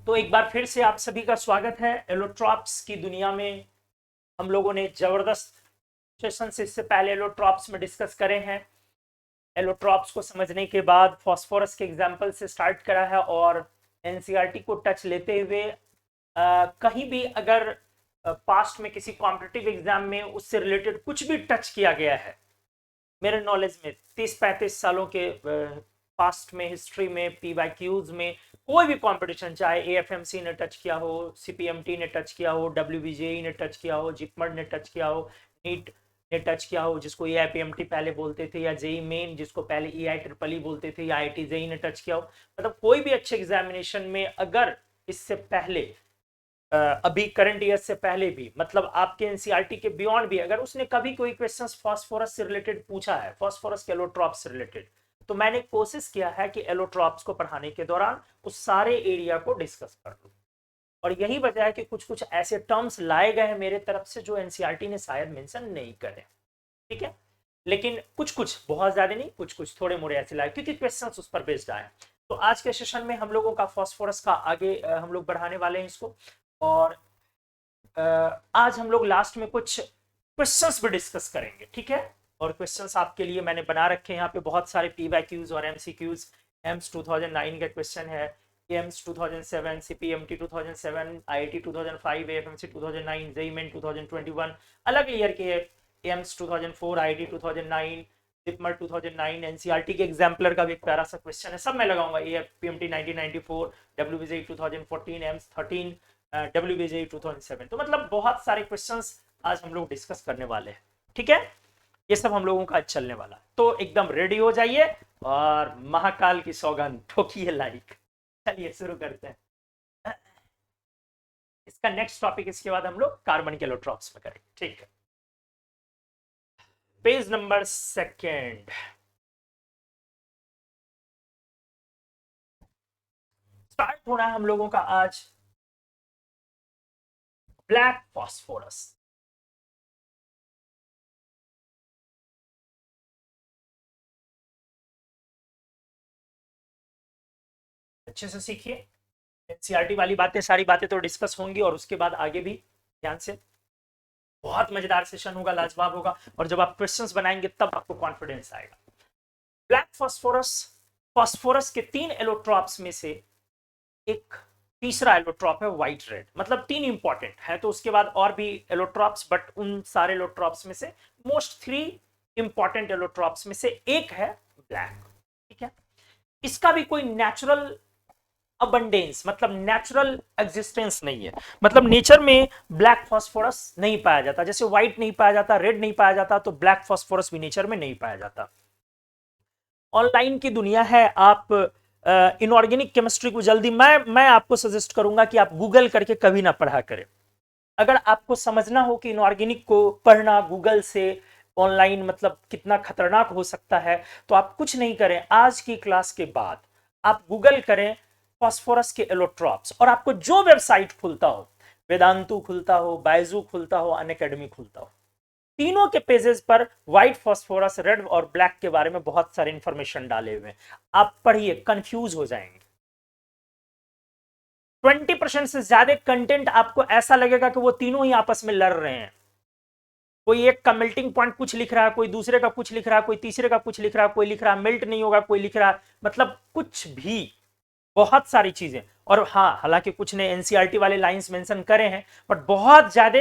तो एक बार फिर से आप सभी का स्वागत है। एलोट्रॉप्स की दुनिया में हम लोगों ने जबरदस्त सेशंस इससे पहले एलोट्रॉप्स में डिस्कस करे हैं। एलोट्रॉप्स को समझने के बाद फॉस्फोरस के एग्जाम्पल से स्टार्ट करा है और एनसीईआरटी को टच लेते हुए कहीं भी अगर पास्ट में किसी कॉम्पिटिटिव एग्जाम में उससे रिलेटेड कुछ भी टच किया गया है, मेरे नॉलेज में 30-35 सालों के पास्ट में हिस्ट्री में पीवाईक्यूज में कोई भी कंपटीशन, चाहे एएफएमसी ने टच किया हो, सीपीएमटी ने टच किया हो, डब्ल्यूबीजेई ने टच किया हो, जिपमर ने टच किया हो, नीट ने टच किया हो जिसको एआईपीएमटी पहले बोलते थे, या जेई मेन जिसको पहले एआई ट्रिपल बोलते थे, या आईआईटी जेई ने टच किया हो, मतलब कोई भी अच्छे एग्जामिनेशन में अगर इससे पहले अभी करंट ईयर से पहले भी, मतलब आपके एनसीईआरटी के बियॉन्ड भी, अगर उसने कभी कोई क्वेश्चंस फास्फोरस से रिलेटेड पूछा है, फास्फोरस के एलोट्रॉप्स से रिलेटेड, तो मैंने कोशिश किया है कि एलोट्रॉप्स को पढ़ाने के दौरान उस सारे एरिया को डिस्कस कर लूं। और यही वजह है कि कुछ कुछ ऐसे टर्म्स लाए गए हैं मेरे तरफ से जो एनसीईआरटी ने शायद मेंशन नहीं करे, ठीक है। लेकिन कुछ कुछ, बहुत ज्यादा नहीं, कुछ कुछ थोड़े मोड़े ऐसे लाए क्योंकि क्वेश्चंस उस पर बेस्ड आए। तो आज के सेशन में हम लोगों का फास्फोरस का आगे हम लोग बढ़ाने वाले हैं इसको, और आज हम लोग लास्ट में कुछ क्वेश्चंस भी डिस्कस करेंगे, ठीक है। और क्वेश्चंस आपके लिए मैंने बना रखे हैं यहाँ पे बहुत सारे पीवाईक्यूज और एमसीक्यूज। एम्स 2009 का क्वेश्चन है, AIIMS 2007, CPMT 2007, IIT 2005, AFMC 2009, JEE main 2021, अलग ईयर के एम्स 2004, आईआईटी 2009, जिपमर 2009, एनसीईआरटी के एग्जाम्पलर का भी एक प्यारा सा क्वेश्चन है, सब मैं लगाऊंगा। एएफपीएमटी 1994, डब्ल्यूबीजेई 2014, एम्स 13, डब्ल्यूबीजेई 2007। तो मतलब बहुत सारे क्वेश्चंस आज हम लोग डिस्कस करने वाले हैं, ठीक है। ये सब हम लोगों का आज चलने वाला, तो एकदम रेडी हो जाइए और महाकाल की सौगंध ठोकिए लाइक। चलिए शुरू करते हैं इसका नेक्स्ट टॉपिक। इसके बाद हम लोग कार्बन के एलोट्रॉप्स में करेंगे, ठीक है। पेज नंबर 2 स्टार्ट होना है हम लोगों का आज ब्लैक फॉस्फोरस। अच्छे से सीखिए, एनसीईआरटी वाली बातें, सारी बातें तो डिस्कस होंगी और उसके बाद आगे भी ध्यान से। बहुत मजेदार सेशन होगा, लाजवाब होगा, और जब आप क्वेश्चंस बनाएंगे तब आपको कॉन्फिडेंस आएगा। ब्लैक फॉस्फोरस, फॉस्फोरस के 3 एलोट्रॉप्स में से एक तीसरा एलोट्रॉप है व्हाइट रेड, मतलब 3 इंपॉर्टेंट है, तो उसके बाद और भी एलोट्रॉप्स, बट उन सारे एलोट्रॉप्स में से मोस्ट 3 इंपॉर्टेंट एलोट्रॉप्स में से एक है ब्लैक, ठीक है। इसका भी कोई नेचुरल अबंडेंस, मतलब नेचुरल एग्जिस्टेंस नहीं है, मतलब नेचर में ब्लैक फॉस्फोरस नहीं पाया जाता। जैसे व्हाइट नहीं पाया जाता, रेड नहीं पाया जाता, तो ब्लैक फॉस्फोरस भी नेचर में नहीं पाया जाता। ऑनलाइन की दुनिया है, आप इनऑर्गेनिक केमिस्ट्री को जल्दी, मैं आपको सजेस्ट करूंगा कि आप गूगल करके कभी ना पढ़ा करें। अगर आपको समझना हो कि इनऑर्गेनिक को पढ़ना गूगल से ऑनलाइन मतलब कितना खतरनाक हो सकता है, तो आप कुछ नहीं करें, आज की क्लास के बाद आप गूगल करें फॉस्फोरस के एलोट्रॉप्स, और आपको जो वेबसाइट खुलता हो, वेदांतु खुलता हो, बायजू खुलता हो, अनअकैडमी खुलता हो, तीनों के पेजेस पर व्हाइट फॉस्फोरस, रेड और ब्लैक के बारे में बहुत सारे इंफॉर्मेशन डाले हुए हैं। आप पढ़िए, कंफ्यूज हो जाएंगे। 20% से ज्यादा कंटेंट आपको ऐसा लगेगा कि वो तीनों ही आपस में लड़ रहे हैं। कोई एक का मेल्टिंग पॉइंट कुछ लिख रहा है, कोई दूसरे का कुछ लिख रहा है, कोई तीसरे का कुछ लिख रहा है, कोई लिख रहा है मेल्ट नहीं होगा, कोई लिख रहा है मतलब कुछ भी, बहुत सारी चीजें। और हाँ, हालांकि कुछ ने एनसीईआरटी वाले लाइंस मेंशन करे हैं, बट बहुत ज्यादा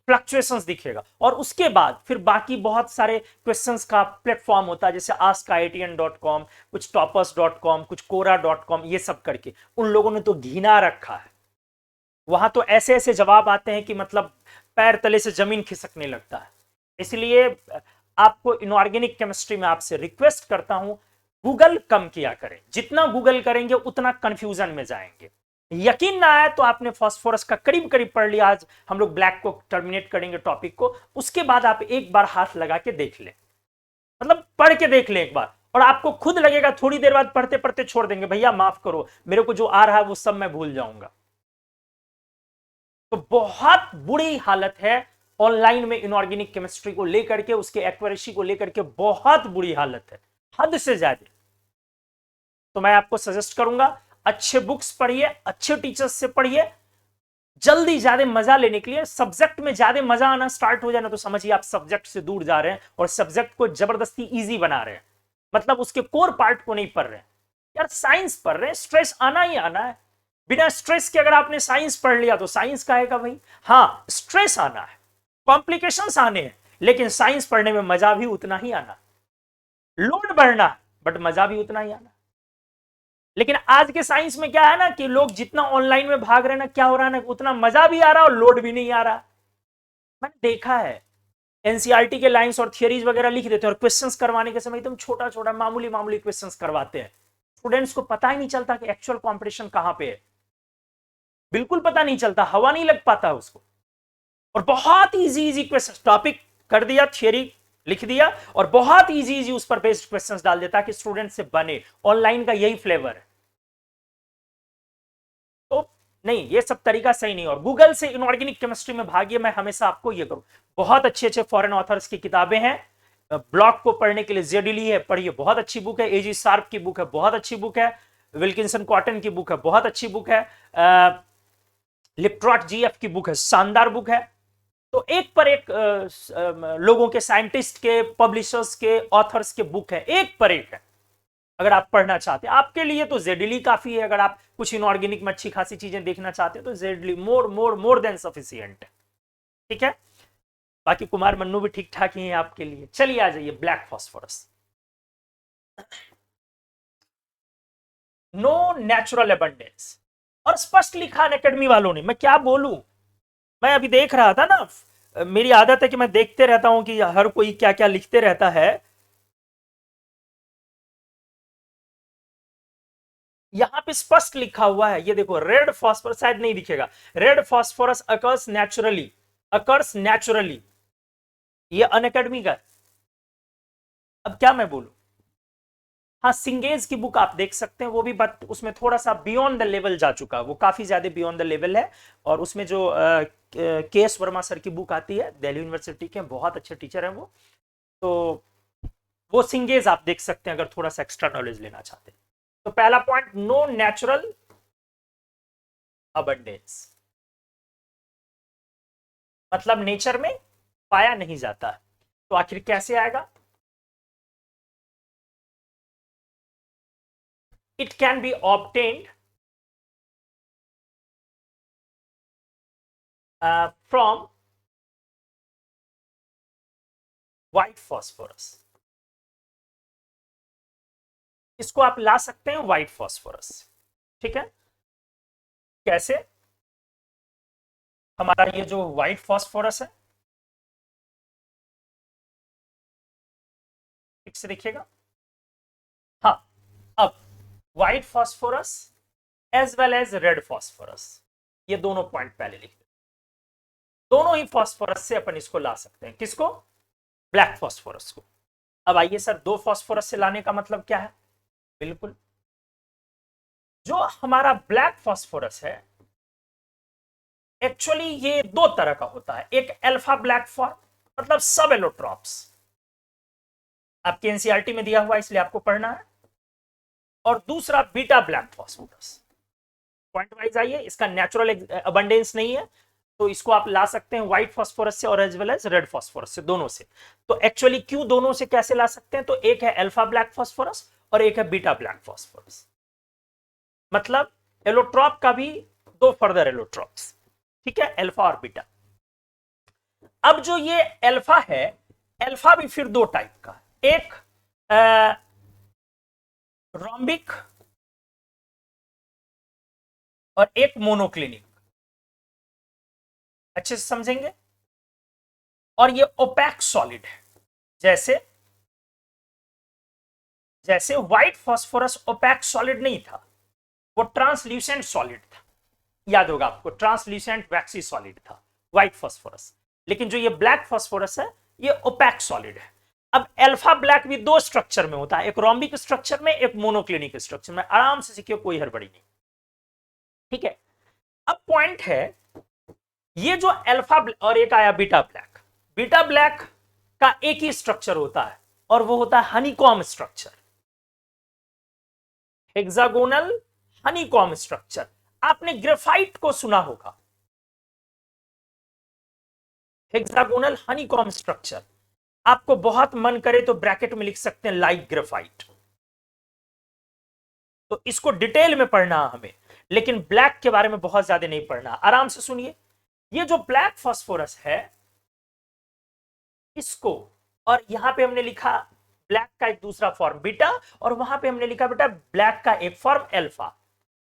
फ्लक्चुएशंस दिखेगा। और उसके बाद फिर बाकी बहुत सारे क्वेश्चंस का प्लेटफॉर्म होता है, जैसे askIITian.com, कुछ toppers.com, कुछ quora.com, ये सब करके उन लोगों ने तो घिना रखा है। वहां तो ऐसे ऐसे जवाब आते हैं कि मतलब पैर तले से जमीन खिसकने लगता है। इसलिए आपको इनऑर्गेनिक केमिस्ट्री में आपसे रिक्वेस्ट करता हूं, गूगल कम किया करें। जितना गूगल करेंगे उतना कंफ्यूजन में जाएंगे। यकीन ना आए तो आपने फास्फोरस का करीब करीब पढ़ लिया, आज हम लोग ब्लैक को टर्मिनेट करेंगे टॉपिक को, उसके बाद आप एक बार हाथ लगा के देख लें, मतलब पढ़ के देख लें एक बार, और आपको खुद लगेगा थोड़ी देर बाद पढ़ते पढ़ते छोड़ देंगे, भैया माफ करो, मेरे को जो आ रहा है वो सब मैं भूल जाऊंगा। तो बहुत बुरी हालत है ऑनलाइन में इनऑर्गेनिक केमिस्ट्री को लेकर के, उसके एक्यूरेसी को लेकर के बहुत बुरी हालत है, हद से ज्यादा। तो मैं आपको सजेस्ट करूंगा, अच्छे बुक्स पढ़िए, अच्छे टीचर्स से पढ़िए। जल्दी ज्यादा मजा लेने के लिए, सब्जेक्ट में ज्यादा मजा आना स्टार्ट हो जाए ना तो समझिए आप सब्जेक्ट से दूर जा रहे हैं और सब्जेक्ट को जबरदस्ती इजी बना रहे हैं, मतलब उसके कोर पार्ट को नहीं पढ़ रहे हैं। यार साइंस पढ़ रहे हैं, स्ट्रेस आना ही आना है। बिना स्ट्रेस के अगर आपने साइंस पढ़ लिया तो साइंस का आएगा भाई। हाँ स्ट्रेस आना है, कॉम्प्लिकेशंस आने हैं, लेकिन साइंस पढ़ने में मजा भी उतना ही आना, लोड बढ़ना बट मजा भी उतना ही आना। लेकिन आज के साइंस में क्या है ना कि लोग जितना ऑनलाइन में भाग रहे हैं ना, क्या हो रहा है ना, उतना मजा भी आ रहा है और लोड भी नहीं आ रहा। मैंने देखा है एनसीईआरटी के लाइंस और थियरीज वगैरह लिख देते हैं और क्वेश्चंस करवाने के समय एकदम छोटा छोटा मामूली मामूली क्वेश्चंस करवाते हैं। स्टूडेंट्स को पता ही नहीं चलता कि एक्चुअल कंपटीशन कहां पे है, बिल्कुल पता नहीं चलता, हवा नहीं लग पाता उसको। और बहुत इजी इजी क्वेश्चन, टॉपिक कर दिया, थियरी लिख दिया और बहुत इजी इजी उस पर बेस्ड क्वेश्चंस डाल देता कि स्टूडेंट से बने। ऑनलाइन का यही फ्लेवर है। तो नहीं, ये सब तरीका सही नहीं। और गूगल से इनऑर्गेनिक केमिस्ट्री में भागिए, मैं हमेशा आपको ये करूं। बहुत अच्छे अच्छे फॉरेन ऑथर्स की किताबें हैं, ब्लॉक को पढ़ने के लिए जेडली है, पढ़िए, बहुत अच्छी बुक है। एजी शार्प की बुक है, बहुत अच्छी बुक है। विल्किंसन कॉटन की बुक है, बहुत अच्छी बुक है। लिप्ट्रॉट जीएफ की बुक है, शानदार बुक है। तो एक पर एक लोगों के, साइंटिस्ट के, पब्लिशर्स के, ऑथर्स के बुक है, एक पर एक है। अगर आप पढ़ना चाहते हैं, आपके लिए तो जेडली काफी है। अगर आप कुछ इनऑर्गेनिक में अच्छी खासी चीजें देखना चाहते हैं तो जेडली मोर मोर मोर देन सफिशिएंट है। ठीक है, बाकी कुमार मन्नू भी ठीक ठाक ही है आपके लिए। चलिए आ जाइए, black phosphorus. No natural abundance, और स्पष्ट लिखा अनअकैडमी वालों ने, मैं क्या बोलूं। मैं अभी देख रहा था ना, मेरी आदत है कि मैं देखते रहता हूं कि हर कोई क्या क्या लिखते रहता है। यहां पे स्पष्ट लिखा हुआ है, ये देखो, रेड फास्फोरस, शायद नहीं दिखेगा, red phosphorus occurs naturally, occurs naturally, ये अनअकैडमी का। अब क्या मैं बोलूं। हाँ, सिंगेज की बुक आप देख सकते हैं, वो भी बट उसमें थोड़ा सा बियॉन्ड द लेवल जा चुका है, वो काफी ज्यादा बियॉन्ड द लेवल है। और उसमें जो के एस वर्मा सर की बुक आती है, दिल्ली यूनिवर्सिटी के बहुत अच्छे टीचर हैं वो, तो वो सिंगेज आप देख सकते हैं अगर थोड़ा सा एक्स्ट्रा नॉलेज लेना चाहते हैं। तो पहला पॉइंट, नो नेचुरल अबंडेंस, मतलब नेचर में पाया नहीं जाता है। तो आखिर कैसे आएगा। It can be obtained from white phosphorus, इसको आप ला सकते हैं व्हाइट फॉस्फोरस। ठीक है, कैसे। हमारा ये जो व्हाइट फॉस्फोरस है, ठीक से देखिएगा। हाँ, अब white phosphorus as well as red phosphorus, ये दोनों पॉइंट पहले लिख, दोनों ही फॉस्फोरस से अपन इसको ला सकते हैं। किसको, ब्लैक फॉस्फोरस को। अब आइए सर, दो फॉस्फोरस से लाने का मतलब क्या है। बिल्कुल, जो हमारा ब्लैक फॉस्फोरस है, एक्चुअली ये दो तरह का होता है। एक अल्फा ब्लैक फॉर्म, मतलब सब एलोट्रॉप्स, आपके एनसीईआरटी में दिया हुआ इसलिए आपको पढ़ना है। और दूसरा beta black phosphorus. Point wise आइए, इसका नेचुरल अबंडेंस नहीं है, तो इसको आप ला सकते हैं व्हाइट फॉस्फोरस से और as well as red phosphorus से, दोनों से। तो एक्चुअली क्यों दोनों से कैसे ला सकते हैं, तो एक है अल्फा ब्लैक फॉस्फोरस और एक है बीटा ब्लैक फॉस्फोरस। मतलब एलोट्रॉप का भी दो फर्दर एलोट्रॉप्स, ठीक है, अल्फा और बीटा। अब जो ये अल्फा है, अल्फा भी फिर दो टाइप का, एक रोम्बिक और एक मोनोक्लिनिक, अच्छे से समझेंगे। और ये ओपैक सॉलिड है, जैसे जैसे व्हाइट फॉस्फोरस ओपैक सॉलिड नहीं था, वो ट्रांसल्यूसेंट सॉलिड था, याद होगा आपको, ट्रांसल्यूसेंट वैक्सी सॉलिड था व्हाइट फॉस्फोरस। लेकिन जो ये ब्लैक फॉस्फोरस है, ये ओपैक सॉलिड है। अब अल्फा ब्लैक भी दो स्ट्रक्चर में होता है, एक रोम्बिक स्ट्रक्चर में, एक मोनोक्लिनिक स्ट्रक्चर में। आराम से सीखिए, कोई हड़बड़ी नहीं, ठीक है। अब पॉइंट है, ये जो अल्फा और एक आया बीटा ब्लैक, बीटा ब्लैक का एक ही स्ट्रक्चर होता है और वो होता है honeycomb structure, hexagonal honeycomb structure, आपने ग्रेफाइट को सुना होगा, हेक्सागोनल हनीकॉम स्ट्रक्चर। आपको बहुत मन करे तो ब्रैकेट में लिख सकते हैं लाइक ग्रेफाइट। तो इसको डिटेल में पढ़ना हमें, लेकिन ब्लैक के बारे में बहुत ज्यादा नहीं पढ़ना, आराम से सुनिए। ये जो ब्लैक फास्फोरस है इसको, और यहां पे हमने लिखा ब्लैक का एक दूसरा फॉर्म बीटा, और वहां पे हमने लिखा बेटा ब्लैक का एक फॉर्म अल्फा।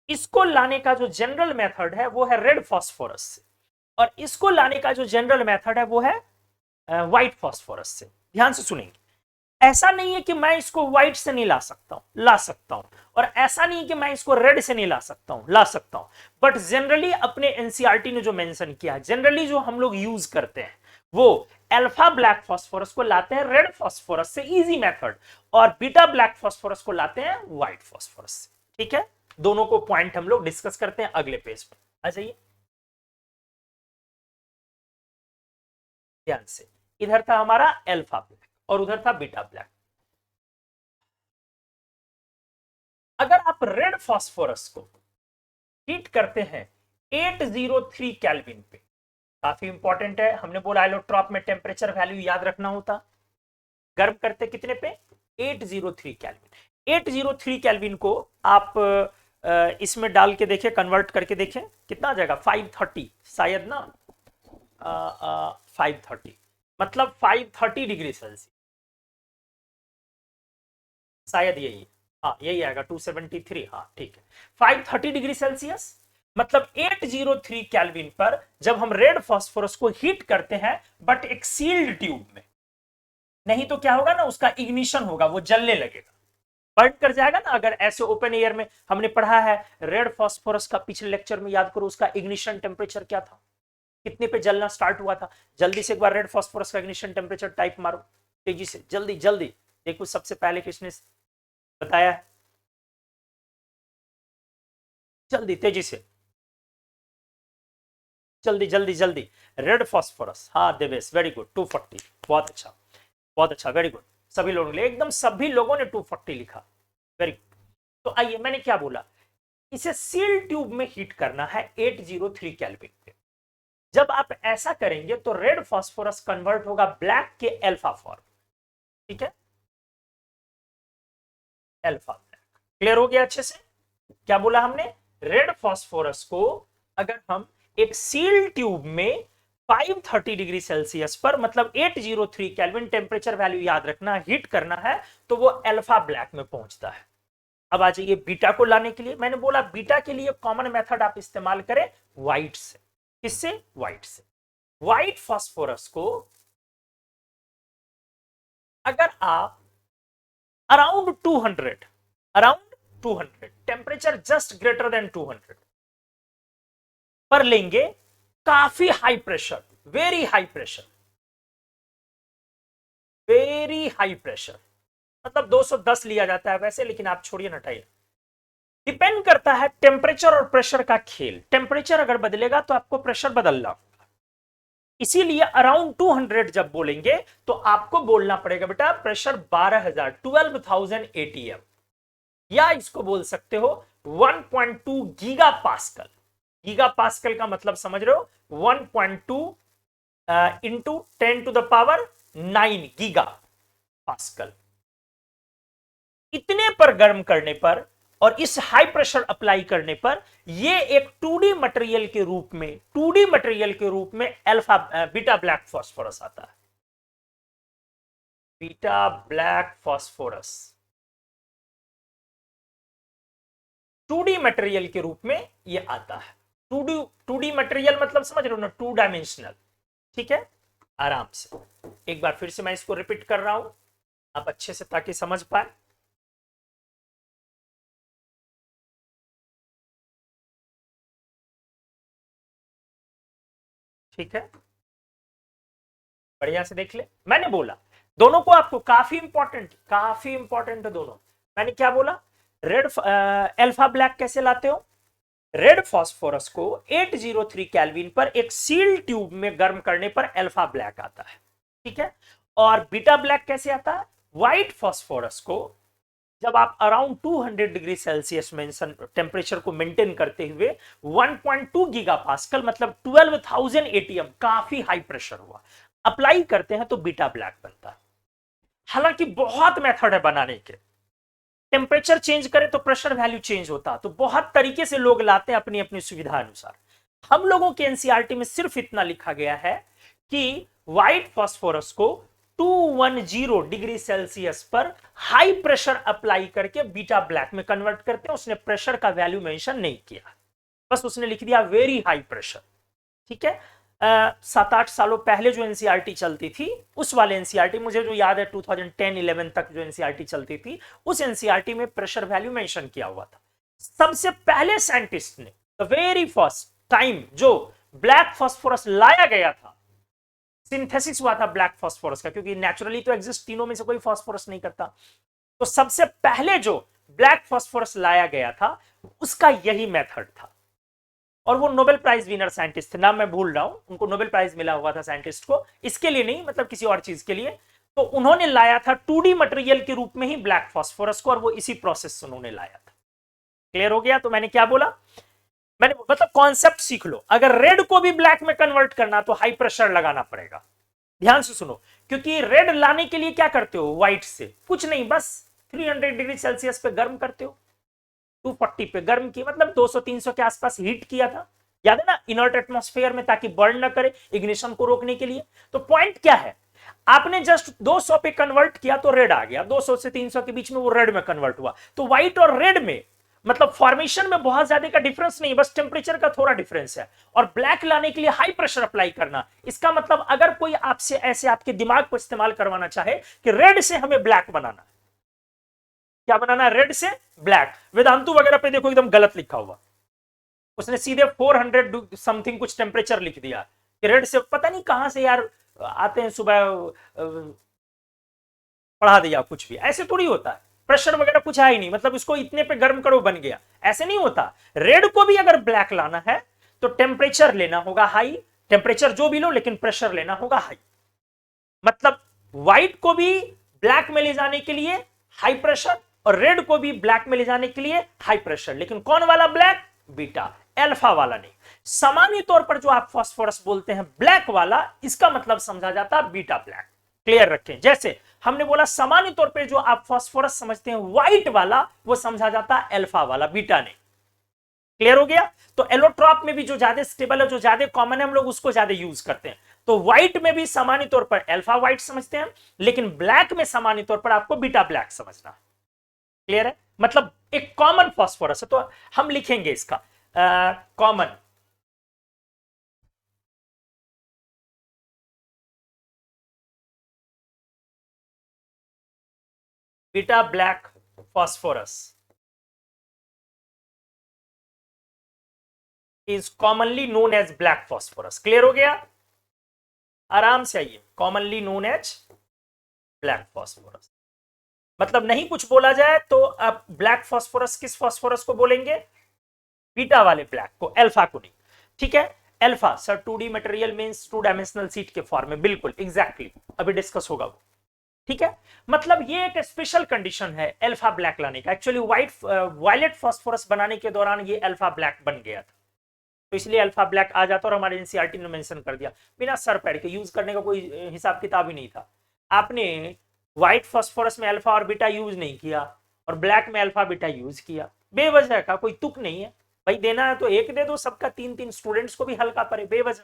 इसको लाने का जो जनरल मेथड है वो है रेड फास्फोरस से, और इसको लाने का जो जनरल मेथड है वो है व्हाइट फास्फोरस से। ध्यान से सुनेंगे, ऐसा नहीं है कि मैं इसको व्हाइट से नहीं ला सकता हूं, ला सकता हूं, और ऐसा नहीं है कि मैं इसको रेड से नहीं ला सकता हूं, ला सकता हूं। बट जनरली अपने एनसीईआरटी ने जो मेंशन किया है, जनरली जो हम लोग यूज करते हैं वो अल्फा ब्लैक फास्फोरस को लाते हैं रेड फास्फोरस से, इजी मेथड, और बीटा ब्लैक फास्फोरस को लाते हैं व्हाइट फास्फोरस से। ठीक है, दोनों को पॉइंट हम लोग डिस्कस करते हैं अगले पेज पर। आ जाइए ध्यान से, इधर था हमारा अल्फा ब्लैक और उधर था बीटा ब्लैक। अगर आप रेड फास्फोरस को हीट करते हैं 803 केल्विन पे, काफी इंपॉर्टेंट है, हमने बोला एलोट्रॉप में टेम्परेचर वैल्यू याद रखना होता। गर्म करते कितने पे? 803 केल्विन। 803 केल्विन को आप इसमें डाल के देखें, कन्वर्ट करके देखें कितना आ जाएगा, 530 शायद ना, 530 मतलब 530 डिग्री सेल्सियस, शायद यही, हाँ यही आएगा 273, हाँ ठीक है 530 डिग्री सेल्सियस, मतलब 803 केल्विन पर जब हम रेड फास्फोरस को हीट करते हैं, बट एक सील्ड ट्यूब में, नहीं तो क्या होगा ना, उसका इग्निशन होगा, वो जलने लगेगा, बर्न कर जाएगा ना। अगर ऐसे ओपन एयर में, हमने पढ़ा है रेड फास्फोरस का पिछले लेक्चर में, याद करो उसका इग्निशन टेम्परेचर क्या था, कितने पे जलना स्टार्ट हुआ था। जल्दी से एक बार रेड फास्फोरस का इग्निशन टेम्परेचर टाइप मारो तेजी से, जल्दी जल्दी देखो सबसे पहले किसने बताया है, जल्दी तेजी से, जल्दी जल्दी जल्दी। रेड फास्फोरस, हाँ देवेश वेरी गुड, 240, बहुत अच्छा बहुत अच्छा, वेरी गुड, सभी लोगों ने, एकदम सभी लोगों ने 240 लिखा, वेरी गुड। तो आइए, मैंने क्या बोला, इसे सील ट्यूब में हीट करना है 803 केल्विन पे। जब आप ऐसा करेंगे तो रेड फास्फोरस कन्वर्ट होगा ब्लैक के अल्फा फॉर्म। ठीक है, अल्फा ब्लैक, क्लियर हो गया अच्छे से। क्या बोला हमने, रेड फास्फोरस को अगर हम एक सील ट्यूब में 530 डिग्री सेल्सियस पर, मतलब 803 केल्विन टेम्परेचर वैल्यू याद रखना, हीट करना है, तो वो अल्फा ब्लैक में पहुंचता है। अब आ जाइए बीटा को लाने के लिए, मैंने बोला बीटा के लिए कॉमन मेथड आप इस्तेमाल करें व्हाइट से। किससे? व्हाइट से। व्हाइट फास्फोरस को अगर आप around 200 temperature just greater than 200 पर लेंगे, काफी high pressure, very high pressure, very high pressure, मतलब 210 लिया जाता है वैसे, लेकिन आप छोड़िए हटाइए, डिपेंड करता है टेम्परेचर और प्रेशर का खेल। टेम्परेचर अगर बदलेगा तो आपको प्रेशर बदलना होगा, इसीलिए अराउंड 200 जब बोलेंगे तो आपको बोलना पड़ेगा बेटा प्रेशर 12,000 एटीएम, या इसको बोल सकते हो 1.2 गीगा पास्कल। गीगा पास्कल का मतलब समझ रहे हो, 1.2 इंटू 10⁹ गीगा पास्कल। इतने पर गर्म करने पर और इस हाई प्रेशर अप्लाई करने पर ये एक 2D मटेरियल के रूप में, 2D मटेरियल के रूप में अल्फा बीटा ब्लैक फास्फोरस आता है। Beta black phosphorus 2D material के रूप में ये आता है। 2D मटेरियल मतलब समझ रहे हो ना, 2 डायमेंशनल। ठीक है, आराम से एक बार फिर से मैं इसको रिपीट कर रहा हूं, आप अच्छे से ताकि समझ पाए। ठीक है, बढ़िया से देख ले, मैंने बोला दोनों को, आपको काफी इंपॉर्टेंट है दोनों। मैंने क्या बोला, रेड अल्फा ब्लैक कैसे लाते हो, रेड फास्फोरस को 803 केल्विन पर एक सील ट्यूब में गर्म करने पर अल्फा ब्लैक आता है। ठीक है, और बीटा ब्लैक कैसे आता है, व्हाइट फास्फोरस को जब आप अराउंड 200 डिग्री सेल्सियस में टेम्परेचर को मेंटेन करते हुए 1.2 गीगा पास्कल मतलब 12,000 एटीएम, काफी हाई प्रेशर हुआ, अप्लाई करते हैं तो बीटा ब्लैक बनता है। हालांकि बहुत मेथड है बनाने के, टेम्परेचर चेंज करे तो प्रेशर वैल्यू चेंज होता, तो बहुत तरीके से लोग लाते हैं अपनी अपनी सुविधा अनुसार। हम लोगों के एनसीईआरटी में सिर्फ इतना लिखा गया है कि व्हाइट फास्फोरस को 210 डिग्री सेल्सियस पर हाई प्रेशर अप्लाई करके बीटा ब्लैक में कन्वर्ट करते हैं। उसने प्रेशर का वैल्यू मेंशन नहीं किया, बस उसने लिख दिया वेरी हाई प्रेशर। ठीक है, 7-8 सालों पहले जो एनसीईआरटी चलती थी, उस वाले एनसीईआरटी मुझे जो याद है 2010-11 तक जो एनसीईआरटी चलती थी, उस एनसीईआरटी में प्रेशर वैल्यू मेंशन किया हुआ था। सबसे पहले साइंटिस्ट ने द वेरी फर्स्ट टाइम जो ब्लैक फास्फोरस लाया गया था, सिंथेसिस हुआ था ब्लैक फास्फोरस का, क्योंकि नेचुरली तो एग्जिस्ट तीनों में से कोई फास्फोरस नहीं करता, तो सबसे पहले जो ब्लैक फास्फोरस लाया गया था उसका यही मेथड था। और वो नोबेल प्राइज विनर साइंटिस्ट थे, नाम मैं भूल रहा हूं, उनको नोबेल प्राइज मिला हुआ था साइंटिस्ट को, इसके लिए नहीं, मतलब किसी और चीज के लिए। तो उन्होंने लाया था 2D मटेरियल के रूप में ही ब्लैक फास्फोरस को, और वो इसी प्रोसेस से उन्होंने लाया था। क्लियर हो गया? तो मैंने क्या बोला, मैंने मतलब कॉन्सेप्ट सीख लो। अगर रेड को भी ब्लैक में कन्वर्ट करना तो हाई प्रेशर लगाना पड़ेगा। ध्यान से सुनो, क्योंकि रेड लाने के लिए क्या करते हो व्हाइट से, कुछ नहीं, बस 300 डिग्री सेल्सियस पे गर्म करते हो, 240 पे गर्म किया, मतलब 200-300 के आसपास हीट किया था, याद है ना, इनर्ट एटमॉस्फेयर में, ताकि बर्न ना करे, इग्निशन को रोकने के लिए। तो पॉइंट क्या है, आपने जस्ट 200 पे कन्वर्ट किया तो रेड आ गया, 200 से 300 के बीच में वो रेड में कन्वर्ट हुआ। तो व्हाइट और रेड में मतलब फॉर्मेशन में बहुत ज्यादा का डिफरेंस नहीं, बस टेम्परेचर का थोड़ा डिफरेंस है। और ब्लैक लाने के लिए हाई प्रेशर अप्लाई करना, इसका मतलब अगर कोई आपसे ऐसे आपके दिमाग को इस्तेमाल करवाना चाहे कि रेड से हमें ब्लैक बनाना, क्या बनाना, रेड से ब्लैक, वेदांतु वगैरह पे देखो एकदम गलत लिखा हुआ, उसने सीधे 400 समथिंग कुछ टेम्परेचर लिख दिया कि रेड से, पता नहीं कहां से यार आते हैं सुबह, पढ़ा दिया कुछ भी, ऐसे थोड़ी होता है, प्रेशर वगैरह कुछ है ही नहीं, मतलब इसको इतने पे गर्म करो बन गया, ऐसे नहीं होता। रेड को भी अगर ब्लैक लाना है तो टेम्परेचर लेना होगा हाई, टेम्परेचर जो भी लो लेकिन प्रेशर लेना होगा हाई। मतलब व्हाइट को भी ब्लैक में ले जाने के लिए हाई प्रेशर, और रेड को भी ब्लैक में ले जाने के लिए हाई प्रेशर, लेकिन कौन वाला ब्लैक, बीटा, अल्फा वाला नहीं। सामान्य तौर पर जो आप फास्फोरस बोलते हैं ब्लैक वाला, इसका मतलब समझा जाता है बीटा ब्लैक। क्लियर रखें, जैसे हमने बोला सामान्य तौर पर जो आप फास्फोरस समझते हैं व्हाइट वाला, वो समझा जाता है अल्फा वाला, बीटा नहीं। क्लियर हो गया? तो एलोट्रॉप में भी जो ज्यादा स्टेबल है, जो ज्यादा कॉमन है, हम लोग उसको ज्यादा यूज करते हैं। तो व्हाइट में भी सामान्य तौर पर अल्फा व्हाइट समझते हैं, लेकिन ब्लैक में सामान्य तौर पर आपको बीटा ब्लैक समझना। क्लियर है? मतलब एक कॉमन फास्फोरस है, तो हम लिखेंगे इसका common beta black phosphorus is commonly known as black phosphorus. Clear हो गया? आराम से आइए, commonly known as black phosphorus. मतलब नहीं कुछ बोला जाए तो आप ब्लैक फास्फोरस किस फास्फोरस को बोलेंगे, बीटा वाले ब्लैक को, अल्फा को नहीं। ठीक है, alpha sir 2D material means 2 dimensional seat के फॉर्म में, बिल्कुल एग्जैक्टली, अभी डिस्कस होगा वो। ठीक है, मतलब ये एक स्पेशल कंडीशन है अल्फा ब्लैक लाने का। एक्चुअली वायलेट फास्फोरस बनाने के दौरान ये अल्फा ब्लैक बन गया था, तो इसलिए अल्फा ब्लैक आ जाता, और हमारे एनसीईआरटी ने मेंशन कर दिया, बिना सर पैर के यूज करने का कोई हिसाब किताब ही नहीं था। आपने व्हाइट फास्फोरस में अल्फा और बीटा यूज नहीं किया, और ब्लैक में अल्फा बीटा यूज किया, बेवजह का, कोई तुक नहीं है भाई, देना है तो एक दे दो, सबका 3-3 स्टूडेंट्स को भी हल्का पड़े, बेवजह।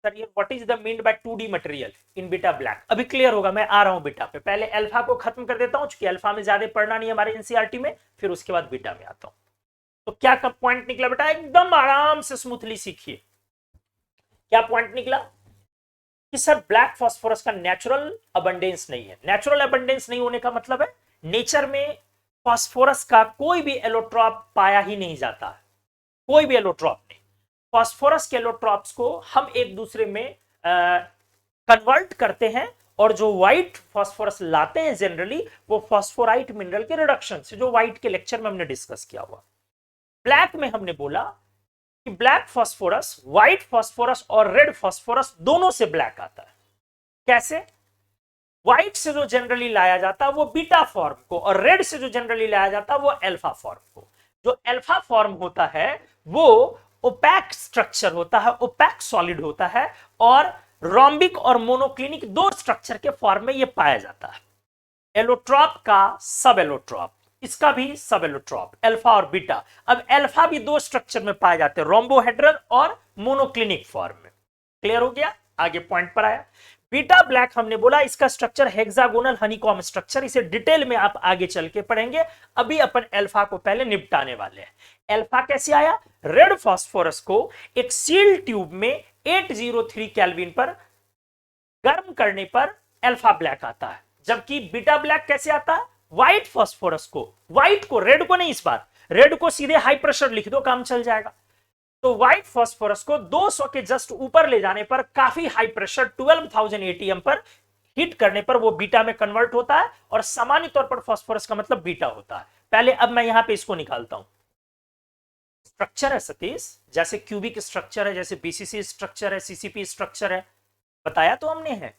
सर ये what is the mean by 2D material in beta black, अभी क्लियर होगा, मैं आ रहा हूं बीटा पे, पहले अल्फा को खत्म कर देता हूं, क्योंकि अल्फा में ज्यादा पढ़ना नहीं है हमारे एनसीईआरटी में, फिर उसके बाद बीटा में आता हूं। तो क्या कब पॉइंट निकला बेटा, एकदम आराम से स्मूथली सीखिए। क्या पॉइंट निकला कि सर ब्लैक फास्फोरस का नेचुरल अबंडेंस नहीं है। नेचुरल अबंडेंस नहीं होने का मतलब है नेचर में फास्फोरस का कोई भी एलोट्रॉप पाया ही नहीं जाता है, कोई भी एलोट्रॉप नहीं। फास्फोरस के एलोट्रॉप्स को हम एक दूसरे में कन्वर्ट करते हैं, और जो व्हाइट फास्फोरस लाते हैं जनरली, वो फास्फोराइट मिनरल के रिडक्शन से, जो व्हाइट के लेक्चर में हमने डिस्कस किया हुआ। ब्लैक में हमने बोला कि ब्लैक फास्फोरस, व्हाइट फास्फोरस और रेड फास्फोरस दोनों से ब्लैक आता है। कैसे? व्हाइट से जो जनरली लाया जाता है वो बीटा फॉर्म को, और रेड से जो जनरली लाया जाता है वो अल्फा फॉर्म को। जो अल्फा फॉर्म होता है वो ओपैक स्ट्रक्चर होता है, ओपैक सॉलिड होता है, और रोम्बिक और मोनोक्लिनिक दो स्ट्रक्चर के फॉर्म में ये पाया जाता है। एलोट्रॉप का सब एलोट्रॉप, इसका भी सब एलोट्रॉप, अल्फा और बीटा। अब अल्फा भी दो स्ट्रक्चर में पाए जाते हैं, रोम्बोहेड्रल और मोनोक्लिनिक फॉर्म में। क्लियर हो गया? आगे पॉइंट पर आया। बीटा ब्लैक हमने बोला इसका स्ट्रक्चर हेक्सागोनल हनीकॉम स्ट्रक्चर, इसे डिटेल में आप आगे चल के पढ़ेंगे। अभी अपन अल्फा को पहले निपटाने वाले हैं। अल्फा कैसे आया? रेड फास्फोरस को एक सील ट्यूब में 803 केल्विन पर गर्म करने पर अल्फा ब्लैक आता है। जबकि बीटा ब्लैक कैसे आता है? व्हाइट फास्फोरस को, व्हाइट को, रेड को नहीं, इस बार रेड को सीधे हाई प्रेशर लिख दो, काम चल जाएगा। तो व्हाइट फास्फोरस को 200 के जस्ट ऊपर ले जाने पर, काफी हाई प्रेशर 12,000 एटीएम पर हीट करने पर वो बीटा में कन्वर्ट होता है, और सामान्य तौर पर फास्फोरस का मतलब बीटा होता है। पहले अब मैं यहां पे इसको निकालता हूं। स्ट्रक्चर है सतीश, जैसे क्यूबिक स्ट्रक्चर है, जैसे बीसीसी स्ट्रक्चर है, सीसीपी स्ट्रक्चर है, बताया तो हमने है।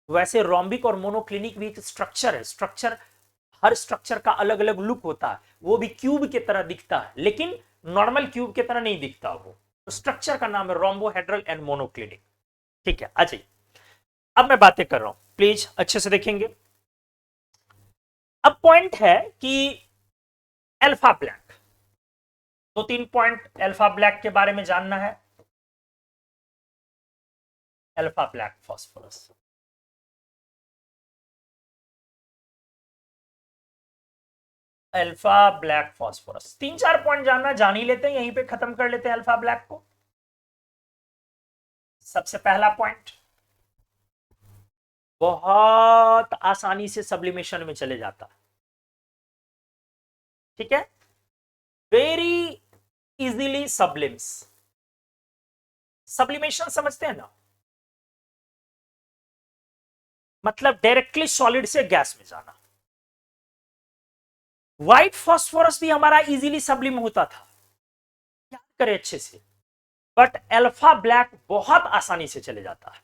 वैसे रोम्बिक और मोनोक्लिनिक भी एक स्ट्रक्चर है। स्ट्रक्चर, हर स्ट्रक्चर का अलग अलग लुक होता है, वो भी क्यूब की तरह दिखता है, लेकिन नॉर्मल क्यूब की तरह नहीं दिखता वो। तो स्ट्रक्चर का नाम है रोम्बोहेड्रल एंड मोनोक्लिनिक। ठीक है, अजय अब मैं बातें कर रहा हूं, प्लीज अच्छे से देखेंगे। अब पॉइंट है कि अल्फा ब्लैक, दो तीन पॉइंट अल्फा ब्लैक के बारे में जानना है। Alpha black phosphorus, alpha black phosphorus, तीन चार पॉइंट जानना, जान ही लेते हैं, यहीं पे खत्म कर लेते हैं अल्फा ब्लैक को। सबसे पहला पॉइंट, बहुत आसानी से सब्लिमेशन में चले जाता है। ठीक है, वेरी इजीली सब्लिम्स। सब्लिमेशन समझते हैं ना, मतलब डायरेक्टली सॉलिड से गैस में जाना। व्हाइट फास्फोरस भी हमारा इजीली सब्लिम होता था, याद करें अच्छे से, बट अल्फा ब्लैक बहुत आसानी से चले जाता है।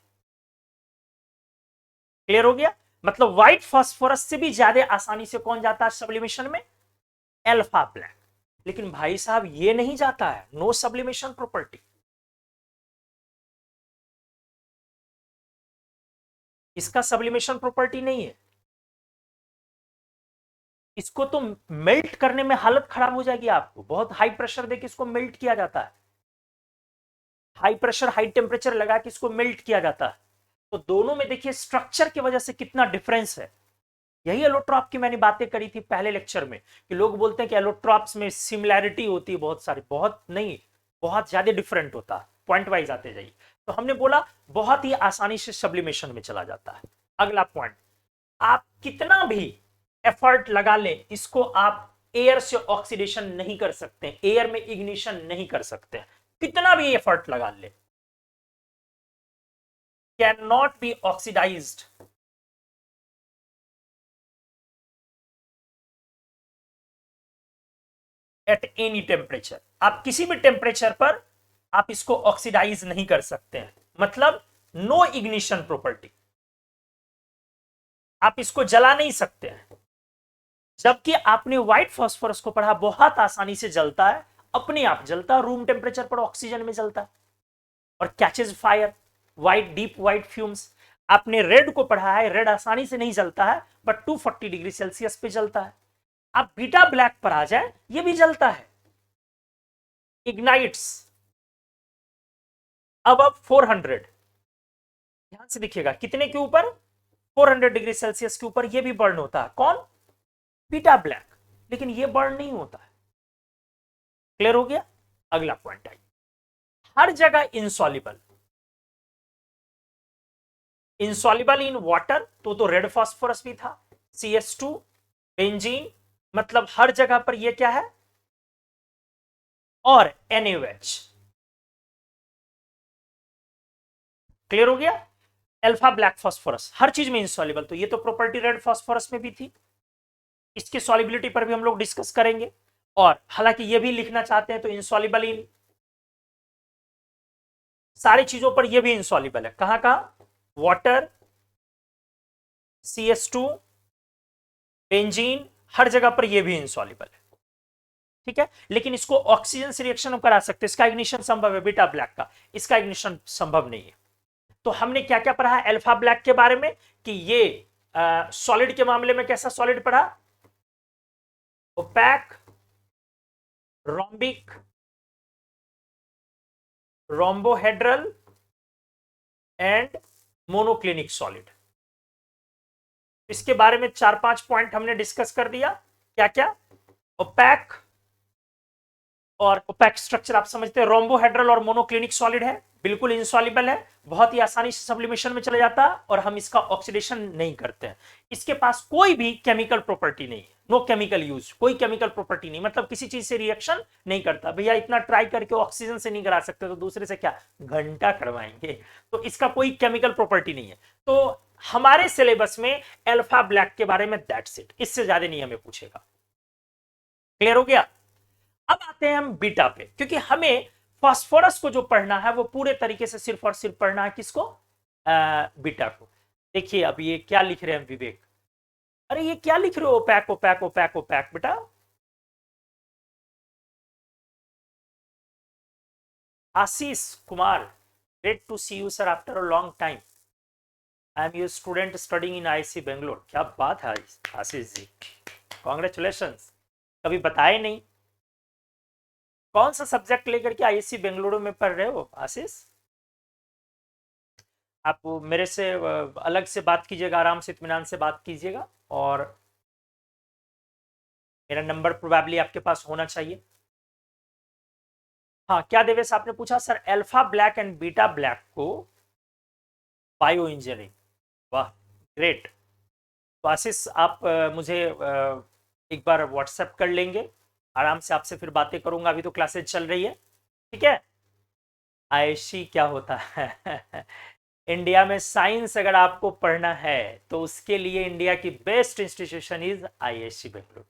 क्लियर हो गया? मतलब व्हाइट फास्फोरस से भी ज्यादा आसानी से कौन जाता है सब्लिमेशन में? Alpha black. लेकिन भाई साहब ये नहीं जाता है, नो सब्लिमेशन प्रॉपर्टी। इसका सब्लिमेशन प्रॉपर्टी नहीं है। इसको तो मेल्ट करने में हालत खराब हो जाएगी आपको, बहुत हाई प्रेशर देके इसको मेल्ट किया जाता है, हाई प्रेशर हाई टेम्परेचर लगा के इसको मेल्ट किया जाता है। तो दोनों में देखिए स्ट्रक्चर की वजह से कितना डिफरेंस है। यही एलोट्रॉप की मैंने बातें करी थी पहले लेक्चर में, कि लोग बोलते हैं कि एलोट्रॉप्स में सिमिलैरिटी होती है बहुत सारी, बहुत नहीं, बहुत ज्यादा डिफरेंट होता है। पॉइंट वाइज आते जाइए। तो हमने बोला बहुत ही आसानी से सब्लिमेशन में चला जाता है। अगला पॉइंट, आप कितना भी एफर्ट लगा लें, इसको आप एयर से ऑक्सीडेशन नहीं कर सकते, एयर में इग्निशन नहीं कर सकते, कितना भी एफर्ट लगा ले, can not be oxidised at any temperature. आप किसी भी टेम्परेचर पर आप इसको ऑक्सीडाइज नहीं कर सकते हैं, मतलब नो इग्निशन प्रॉपर्टी, आप इसको जला नहीं सकते हैं। जबकि आपने व्हाइट फास्फोरस को पढ़ा, बहुत आसानी से जलता है, अपने आप जलता है, रूम टेम्परेचर पर ऑक्सीजन में जलता है और catches fire, white deep white fumes. आपने रेड को पढ़ा है, रेड आसानी से नहीं जलता है, बट 240 डिग्री सेल्सियस पे जलता है। आप बीटा ब्लैक पर आ जाए, ये भी जलता है, इग्नाइट्स अब 400, ध्यान से देखिएगा कितने के ऊपर, 400 डिग्री सेल्सियस के ऊपर ये भी बर्न होता है। कौन? Beta black. लेकिन ये बर्न नहीं होता है। क्लियर हो गया? अगला पॉइंट आई, हर जगह इनसॉल्युबल, इनसॉल्युबल इन वाटर, तो रेड फास्फोरस भी था, CH2, बेंजीन, मतलब हर जगह पर ये क्या है, और NaOH। क्लियर हो गया? अल्फा ब्लैक फास्फोरस हर चीज में इंसॉल्युबल, तो ये तो प्रॉपर्टी रेड फास्फोरस में भी थी, इसके सॉल्युबिलिटी पर भी हम लोग डिस्कस करेंगे। और हालांकि ये भी लिखना चाहते हैं तो इंसॉल्युबल इन, सारी चीजों पर ये भी इंसॉल्युबल है, कहां कहां? वाटर, CH2, बेंजीन, हर जगह पर ये भी इंसॉल्युबल है। ठीक है, लेकिन इसको ऑक्सीजन से रिएक्शन हम करा सकते हैं, इसका इग्निशन संभव है बीटा ब्लैक का, इसका इग्निशन संभव नहीं है। तो हमने क्या क्या पढ़ा है अल्फा ब्लैक के बारे में कि ये सॉलिड के मामले में कैसा सॉलिड पढ़ा, opaque, rhombic, rhombohedral and monoclinic solid. इसके बारे में 4-5 पॉइंट हमने डिस्कस कर दिया। क्या क्या, ओपैक, और ओपैक स्ट्रक्चर आप समझते हैं, रोम्बोहेड्रल और मोनोक्लिनिक सॉलिड है, बिल्कुल इंसॉल्युबल है, बहुत ही आसानी से सब्लिमेशन में चला जाता है और हम इसका ऑक्सीडेशन नहीं करते हैं। इसके पास कोई भी केमिकल प्रॉपर्टी नहीं है, नो केमिकल यूज, कोई केमिकल प्रॉपर्टी नहीं, मतलब किसी चीज से रिएक्शन नहीं करता। भैया इतना ट्राई करके ऑक्सीजन से नहीं करा सकते तो दूसरे से क्या घंटा करवाएंगे, तो इसका कोई केमिकल प्रॉपर्टी नहीं है। तो हमारे सिलेबस में अल्फा ब्लैक के बारे में दैट्स इट, इससे ज्यादा नहीं हमें पूछेगा। क्लियर हो गया। अब आते हैं हम बीटा पे, क्योंकि हमें फास्फोरस को जो पढ़ना है वो पूरे तरीके से सिर्फ और सिर्फ पढ़ना है किसको, बीटा को। देखिए अब ये क्या लिख रहे हैं विवेक, अरे ये क्या लिख रहे हो, ओपैक ओपैक ओपैक ओपैक बेटा। Ashish Kumar, great to see you sir after a long time, I am your student studying in IISc Bangalore. क्या बात है आशीष जी, कॉन्ग्रेचुलेशन। कभी बताए नहीं, कौन सा सब्जेक्ट लेकर के आईआईसी बेंगलुरु में पढ़ रहे हो आशीष? आप मेरे से अलग से बात कीजिएगा, आराम से इत्मीनान से बात कीजिएगा, और मेरा नंबर प्रोबेबली आपके पास होना चाहिए। हाँ क्या देवेश आपने पूछा, sir alpha black and beta black को बायो इंजीनियरिंग, वाह ग्रेट। तो आशीष आप मुझे एक बार व्हाट्सएप कर लेंगे, आराम से आपसे फिर बातें करूंगा, अभी तो क्लासेज चल रही है। ठीक है, आईआईसी क्या होता है इंडिया में साइंस अगर आपको पढ़ना है तो उसके लिए इंडिया की best institution is IISc Bengaluru.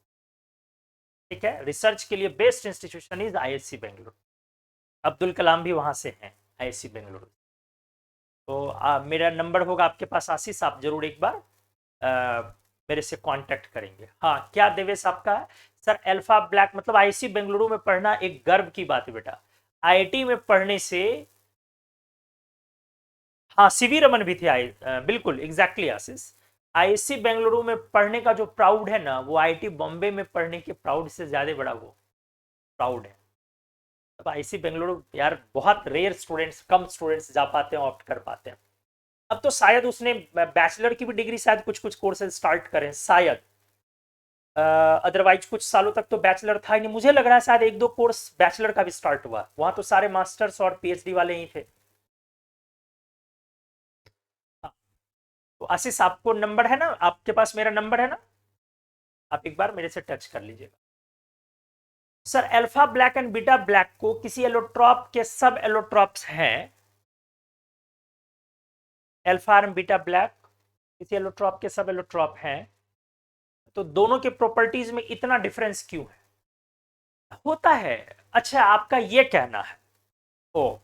ठीक है, रिसर्च के लिए best institution is IISc Bengaluru, Abdul Kalam भी वहां से हैं आईआईसी बेंगलुरु। तो मेरा नंबर होगा आपके पास आशीष, आप जरूर एक बार मेरे से कांटेक्ट करेंगे। हाँ क्या देवेश आपका है, सर अल्फा ब्लैक मतलब आईआईसी बेंगलुरु में पढ़ना एक गर्व की बात है बेटा, आईआईटी में पढ़ने से। हाँ सीवी रमन भी थे बिल्कुल एग्जैक्टली आशीष, आईआईसी बेंगलुरु में पढ़ने का जो प्राउड है ना, वो आईआईटी बॉम्बे में पढ़ने के प्राउड से ज्यादा बड़ा वो प्राउड है। अब आईआईसी बेंगलुरु यार बहुत रेयर स्टूडेंट्स, कम स्टूडेंट्स जा पाते हैं, ऑप्ट कर पाते हैं। अब तो शायद उसने बैचलर की भी डिग्री शायद कुछ कुछ कोर्सेज स्टार्ट करें शायद, अदरवाइज कुछ सालों तक तो बैचलर था ही नहीं। मुझे लग रहा है शायद 1-2 कोर्स बैचलर का भी स्टार्ट हुआ, वहां तो सारे मास्टर्स और पीएचडी वाले ही थे। तो आशीष आपको नंबर है ना, आपके पास मेरा नंबर है ना, आप एक बार मेरे से टच कर लीजिएगा। Sir alpha black and beta black को किसी एलोट्रॉप के सब एलोट्रॉप्स हैं, अल्फा एंड बीटा ब्लैक किसी एलोट्रॉप के सब एलोट्रॉप हैं, तो दोनों के प्रॉपर्टीज में इतना डिफरेंस क्यों है, होता है। अच्छा आपका ये कहना है, ओ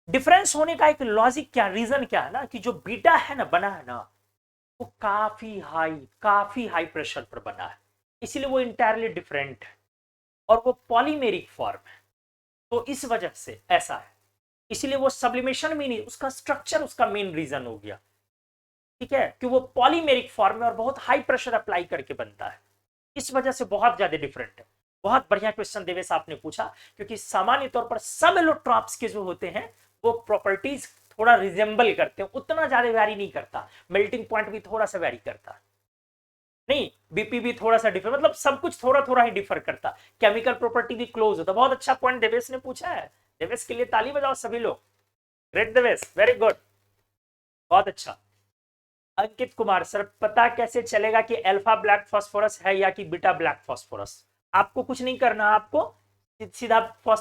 डिफरेंस होने का एक लॉजिक क्या, रीजन क्या है ना, कि जो बीटा है ना बना है ना, वो काफी हाई प्रेशर पर बना है, इसीलिए वो इंटायरली डिफरेंट है, और वो पॉलीमेरिक फॉर्म है, तो इस वजह से ऐसा है, इसीलिए वो सब्लिमेशन में नहीं, उसका स्ट्रक्चर उसका मेन रीजन हो गया। ठीक है, कि वो पॉलीमेरिक फॉर्म में और बहुत हाई प्रेशर अप्लाई करके बनता है, इस वजह से बहुत ज्यादा डिफरेंट है। बहुत बढ़िया क्वेश्चन देवेश आपने पूछा, क्योंकि सामान्य तौर पर सब एलोट्रॉप्स के जो होते हैं वो प्रॉपर्टीज थोड़ा रिजेंबल करते हैं, उतना ज्यादा वैरी नहीं करता, मेल्टिंग पॉइंट भी थोड़ा सा वैरी करता नहीं, बीपी भी थोड़ा सा डिफर, मतलब सब कुछ थोड़ा थोड़ा ही डिफर करता, केमिकल प्रॉपर्टी भी क्लोज होता। बहुत अच्छा पॉइंट देवेश ने पूछा है, देवेश के लिए ताली बजाओ सभी लोग, ग्रेट देवेश, वेरी गुड, बहुत अच्छा। अंकित कुमार, सर पता कैसे चलेगा कि अल्फा ब्लैक फास्फोरस है या कि बीटा ब्लैक फास्फोरस? आपको कुछ नहीं करना, आपको सीधा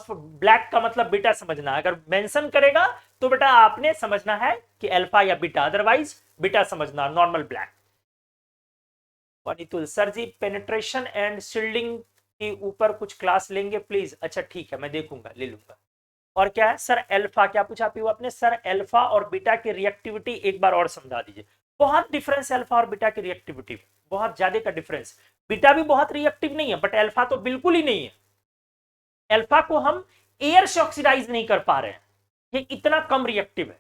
ब्लैक का मतलब बीटा समझना, अगर मेंशन करेगा तो बेटा आपने समझना है कि अल्फा या बीटा, अदरवाइज बीटा समझना, नॉर्मल ब्लैक। वनीतुल, sir ji penetration and shielding के ऊपर कुछ क्लास लेंगे प्लीज? अच्छा ठीक है, मैं देखूंगा, ले लूंगा। और क्या है सर अल्फा, क्या पूछा पीयू आपने, सर अल्फा और बीटा की रिएक्टिविटी एक बार और समझा दीजिए। बहुत डिफरेंस है अल्फा और बीटा की रिएक्टिविटी, बहुत ज्यादा का डिफरेंस। बीटा भी बहुत रिएक्टिव नहीं है, बट अल्फा तो बिल्कुल ही नहीं है। अल्फा को हम एयर से ऑक्सीडाइज नहीं कर पा रहे हैं, ये इतना कम रिएक्टिव है।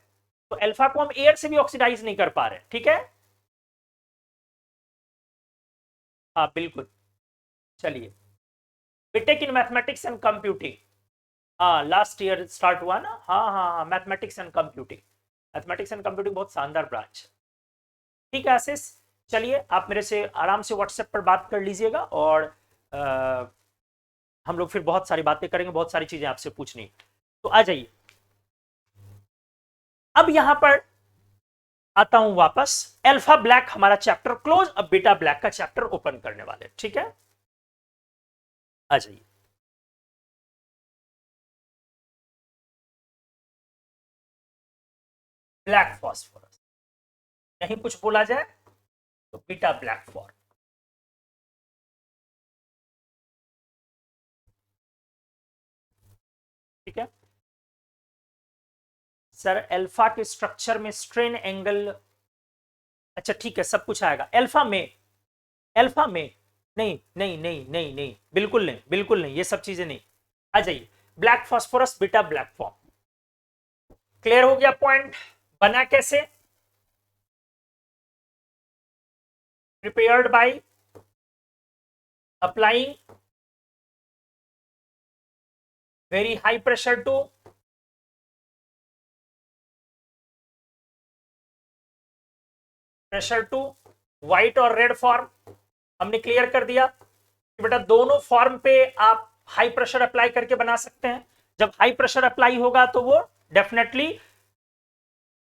तो अल्फा को हम एयर से भी ऑक्सीडाइज नहीं कर पा रहे हैं, ठीक है। हाँ बिल्कुल। चलिए, BTech in mathematics and computing, हाँ लास्ट ईयर स्टार्ट हुआ ना। हाँ हाँ हाँ, mathematics and computing, mathematics and computing बहुत शानदार ब्रांच है। ठीक है आशीष, चलिए आप मेरे से आराम से व्हाट्सएप पर बात कर लीजिएगा, और हम लोग फिर बहुत सारी बातें करेंगे, बहुत सारी चीजें आपसे पूछनी। तो आ जाइए, अब यहां पर आता हूं वापस। अल्फा ब्लैक हमारा चैप्टर क्लोज, अब बीटा ब्लैक का चैप्टर ओपन करने वाले, ठीक है। आ जाइए, ब्लैक फॉस्फोरस, नहीं कुछ बोला जाए तो बीटा ब्लैक फॉर, ठीक है। सर अल्फा के स्ट्रक्चर में स्ट्रेन एंगल, अच्छा ठीक है, सब कुछ आएगा अल्फा में। अल्फा में नहीं नहीं नहीं नहीं नहीं, बिल्कुल नहीं, बिल्कुल नहीं, ये सब चीजें नहीं। आ जाइए, black phosphorus beta black form, clear हो गया पॉइंट। बना कैसे? Prepared by applying very high pressure to white और रेड फॉर्म। हमने क्लियर कर दिया कि बेटा दोनों फॉर्म पे आप हाई प्रेशर अप्लाई करके बना सकते हैं। जब हाई प्रेशर अप्लाई होगा तो वो डेफिनेटली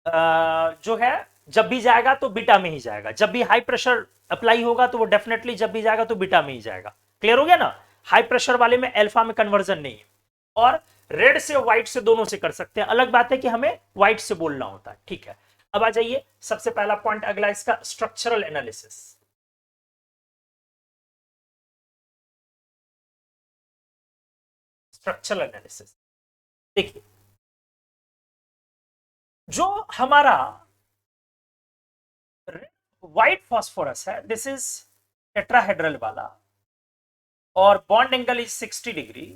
जो है, जब भी जाएगा तो बीटा में ही जाएगा। जब भी हाई प्रेशर अप्लाई होगा तो वो डेफिनेटली जब भी जाएगा तो बीटा में ही जाएगा। क्लियर हो गया ना? हाई प्रेशर वाले में अल्फा में कन्वर्जन नहीं है। और रेड से व्हाइट से दोनों से कर सकते हैं, अलग बात है कि हमें व्हाइट से बोलना होता है, ठीक है। अब आ जाइए, सबसे पहला पॉइंट अगला इसका स्ट्रक्चरल एनालिसिस। स्ट्रक्चरल एनालिसिस देखिए, जो हमारा व्हाइट फास्फोरस है, दिस इज टेट्राहेड्रल वाला, और बॉन्ड एंगल इज 60 डिग्री।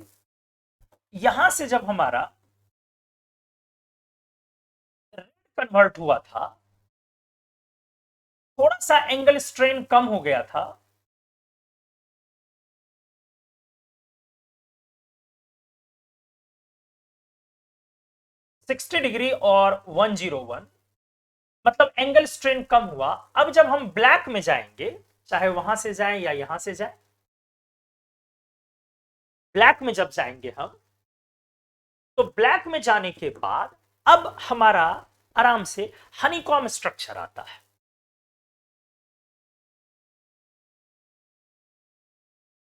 यहां से जब हमारा रेड कन्वर्ट हुआ था, थोड़ा सा एंगल स्ट्रेन कम हो गया था, सिक्सटी डिग्री और 101, मतलब एंगल स्ट्रेन कम हुआ। अब जब हम ब्लैक में जाएंगे, चाहे वहां से जाएं या यहां से जाएं, ब्लैक में जब जाएंगे हम, तो ब्लैक में जाने के बाद अब हमारा आराम से हनीकॉम स्ट्रक्चर आता है।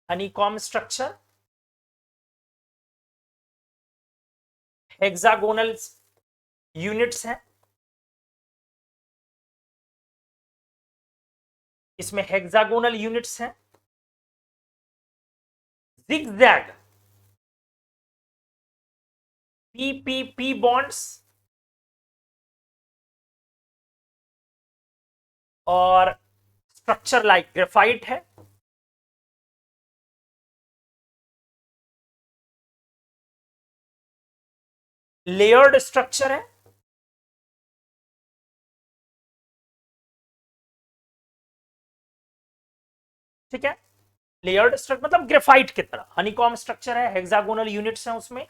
हनीकॉम स्ट्रक्चर हेक्सागोनल यूनिट्स हैं, इसमें हेक्सागोनल यूनिट्स हैं, जिगजैग पीपीपी बॉन्ड्स, और स्ट्रक्चर लाइक ग्रेफाइट है। लेयर्ड स्ट्रक्चर है, ठीक है। लेयर्ड स्ट्रक्चर मतलब ग्रेफाइट की तरह हनीकॉम स्ट्रक्चर है, हेक्सागोनल यूनिट्स हैं उसमें,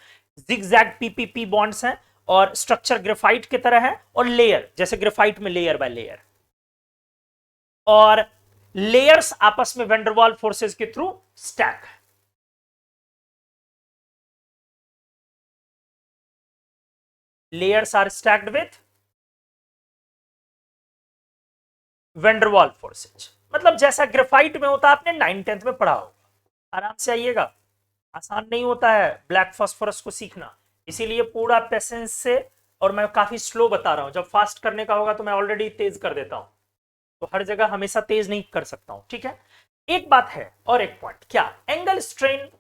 जिगजैग पीपीपी बॉन्ड्स हैं, और स्ट्रक्चर ग्रेफाइट की तरह है, और लेयर जैसे ग्रेफाइट में लेयर बाय लेयर, और लेयर्स आपस में वेंडरवाल फोर्सेस के थ्रू स्टैक है। Layers are stacked with van der Waals forces, मतलब जैसा ग्रेफाइट में होता है, आपने 9th-10th में पढ़ा होगा। आराम से आइएगा, आसान नहीं होता है ब्लैक फास्फोरस को सीखना, इसीलिए पूरा पेशेंस से, और मैं काफी स्लो बता रहा हूं। जब फास्ट करने का होगा तो मैं ऑलरेडी तेज कर देता हूं, तो हर जगह हमेशा तेज नहीं कर सकता हूं, ठीक है। एक बात है और एक पॉइंट, क्या angle strain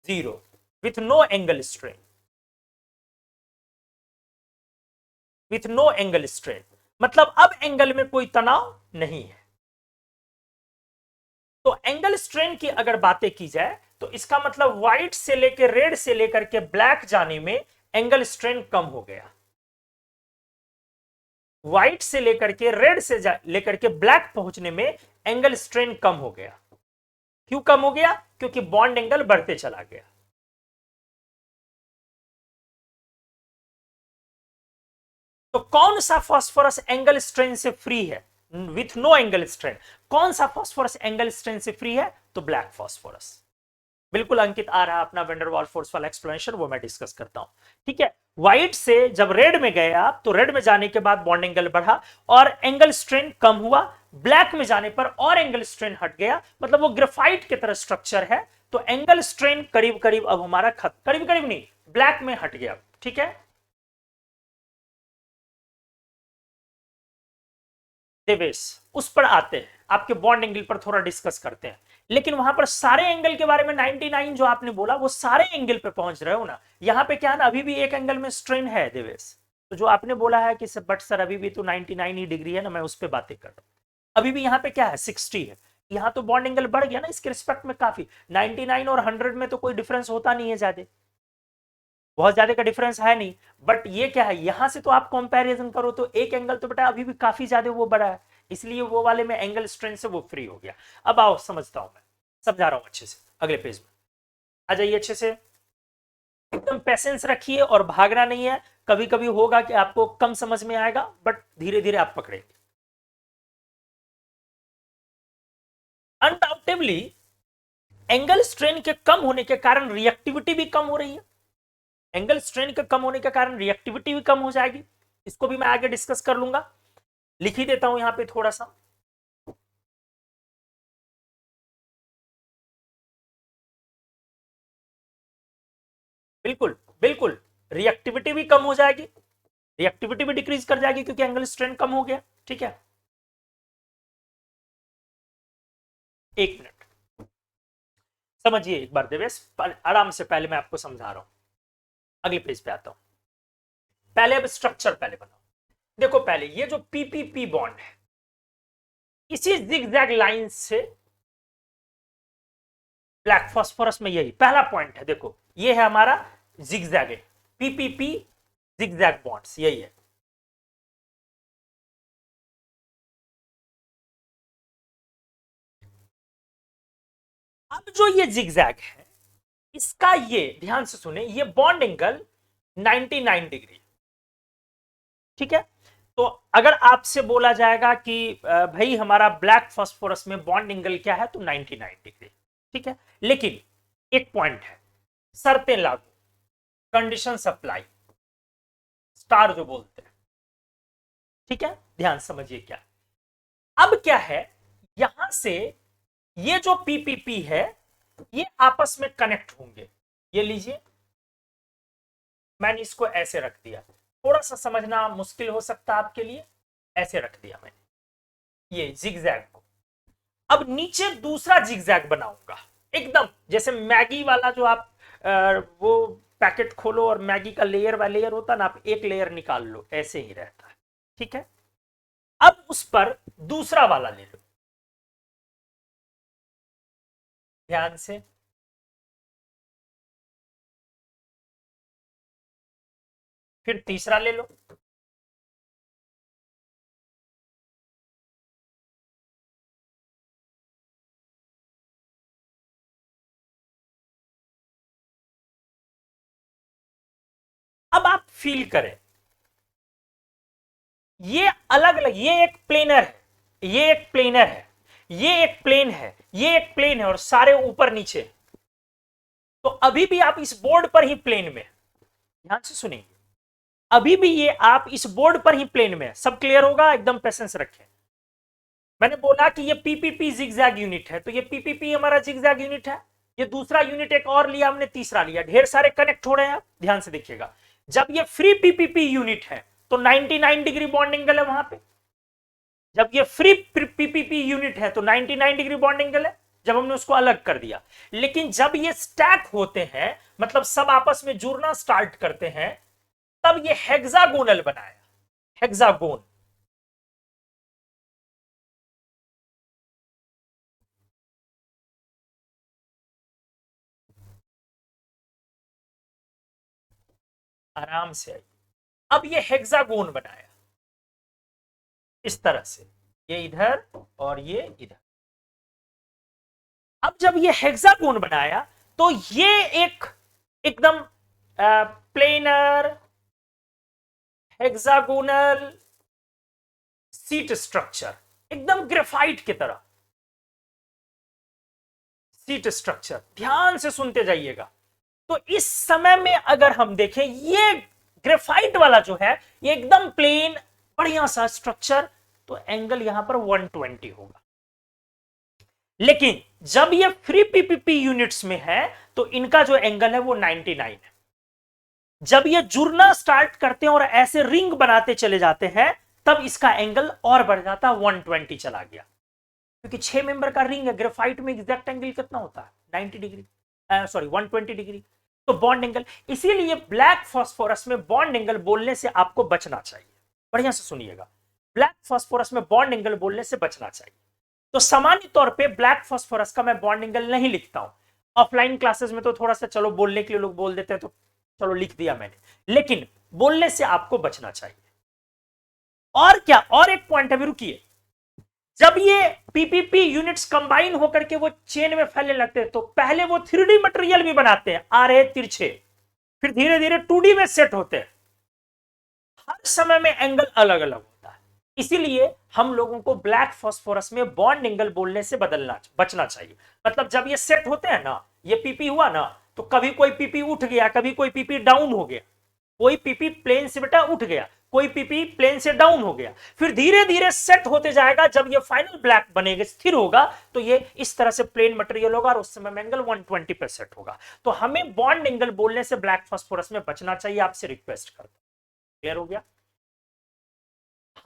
0 with no angle strain, with no angle strain, मतलब अब एंगल में कोई तनाव नहीं है। तो एंगल स्ट्रेन की अगर बातें की जाए तो इसका मतलब व्हाइट से लेकर रेड से लेकर के ब्लैक जाने में एंगल स्ट्रेन कम हो गया। व्हाइट से लेकर के रेड से लेकर के ब्लैक पहुंचने में एंगल स्ट्रेन कम हो गया। क्यों कम हो गया? क्योंकि बॉन्ड एंगल बढ़ते चला गया। तो कौन सा फास्फोरस एंगल स्ट्रेन से फ्री है? With no angle strain. कौन सा फास्फोरस एंगल स्ट्रेन से फ्री है? तो ब्लैक फास्फोरस। बिल्कुल अंकित आ रहा है अपना वेंडरवाल फोर्स वाला एक्सप्लेनेशन, वो मैं डिस्कस करता हूं। ठीक है, व्हाइट से जब रेड में गए आप तो रेड में जाने के बाद बॉन्ड एंगल बढ़ा और एंगल स्ट्रेन कम हुआ। ब्लैक में जाने पर और एंगल स्ट्रेन हट गया, मतलब वो ग्रेफाइट की तरह स्ट्रक्चर है। तो एंगल स्ट्रेन करीब करीब अब हमारा करीब करीब नहीं, ब्लैक में हट गया। ठीक है, देवेश उस पर आते हैं, आपके बॉन्ड एंगल पर थोड़ा डिस्कस करते हैं। लेकिन वहां पर सारे एंगल के बारे में 99 जो आपने बोला वो सारे एंगल पे पहुंच रहे हो ना। यहां पे क्या है ना, अभी भी एक एंगल में स्ट्रेन है देवेश। तो जो आपने बोला है कि बट सर अभी भी तो 99 ही डिग्री है ना, मैं उस पर बातें कर रहा हूं। अभी भी यहाँ पे क्या है, 60 है। यहाँ तो बॉन्ड एंगल बढ़ गया ना इसके रिस्पेक्ट में काफी। 99 और 100 में तो कोई डिफरेंस होता नहीं है ज्यादा, बहुत ज्यादा का डिफरेंस है नहीं। बट ये क्या है, यहां से तो आप कंपैरिजन करो तो एक एंगल तो बेटा अभी भी काफी ज्यादा वो बड़ा है, इसलिए वो वाले में एंगल स्ट्रेंथ से वो फ्री हो गया। अब आओ समझता हूं, मैं समझा रहा हूं अच्छे से, अगले पेज में आ जाइए अच्छे से। एकदम पेशेंस रखिए और भागना नहीं है। कभी कभी होगा कि आपको कम समझ में आएगा, बट धीरे धीरे आप पकड़ेंगे। अनडाउटेबली एंगल स्ट्रेन के कम होने के कारण रिएक्टिविटी भी कम हो रही है। एंगल स्ट्रेन के कम होने के कारण रिएक्टिविटी भी कम हो जाएगी। इसको भी मैं आगे डिस्कस कर लूंगा, लिख ही देता हूं यहां पे थोड़ा सा। बिल्कुल बिल्कुल, रिएक्टिविटी भी कम हो जाएगी, रिएक्टिविटी भी डिक्रीज कर जाएगी क्योंकि एंगल स्ट्रेन कम हो गया। ठीक है, एक मिनट समझिए एक बार देवेश, आराम से, पहले मैं आपको समझा रहा हूं, अगले पेज पे आता हूं। पहले अब स्ट्रक्चर पहले बनाओ। देखो पहले ये जो पीपीपी बॉन्ड है, इसी जिगजैग लाइन से ब्लैक फास्फोरस में, यही पहला पॉइंट है। देखो ये है हमारा जिगजैग है, पीपीपी जिगजैग बॉन्ड्स, यही है। अब जो ये जिगजैग है, इसका ये ध्यान से सुने, ये बॉन्ड एंगल 99 डिग्री। ठीक है, तो अगर आपसे बोला जाएगा कि भाई हमारा ब्लैक फास्फोरस में बॉन्ड एंगल क्या है, तो 99 डिग्री। ठीक है, लेकिन एक पॉइंट है, शर्तें लागू, कंडीशन अप्लाई, स्टार जो बोलते हैं। ठीक है, ध्यान समझिए क्या। अब क्या है, यहां से ये जो पीपीपी है ये आपस में कनेक्ट होंगे। ये लीजिए, मैंने इसको ऐसे रख दिया, थोड़ा सा समझना मुश्किल हो सकता है आपके लिए, ऐसे रख दिया मैंने ये जिगजैग को। अब नीचे दूसरा जिगजैग बनाऊंगा, एकदम जैसे मैगी वाला जो आप वो पैकेट खोलो और मैगी का लेयर बाय लेयर होता ना, आप एक लेयर निकाल लो, ऐसे ही रहता है। ठीक है, अब उस पर दूसरा वाला ले लो ध्यान से, फिर तीसरा ले लो, अब आप फील करें, ये अलग अलग, ये एक प्लेनर है, ये एक प्लेनर है, ये एक प्लेन है, ये एक प्लेन है, और सारे ऊपर नीचे। तो अभी भी आप इस बोर्ड पर ही प्लेन में, ध्यान से सुनिए, अभी भी ये आप इस बोर्ड पर ही प्लेन में, सब क्लियर होगा, एकदम पेशेंस रखें। मैंने बोला कि ये पीपीपी जिगजैग यूनिट है, तो ये पीपीपी हमारा जिगजैग यूनिट है। ये दूसरा यूनिट एक और लिया हमने, तीसरा लिया, ढेर सारे कनेक्ट हो रहे हैं। आप ध्यान से देखिएगा, जब ये फ्री पीपीपी यूनिट है तो 99 डिग्री बॉन्ड एंगल है वहां पे। जब ये फ्री पीपीपी यूनिट है तो 99 डिग्री बॉन्ड एंगल है, जब हमने उसको अलग कर दिया। लेकिन जब ये स्टैक होते हैं, मतलब सब आपस में जुड़ना स्टार्ट करते हैं, तब ये हेक्सागोनल बनाया, हेक्सागोन। आराम से आइए। अब ये हेक्सागोन बनाया इस तरह से, ये इधर और ये इधर। अब जब ये हेक्सागोन बनाया तो ये एक एकदम प्लेनर हेक्सागोनल सीट स्ट्रक्चर, एकदम ग्रेफाइट की तरह सीट स्ट्रक्चर। ध्यान से सुनते जाइएगा। तो इस समय में अगर हम देखें, ये ग्रेफाइट वाला जो है ये एकदम प्लेन बढ़िया सा स्ट्रक्चर, तो एंगल यहां पर 120 होगा। लेकिन जब ये फ्री पीपीपी यूनिट्स में है तो इनका जो एंगल है वो 99 है। जब ये जुड़ना स्टार्ट करते हैं और ऐसे रिंग बनाते चले जाते हैं, तब इसका एंगल और बढ़ जाता है, 120 चला गया। क्योंकि 6 मेंबर का रिंग है, ग्रेफाइट में एग्जैक्ट एंगल कितना होता है? 90 डिग्री, सॉरी 120 डिग्री। तो बॉन्ड एंगल, इसीलिए ब्लैक फास्फोरस में बॉन्ड एंगल बोलने से आपको बचना चाहिए। बढ़िया से सुनिएगा, ब्लैक फास्फोरस में बॉन्ड एंगल बोलने से बचना चाहिए। तो सामान्य तौर पे ब्लैक फास्फोरस का मैं बॉन्ड एंगल नहीं लिखता हूं। ऑफलाइन क्लासेस में तो थोड़ा सा चलो बोलने के लिए लोग बोल देते हैं, तो चलो लिख दिया मैंने, लेकिन बोलने से आपको बचना चाहिए। और क्या, और एक पॉइंट है, रुकिए। जब ये पीपीपी यूनिट्स कंबाइन होकर के वो चेन में फैलने लगते हैं, तो पहले वो 3D मटेरियल भी बनाते हैं, आ रहे तिरछे, फिर धीरे धीरे 2D में सेट होते हैं। हर समय में एंगल अलग अलग होता है। इसीलिए हम लोगों को ब्लैक फास्फोरस में बॉन्ड एंगल बोलने से बचना चाहिए। मतलब जब ये सेट होते हैं ना, ये पीपी हुआ ना, तो कभी कोई पीपी उठ गया, कभी कोई पीपी डाउन हो गया, कोई पीपी प्लेन से बेटा उठ गया, कोई पीपी प्लेन से डाउन हो गया, फिर धीरे धीरे सेट होते जाएगा। जब ये फाइनल ब्लैक बनेगा, स्थिर होगा, तो ये इस तरह से प्लेन मटेरियल होगा और उस समय एंगल 120 पे सेट होगा। तो हमें बॉन्ड एंगल बोलने से ब्लैक फास्फोरस में बचना चाहिए, आपसे रिक्वेस्ट करता हूं। क्लियर हो गया?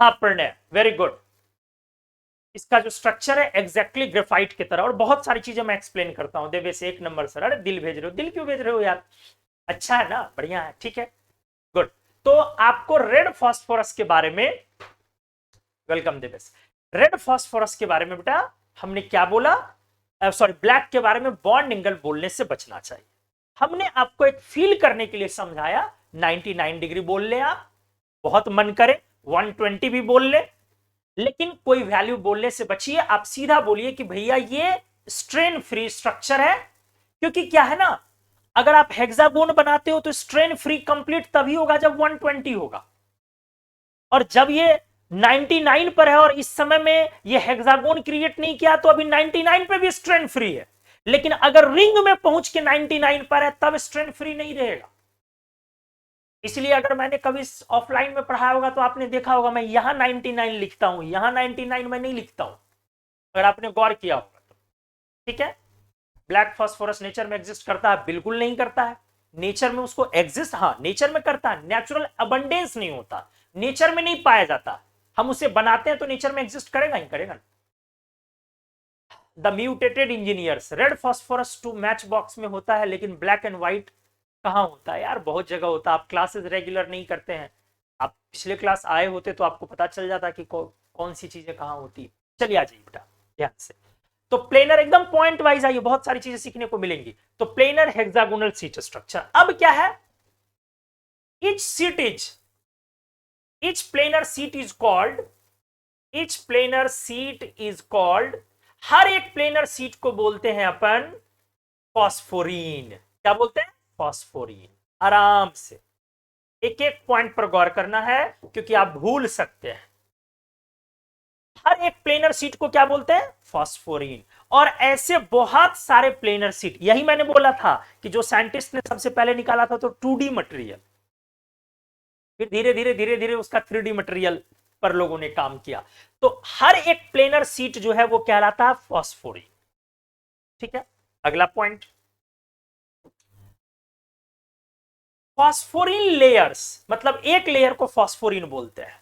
हाँ प्रणय, वेरी गुड। इसका जो स्ट्रक्चर है एग्जैक्टली ग्रेफाइट की तरह, और बहुत सारी चीजें मैं एक्सप्लेन करता हूं। देवे से 1 नंबर सर। अरे दिल भेज रहे हो, दिल क्यों भेज रहे हो यार? अच्छा है ना, बढ़िया है, ठीक है, गुड। तो आपको रेड फास्फोरस के बारे में, वेलकम दिवेश, रेड फास्फोरस के बारे में बेटा हमने क्या बोला? सॉरी, ब्लैक के बारे में बॉन्ड एंगल बोलने से बचना चाहिए। हमने आपको एक फील करने के लिए समझाया, 99 डिग्री बोल ले आप, बहुत मन करे 120 भी बोल ले, लेकिन कोई वैल्यू बोलने से बचिए। आप सीधा बोलिए कि भैया ये स्ट्रेन फ्री स्ट्रक्चर है। क्योंकि क्या है ना, अगर आप हेक्सागोन बनाते हो तो स्ट्रेन फ्री कंप्लीट तभी होगा जब 120 होगा, और जब ये 99 पर है और इस समय में ये हेक्सागोन क्रिएट नहीं किया, तो अभी 99 पे भी स्ट्रेन फ्री है। लेकिन अगर रिंग में पहुंच के 99 पर है, तब स्ट्रेन फ्री नहीं रहेगा। इसलिए अगर मैंने कभी ऑफलाइन में पढ़ाया होगा तो आपने देखा होगा, मैं यहां 99 लिखता हूं, यहां 99 मैं नहीं लिखता हूं, अगर आपने गौर किया होगा तो। ठीक है, ब्लैक फास्फोरस नेचर में एग्जिस्ट करता है? बिल्कुल नहीं करता है। नेचर में उसको एग्जिस्ट, हाँ नेचर में करता है, नेचुरल अबंडेंस नहीं होता, नेचर में नहीं पाया जाता। हम उसे बनाते हैं तो नेचर में एग्जिस्ट करेगा ही करेगा। The mutated engineers, red phosphorus to match box में होता है, लेकिन ब्लैक एंड व्हाइट कहां होता है यार? बहुत जगह होता है। आप क्लासेस रेगुलर नहीं करते हैं, आप पिछले क्लास आए होते तो आपको पता चल जाता कि कौन सी चीजें कहां होती है। चलिए आ जाइए बेटा ध्यान से। तो प्लेनर एकदम पॉइंट वाइज आइए, बहुत सारी चीजें सीखने को मिलेंगी। तो प्लेनर हेक्सागोनल सीट स्ट्रक्चर। अब क्या है, each seat is each planar seat is called each planar seat is called हर एक प्लेनर सीट को बोलते हैं अपन फॉस्फोरीन। क्या बोलते हैं? फॉस्फोरीन। आराम से एक एक पॉइंट पर गौर करना है, क्योंकि आप भूल सकते हैं। हर एक प्लेनर सीट को क्या बोलते हैं? फॉस्फोरीन। और ऐसे बहुत सारे प्लेनर सीट, यही मैंने बोला था कि जो साइंटिस्ट ने सबसे पहले निकाला था तो 2D मटेरियल, फिर धीरे धीरे धीरे धीरे उसका 3D मटेरियल पर लोगों ने काम किया। तो हर एक प्लेनर सीट जो है वो कहलाता है फॉस्फोरीन। ठीक है, अगला पॉइंट, फॉस्फोरीन लेयर्स, मतलब एक लेयर को फॉस्फोरीन बोलते हैं।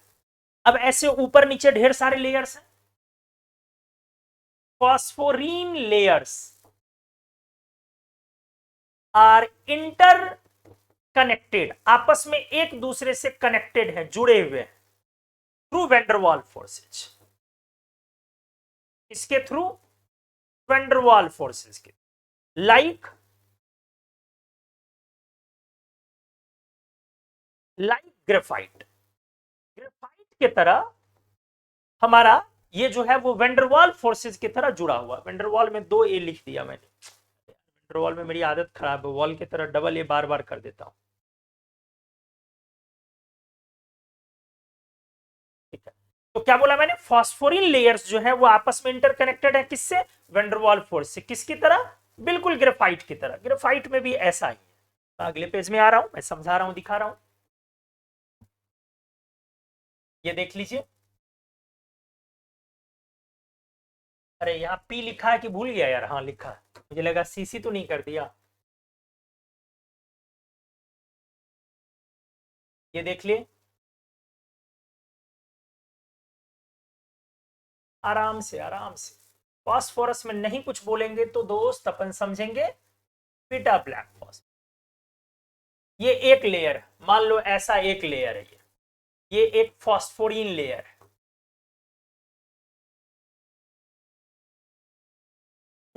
अब ऐसे ऊपर नीचे ढेर सारे लेयर्स हैं। फॉस्फोरीन लेयर्स आर इंटर कनेक्टेड, आपस में एक दूसरे से कनेक्टेड है, जुड़े हुए हैं, थ्रू वेंडरवाल फोर्सेज। इसके थ्रू वेंडरवाल फोर्सेज के, लाइक लाइक ग्रेफाइट, ग्रेफाइट की तरह हमारा ये जो है वो वेंडरवाल फोर्सेस की तरह जुड़ा हुआ। वेंडरवाल में 2 ए लिख दिया मैंने, वेंडरवाल में मेरी आदत खराब है, वॉल की तरह डबल ए बार बार कर देता हूं। ठीक है, तो क्या बोला मैंने, फॉस्फोरिन लेयर्स जो है वो आपस में इंटरकनेक्टेड है, किससे, वेंडरवाल फोर्स से। किसकी तरह, बिल्कुल ग्रेफाइट की तरह। ग्रेफाइट में भी ऐसा ही है। अगले पेज में आ रहा हूं, मैं समझा रहा हूं, दिखा रहा हूं, ये देख लीजिए। अरे यहाँ पी लिखा है कि भूल गया यार, हाँ लिखा है, मुझे लगा सीसी तो नहीं कर दिया। ये देख लिए, आराम से आराम से। फास्फोरस में नहीं कुछ बोलेंगे तो दोस्त अपन समझेंगे बीटा ब्लैक फॉस्फोरस। ये एक लेयर, मान लो ऐसा एक लेयर है, ये एक फॉस्फोरिन लेयर है,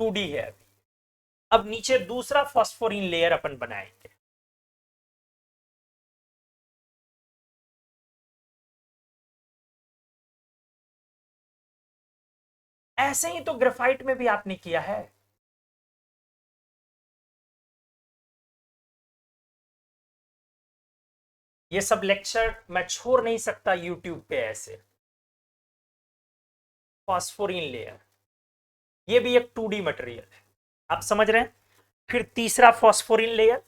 2D है अभी। अब नीचे दूसरा फॉस्फोरिन लेयर अपन बनाएंगे। ऐसे ही तो ग्रेफाइट में भी आपने किया है। ये सब लेक्चर मैं छोड़ नहीं सकता यूट्यूब पे ऐसे। फॉस्फोरिन लेयर, ये भी एक 2D मटेरियल है, आप समझ रहे हैं। फिर तीसरा फॉस्फोरिन लेयर,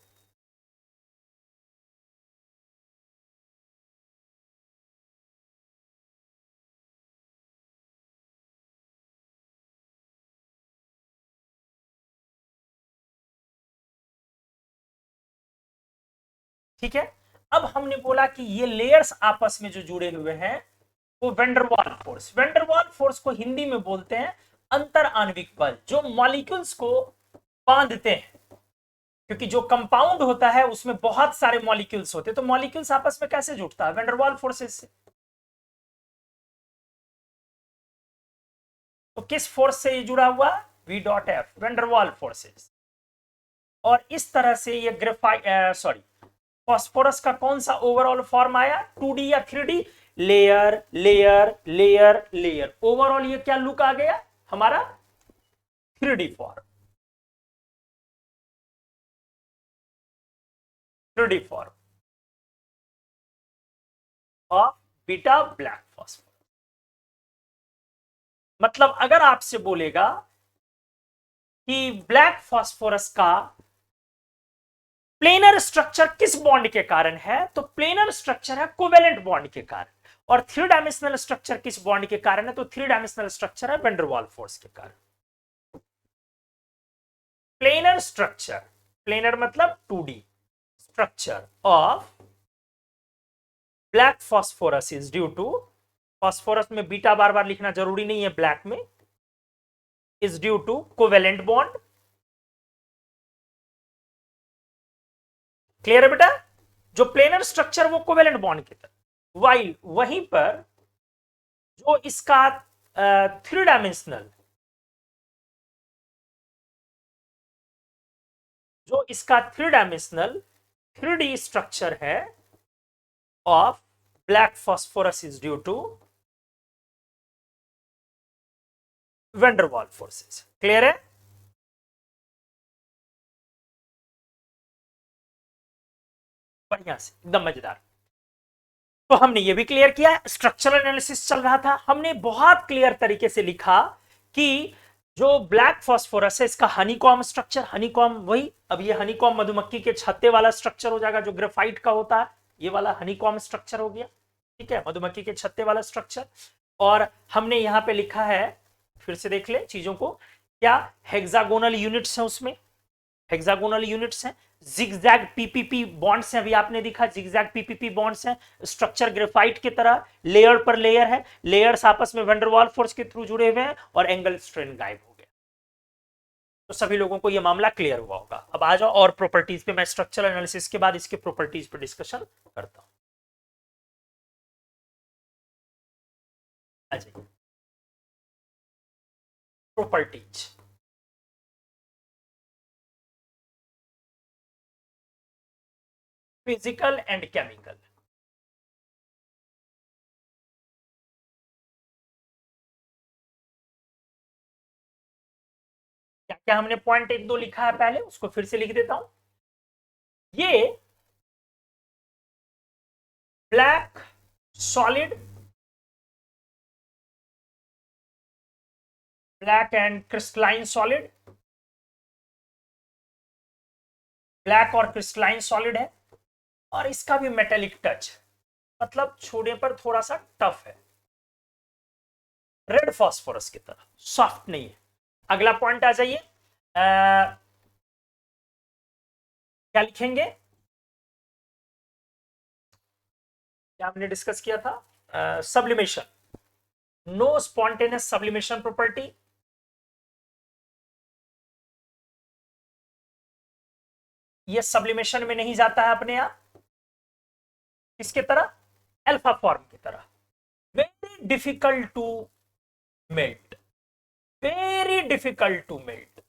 ठीक है। अब हमने बोला कि ये लेयर्स आपस में जो जुड़े हुए हैं वो वेंडरवाल फोर्स, वेंडरवाल फोर्स को हिंदी में बोलते हैं अंतर आणविक बल, जो मॉलिक्यूल्स को बांधते हैं। क्योंकि जो कंपाउंड होता है उसमें बहुत सारे मॉलिक्यूल्स होते हैं, तो मॉलिक्यूल्स आपस में कैसे जुड़ता है, वेंडरवाल फोर्सेस से। तो किस फोर्स से ये जुड़ा हुआ, V dot F, van der Waals forces. और इस तरह से ये ग्रेफाइट सॉरी फॉस्फोरस का कौन सा ओवरऑल फॉर्म आया, 2D या 3D, layer layer layer layer, overall ये क्या लुक आ गया हमारा, 3D form, 3D form of beta black phosphorus. मतलब अगर आपसे बोलेगा कि ब्लैक फॉस्फोरस का प्लेनर स्ट्रक्चर किस बॉन्ड के कारण है, तो प्लेनर स्ट्रक्चर है कोवेलेंट बॉन्ड के कारण। और 3 डायमेंशनल स्ट्रक्चर किस बॉन्ड के कारण है, तो 3 डायमेंशनल स्ट्रक्चर है वेंडरवाल फोर्स के कारण। प्लेनर स्ट्रक्चर, प्लेनर मतलब 2D structure of black phosphorus is due to, phosphorus में बीटा बार बार लिखना जरूरी नहीं है, ब्लैक में, is due to covalent bond. Clear है बेटा, जो प्लेनर स्ट्रक्चर वो कोवेलेंट बॉन्ड की तरह, वाइल वहीं पर जो इसका 3 डायमेंशनल, जो इसका 3 डायमेंशनल 3D स्ट्रक्चर है of black phosphorus is due to van der Waals forces. Clear है, बढ़िया से, एकदम मजेदार। तो हमने ये भी क्लियर किया, स्ट्रक्चरल एनालिसिस चल रहा था, हमने बहुत क्लियर तरीके से लिखा कि जो ब्लैक फॉस्फोरस है इसका हनीकॉम स्ट्रक्चर, हनीकॉम वही, अब ये हनीकॉम मधुमक्खी के छत्ते वाला स्ट्रक्चर हो जाएगा जो ग्रेफाइट का होता है, ये वाला हनीकॉम स्ट्रक्चर हो गया, ठीक है, मधुमक्खी के छत्ते वाला स्ट्रक्चर। और हमने यहां पे लिखा है, फिर से देख ले चीजों को, क्या हेक्सागोनल यूनिट्स हैं उसमें, हेक्सागोनल यूनिट्स हैं, जिगजैग पीपीपी बॉन्ड्स हैं, अभी आपने देखा जिगजैग पीपीपी बॉन्ड्स हैं, स्ट्रक्चर ग्रेफाइट की तरह लेयर पर लेयर है, लेयर्स आपस में वेंडरवाल फोर्स के थ्रू जुड़े हुए हैं, और एंगल स्ट्रेन गायब हो गया। तो सभी लोगों को यह मामला क्लियर हुआ होगा। अब आ जाओ और प्रॉपर्टीज पे, मैं स्ट्रक्चरल एनालिसिस के बाद इसके प्रॉपर्टीज पे डिस्कशन करता हूं। आ जाइए, प्रॉपर्टीज, फिजिकल एंड केमिकल। क्या क्या हमने पॉइंट 1 2 लिखा है पहले, उसको फिर से लिख देता हूं। ये black solid, black and crystalline solid, black और क्रिस्टलाइन सॉलिड है, और इसका भी मेटेलिक टच, मतलब छूने पर थोड़ा सा टफ है, रेड फास्फोरस की तरह, सॉफ्ट नहीं है। अगला पॉइंट आ जाइए, क्या लिखेंगे, क्या हमने डिस्कस किया था, sublimation, no spontaneous sublimation property, ये सब्लिमेशन में नहीं जाता है अपने आप, किसके तरह, अल्फा फॉर्म की तरह, very difficult to melt, very difficult to melt,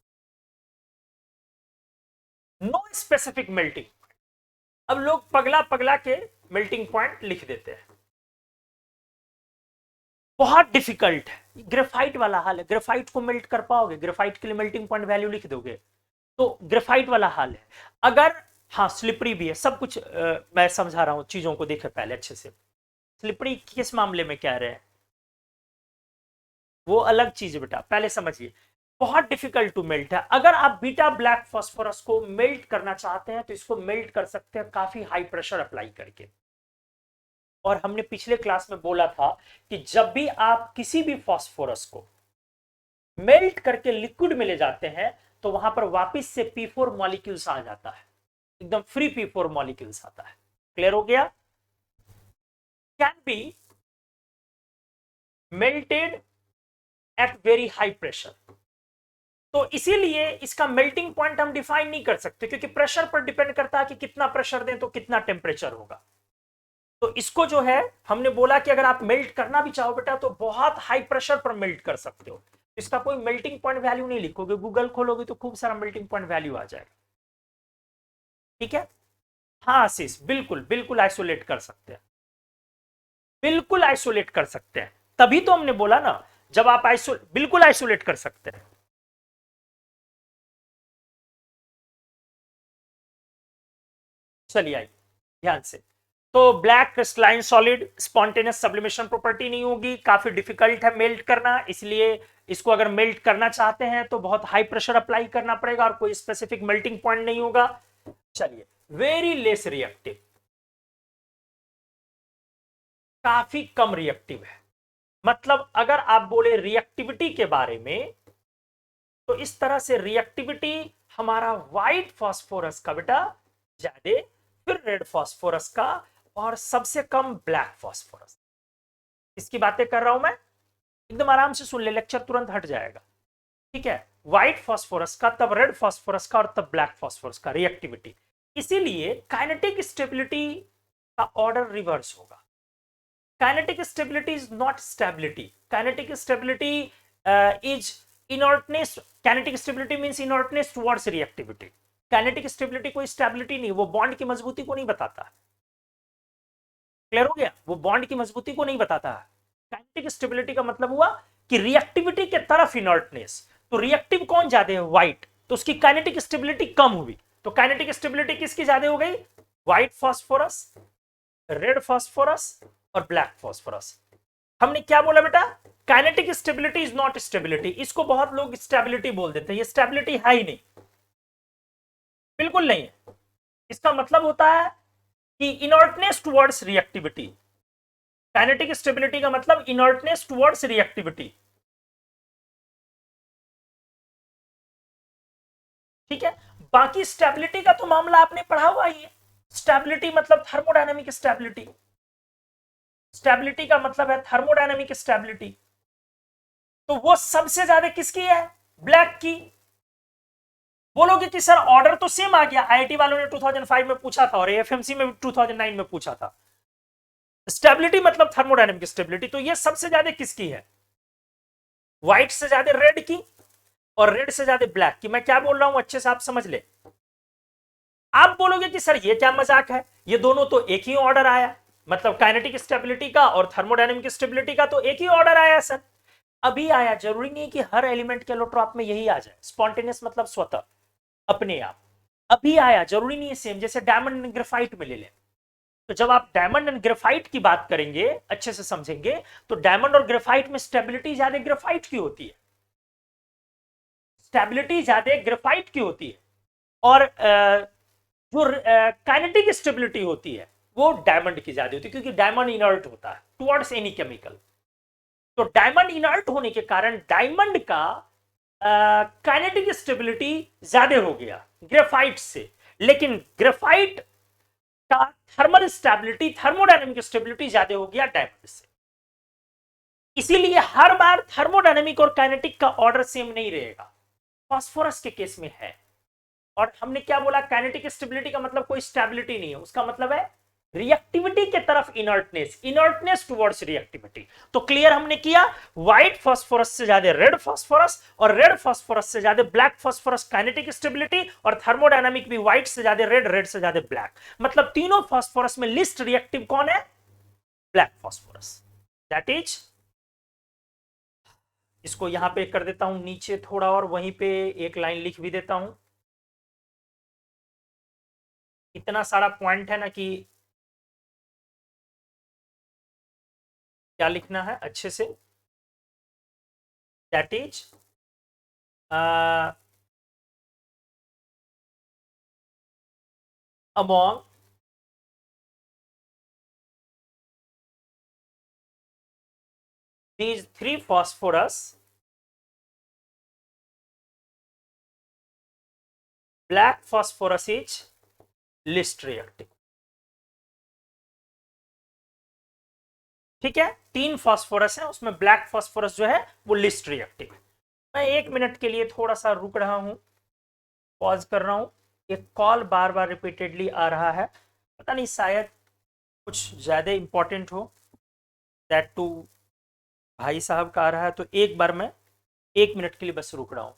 no specific melting. अब लोग पगला पगला के मेल्टिंग पॉइंट लिख देते हैं, बहुत डिफिकल्ट है, ग्रेफाइट वाला हाल है, ग्रेफाइट को मेल्ट कर पाओगे, ग्रेफाइट के लिए मेल्टिंग पॉइंट वैल्यू लिख दोगे, तो ग्रेफाइट वाला हाल है। अगर हाँ स्लिपरी भी है, सब कुछ मैं समझा रहा हूं, चीजों को देखे पहले अच्छे से। स्लिपरी किस मामले में कह रहे हैं, वो अलग चीज है बेटा, पहले समझिए। बहुत डिफिकल्ट टू मेल्ट है। अगर आप बीटा ब्लैक फास्फोरस को मेल्ट करना चाहते हैं तो इसको मेल्ट कर सकते हैं काफी हाई प्रेशर अप्लाई करके। और हमने पिछले क्लास में बोला था कि जब भी आप किसी भी फास्फोरस को मेल्ट करके लिक्विड में ले जाते हैं तो वहां पर वापस से P4 मॉलिक्यूल्स आ जाता है, एकदम फ्री P4 मॉलिक्यूल्स आता है। क्लियर हो गया, can be melted at very high pressure. तो इसीलिए इसका मेल्टिंग पॉइंट हम डिफाइन नहीं कर सकते, क्योंकि प्रेशर पर डिपेंड करता है कि कितना प्रेशर दें तो कितना टेम्परेचर होगा। तो इसको जो है हमने बोला कि अगर आप मेल्ट करना भी चाहो बेटा तो बहुत हाई प्रेशर पर मेल्ट कर सकते हो। इसका कोई मेल्टिंग पॉइंट वैल्यू नहीं लिखोगे, गूगल खोलोगे तो खूब सारा मेल्टिंग पॉइंट वैल्यू आ जाएगा। ठीक है, हाँ आशीष, बिल्कुल बिल्कुल आइसोलेट कर सकते हैं, बिल्कुल आइसोलेट कर सकते हैं। तभी तो हमने बोला ना, जब आप बिल्कुल आइसोलेट कर सकते हैं। चलिए आइए ध्यान से। तो black crystalline solid spontaneous sublimation property नहीं होगी, काफी डिफिकल्ट है मेल्ट करना, इसलिए इसको अगर मेल्ट करना चाहते हैं तो बहुत हाई प्रेशर अप्लाई करना पड़ेगा और कोई स्पेसिफिक मेल्टिंग पॉइंट नहीं होगा। चलिए, वेरी लेस रिएक्टिव, काफी कम रिएक्टिव है। मतलब अगर आप बोले रिएक्टिविटी के बारे में तो इस तरह से रिएक्टिविटी हमारा व्हाइट फास्फोरस का बेटा ज्यादा, फिर रेड फास्फोरस का, और सबसे कम ब्लैक फास्फोरस। इसकी बातें कर रहा हूं मैं, एकदम आराम से सुन ले, लेक्चर तुरंत हट जाएगा। ठीक है, व्हाइट फास्फोरस का, तब रेड फास्फोरस का, और तब ब्लैक फास्फोरस का रिएक्टिविटी। इसीलिए काइनेटिक स्टेबिलिटी का ऑर्डर रिवर्स होगा। Kinetic stability is not stability, kinetic stability is inertness, kinetic stability means inertness towards reactivity. Kinetic stability कोई स्टेबिलिटी नहीं, वो बॉन्ड की मजबूती को नहीं बताता। क्लियर हो गया, वो बॉन्ड की मजबूती को नहीं बताता। काइनेटिक स्टेबिलिटी का मतलब हुआ कि रिएक्टिविटी के तरफ इनर्टनेस, तो रिएक्टिव कौन ज्यादा है, व्हाइट, तो उसकी काइनेटिक स्टेबिलिटी कम हुई। तो काइनेटिक स्टेबिलिटी किसकी ज्यादा हो गई, व्हाइट फास्फोरस, रेड फास्फोरस और ब्लैक फास्फोरस। हमने क्या बोला बेटा, kinetic stability is not stability. इसको बहुत लोग स्टेबिलिटी बोल देते हैं, ये स्टेबिलिटी है ही नहीं, बिल्कुल नहीं है। इसका मतलब होता है कि inertness towards reactivity. Kinetic stability का मतलब इनर्टनेस टुवर्ड्स रिएक्टिविटी। ठीक है, बाकी स्टेबिलिटी का तो मामला आपने पढ़ा हुआ ही है। स्टेबिलिटी मतलब थर्मोडायनामिक स्टेबिलिटी, स्टेबिलिटी का मतलब है थर्मोडायनामिक स्टेबिलिटी। तो वो सबसे ज्यादा किसकी है, ब्लैक की। बोलोगे कि सर ऑर्डर तो सेम आ गया, आईआईटी वालों ने 2005 में पूछा था और एएफएमसी में 2009 में पूछा था। स्टेबिलिटी मतलब थर्मोडायनामिक स्टेबिलिटी, तो ये सबसे ज्यादा किसकी है, व्हाइट से ज्यादा रेड की और रेड से ज्यादा ब्लैक की। मैं क्या बोल रहा हूं अच्छे से आप समझ ले। आप बोलोगे कि सर ये क्या मजाक है, ये दोनों तो एक ही ऑर्डर आया, मतलब काइनेटिक स्टेबिलिटी का और थर्मोडायनामिक स्टेबिलिटी का तो एक ही ऑर्डर आया सर। अभी आया, जरूरी नहीं है कि हर एलिमेंट के एलोट्रॉप में यही आ जाए। स्पॉन्टेनियस मतलब स्वतः, अपने आप। अभी आया जरूरी नहीं है सेम, जैसे डायमंड एंड ग्रेफाइट में ले लें। तो जब आप डायमंड एंड ग्रेफाइट की बात करेंगे, अच्छे से समझेंगे, तो डायमंड और ग्रेफाइट में स्टेबिलिटी ज्यादा ग्रेफाइट की होती है। स्टेबिलिटी ज्यादा ग्रेफाइट की होती है। और जो काइनेटिक स्टेबिलिटी होती है वो डायमंड की ज्यादा होती है, क्योंकि डायमंड इनर्ट होता है टुवर्ड्स एनी केमिकल। तो डायमंड इनर्ट होने के कारण डायमंड का काइनेटिक स्टेबिलिटी ज्यादा हो गया ग्रेफाइट से। लेकिन ग्रेफाइट का थर्मल स्टेबिलिटी, थर्मोडायनेमिक स्टेबिलिटी ज्यादा हो गया डायमंड से। इसीलिए हर बार थर्मोडायनेमिक और काइनेटिक का ऑर्डर सेम नहीं रहेगा। फास्फोरस के केस में है। और हमने क्या बोला, काइनेटिक स्टेबिलिटी का मतलब कोई स्टेबिलिटी नहीं है, उसका मतलब है रिएक्टिविटी के तरफ इनर्टनेस, इनर्टनेस टुवर्ड्स रिएक्टिविटी। तो क्लियर हमने किया, व्हाइट फास्फोरस से ज्यादा रेड फास्फोरस और रेड फास्फोरस से ज्यादा ब्लैक फास्फोरस काइनेटिक स्टेबिलिटी, और थर्मोडायनामिक भी व्हाइट से ज्यादा रेड, रेड से ज्यादा ब्लैक। मतलब तीनों फास्फोरस में लिस्ट रिएक्टिव कौन है? Black phosphorus. दैट इज, इसको यहां पे कर देता हूं नीचे थोड़ा, और वहीं पे एक लाइन लिख भी देता हूं। इतना सारा पॉइंट है ना कि क्या लिखना है अच्छे से। That is among these three phosphorus, black phosphorus is least reactive। ठीक है, तीन फास्फोरस है, उसमें ब्लैक फास्फोरस जो है वो लिस्ट रिएक्टिव है। मैं 1 मिनट के लिए थोड़ा सा रुक रहा हूं, पॉज कर रहा हूं। एक कॉल बार बार रिपीटेडली आ रहा है, पता नहीं शायद कुछ ज्यादा इंपॉर्टेंट हो। दैट टू भाई साहब का आ रहा है, तो एक बार मैं 1 मिनट के लिए बस रुक रहा हूं।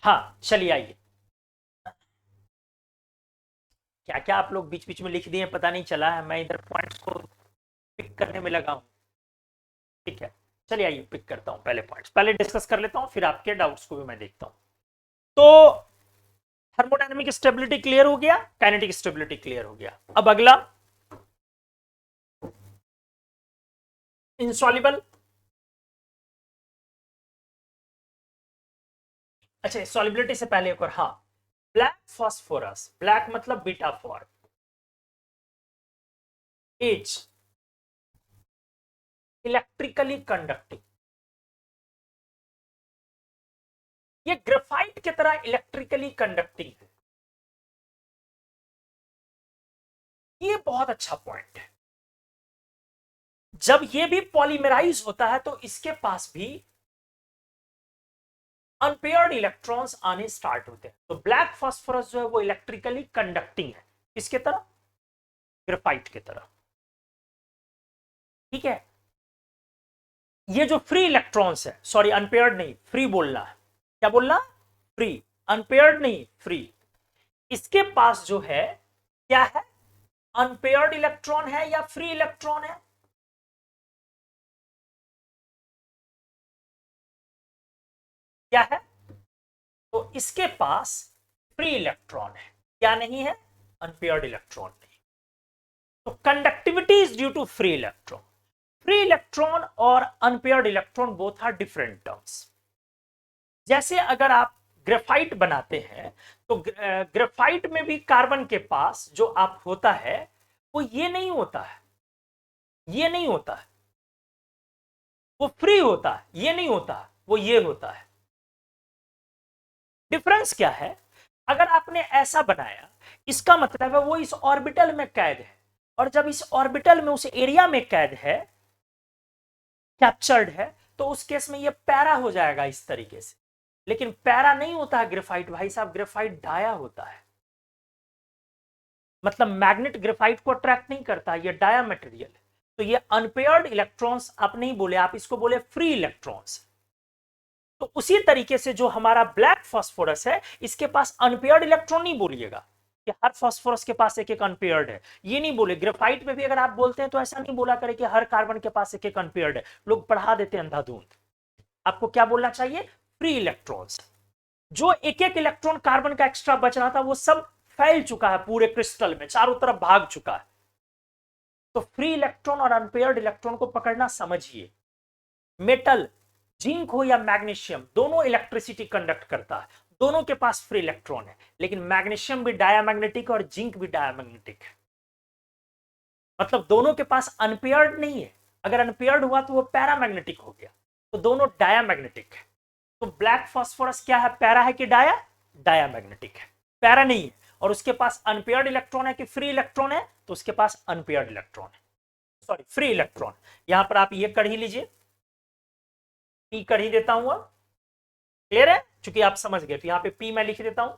हाँ चलिए आइए। क्या क्या आप लोग बीच बीच में लिख दिए पता नहीं चला है, मैं इधर पॉइंट्स को पिक करने में लगा हूं। ठीक है, चलिए आइए पिक करता हूं पहले पॉइंट्स, पहले डिस्कस कर लेता हूं, फिर आपके डाउट्स को भी मैं देखता हूं। तो थर्मोडायनेमिक स्टेबिलिटी क्लियर हो गया, काइनेटिक स्टेबिलिटी क्लियर हो गया। अब अगला इंसॉल्युबल। अच्छा, सॉल्युबिलिटी से पहले एक और, हाँ, ब्लैक फास्फोरस, ब्लैक मतलब beta for, is electrically conducting. ये ग्रेफाइट की तरह इलेक्ट्रिकली कंडक्टिंग है। ये बहुत अच्छा पॉइंट है। जब ये भी पॉलीमराइज होता है तो इसके पास भी अनपेयर्ड इलेक्ट्रॉन्स आने स्टार्ट होते हैं। तो ब्लैक फास्फोरस जो है वो इलेक्ट्रिकली कंडक्टिंग है, किसके तरह? ग्रेफाइट की तरह। ठीक है, ये जो फ्री इलेक्ट्रॉन्स है, सॉरी अनपेयर्ड नहीं, फ्री बोलना है, क्या बोलना? फ्री, अनपेयर्ड नहीं, फ्री। इसके पास जो है क्या है? अनपेयर्ड इलेक्ट्रॉन है या फ्री इलेक्ट्रॉन है? क्या है? तो इसके पास फ्री इलेक्ट्रॉन है, क्या नहीं है? अनपेयर्ड इलेक्ट्रॉन नहीं। तो conductivity is due to free electron. Free electron और unpaired electron both are different terms. जैसे अगर आप ग्रेफाइट बनाते हैं तो ग्रेफाइट में भी कार्बन के पास जो आप होता है वो ये नहीं होता है, ये नहीं होता है, वो फ्री होता है, ये नहीं होता है, वो ये होता है। डिफरेंस क्या है? अगर आपने ऐसा बनाया, इसका मतलब है वो इस ऑर्बिटल में कैद है, और जब इस ऑर्बिटल में उस एरिया में कैद है, कैप्चर्ड है, तो उस केस में ये पैरा हो जाएगा इस तरीके से। लेकिन पैरा नहीं होता है ग्रेफाइट, भाई साहब, ग्रेफाइट डाया होता है। मतलब मैग्नेट ग्रेफाइट को अट्रैक्ट नहीं करता, ये डाया मटेरियल है। तो ये अनपेयर्ड इलेक्ट्रॉन्स आप नहीं बोले, आप इसको बोले फ्री इलेक्ट्रॉन्स। तो उसी तरीके से जो हमारा ब्लैक फास्फोरस है, इसके पास अनपेयर्ड इलेक्ट्रॉन नहीं बोलिएगा कि हर फास्फोरस के पास एक एक अनपेयर्ड है, ये नहीं बोले। ग्रेफाइट में भी अगर आप बोलते हैं तो ऐसा नहीं बोला करे कि हर कार्बन के पास एक एक अनपेयर्ड है, लोग पढ़ा देते हैं अंधाधुंध। आपको क्या बोलना चाहिए? Free electrons. जो एक एक इलेक्ट्रॉन कार्बन का एक्स्ट्रा बच रहा था वो सब फैल चुका है, पूरे क्रिस्टल में चारों तरफ भाग चुका है। तो फ्री इलेक्ट्रॉन और अनपेयर्ड इलेक्ट्रॉन को पकड़ना समझिए। मेटल, जिंक हो या मैग्नीशियम, दोनों इलेक्ट्रिसिटी कंडक्ट करता है, दोनों के पास फ्री इलेक्ट्रॉन है। लेकिन मैग्नीशियम भी डायामैग्नेटिक और जिंक भी डायामैग्नेटिक है, मतलब दोनों के पास अनपेयर्ड नहीं है। अगर अनपेयर्ड हुआ तो वो पैरामैग्नेटिक हो गया, तो दोनों डायामैग्नेटिक है। तो ब्लैक फास्फोरस क्या है? पैरा है कि डाया? डायामैग्नेटिक है, पैरा नहीं है। और उसके पास अनपेयर्ड इलेक्ट्रॉन है कि फ्री इलेक्ट्रॉन है? तो उसके पास अनपेयर्ड इलेक्ट्रॉन है, सॉरी फ्री इलेक्ट्रॉन। यहां पर आप ये कर ही लीजिए, पी कर ही देता हूं। क्लियर है? चूंकि आप समझ गए तो यहां पे पी मैं लिख देता हूं।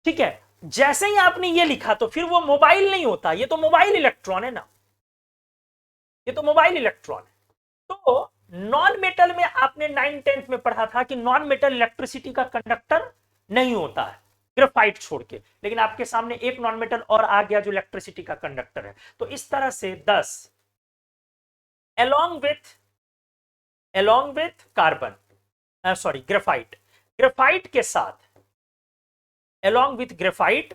ठीक है, जैसे ही आपने ये लिखा तो फिर वो मोबाइल नहीं होता, ये तो मोबाइल इलेक्ट्रॉन है ना, ये तो मोबाइल इलेक्ट्रॉन है। तो नॉन मेटल में आपने 9th-10th में पढ़ा था कि नॉन मेटल इलेक्ट्रिसिटी का कंडक्टर नहीं होता है, ग्रेफाइट छोड़ के। लेकिन आपके सामने एक नॉन मेटल और आ गया जो इलेक्ट्रिसिटी का कंडक्टर है। तो इस तरह से 10 along with carbon, sorry graphite, graphite के साथ along with graphite,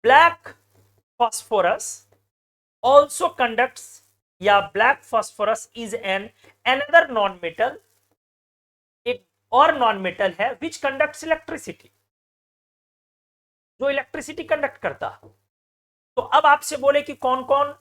black phosphorus also conducts, या black phosphorus is an another non-metal, एक और नॉन मेटल है which conducts electricity, जो इलेक्ट्रिसिटी कंडक्ट करता। तो अब आपसे बोले कि कौन कौन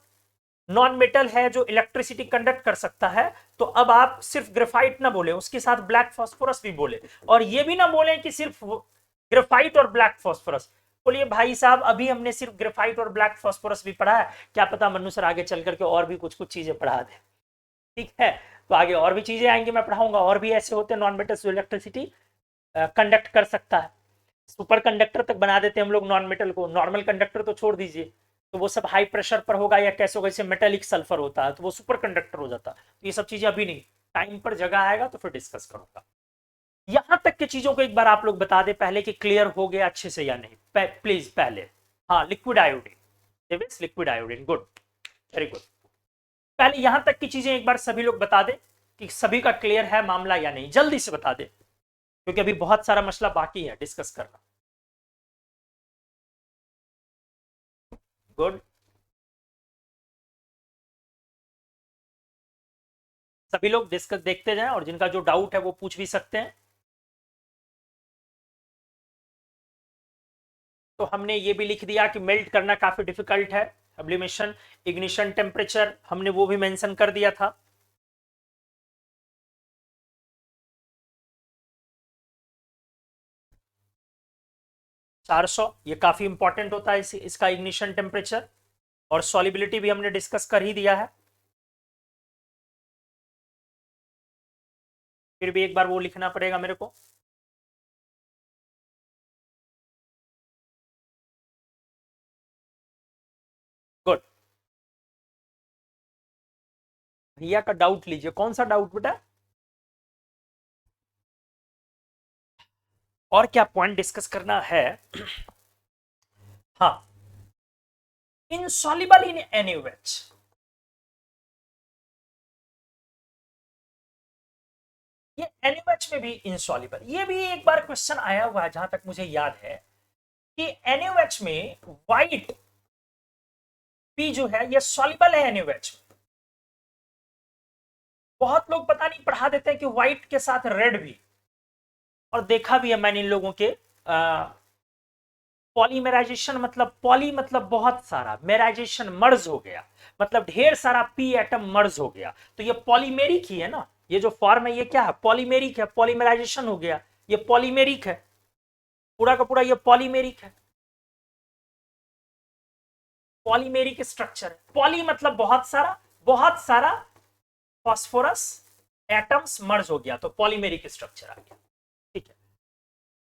नॉन मेटल है जो इलेक्ट्रिसिटी कंडक्ट कर सकता है, तो अब आप सिर्फ ग्रेफाइट ना बोले, उसके साथ ब्लैक फास्फोरस भी बोले। और ये भी ना बोले कि सिर्फ ग्रेफाइट और ब्लैक फास्फोरस। बोलिए भाई साहब, अभी हमने सिर्फ ग्रेफाइट और ब्लैक फास्फोरस भी पढ़ा है, क्या पता मनु सर आगे चल करके और भी कुछ कुछ चीजें पढ़ा दे। ठीक है, तो आगे और भी चीजें आएंगी, मैं पढ़ाऊंगा। और भी ऐसे होते हैं नॉन मेटल्स जो इलेक्ट्रिसिटी कंडक्ट कर सकता है। सुपर कंडक्टर तक बना देते हैं हम लोग नॉन मेटल को, नॉर्मल कंडक्टर तो छोड़ दीजिए, तो वो सब हाई प्रेशर पर होगा या कैसे होगा, जैसे मेटेलिक सल्फर होता है तो वो सुपर कंडक्टर हो जाता है। तो ये सब चीजें अभी नहीं, टाइम पर जगह आएगा तो फिर डिस्कस करूंगा। यहां तक की चीजों को एक बार आप लोग बता दे पहले कि क्लियर हो गया अच्छे से या नहीं, प्लीज पहले। हाँ, liquid iodine, liquid iodine, good, very good. पहले यहां तक की चीजें एक बार सभी लोग बता दे कि सभी का क्लियर है मामला या नहीं, जल्दी से बता दे, क्योंकि अभी बहुत सारा मसला बाकी है डिस्कस करना। गुड, सभी लोग डिस्कस देखते जाएं, और जिनका जो डाउट है वो पूछ भी सकते हैं। तो हमने ये भी लिख दिया कि मेल्ट करना काफी डिफिकल्ट है, सब्लिमेशन, इग्निशन टेम्परेचर हमने वो भी मेंशन कर दिया था। ₹400 ये काफी इंपॉर्टेंट होता है इसका इग्निशन टेम्परेचर। और सॉलिबिलिटी भी हमने डिस्कस कर ही दिया है, फिर भी एक बार वो लिखना पड़ेगा मेरे को। गुड, भैया का डाउट लीजिए, कौन सा डाउट बेटा? और क्या पॉइंट डिस्कस करना है? हाँ, इनसॉल्युबल इन NaOH, ये NaOH में भी इनसॉल्युबल। ये भी एक बार क्वेश्चन आया हुआ है जहां तक मुझे याद है कि NaOH में व्हाइट पी जो है ये सॉल्युबल है NaOH में। बहुत लोग पता नहीं पढ़ा देते हैं कि व्हाइट के साथ रेड भी, और देखा भी है मैंने इन लोगों के पॉलीमराइजेशन, मतलब पॉली मतलब बहुत सारा, मेराइजेशन मर्ज हो गया, मतलब ढेर सारा पी एटम मर्ज हो गया, तो ये पॉलीमेरिक ही है ना। ये जो फॉर्म है ये क्या है, पॉलीमेरिक है, पॉलीमराइजेशन हो गया, ये पॉलीमेरिक है, पूरा का पूरा ये पॉलीमेरिक है, पॉलीमेरिक स्ट्रक्चर है। पॉली मतलब बहुत सारा, बहुत सारा फॉस्फोरस एटम्स मर्ज हो गया तो पॉलीमेरिक स्ट्रक्चर आ गया। ठीक है,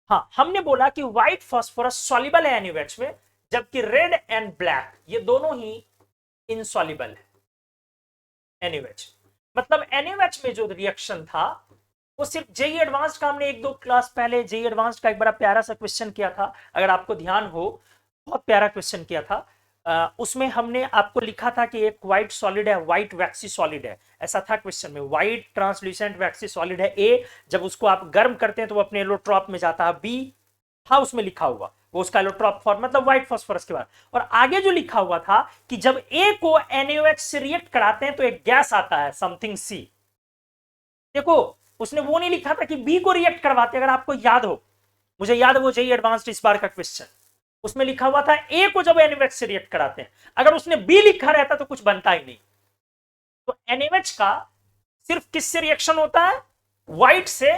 हाँ हमने बोला कि व्हाइट फॉस्फोरस सॉल्युबल है NaOH में, जबकि रेड एंड ब्लैक ये दोनों ही इनसॉल्युबल है NaOH। मतलब NaOH में जो रिएक्शन था वो सिर्फ जेई एडवांस्ड का, हमने एक दो क्लास पहले जेई एडवांस्ड का एक बड़ा प्यारा सा क्वेश्चन किया था, अगर आपको ध्यान हो, बहुत प्यारा क्वेश्चन किया था। उसमें हमने आपको लिखा था कि एक व्हाइट सॉलिड है, व्हाइट वैक्सी सॉलिड है, ऐसा था क्वेश्चन में, व्हाइट ट्रांसल्यूसेंट वैक्सी सॉलिड है ए, जब उसको आप गर्म करते हैं तो वो अपने एलोट्रॉप में जाता है, बी था उसमें लिखा हुआ, वो उसका एलोट्रॉप फॉर्म मतलब व्हाइट फास्फोरस के बाद। और आगे जो लिखा हुआ था कि जब ए को NaOH से रिएक्ट कराते हैं तो एक गैस आता है समथिंग सी। देखो उसने वो नहीं लिखा था कि बी को रिएक्ट करवाते, अगर आपको याद हो, मुझे याद है वो जेई एडवांस्ड इस बार का क्वेश्चन, उसमें लिखा हुआ था ए को जब NaOH से रिएक्ट कराते हैं, अगर उसने बी लिखा रहता तो कुछ बनता ही नहीं। तो NaOH का सिर्फ किससे रिएक्शन होता है, व्हाइट से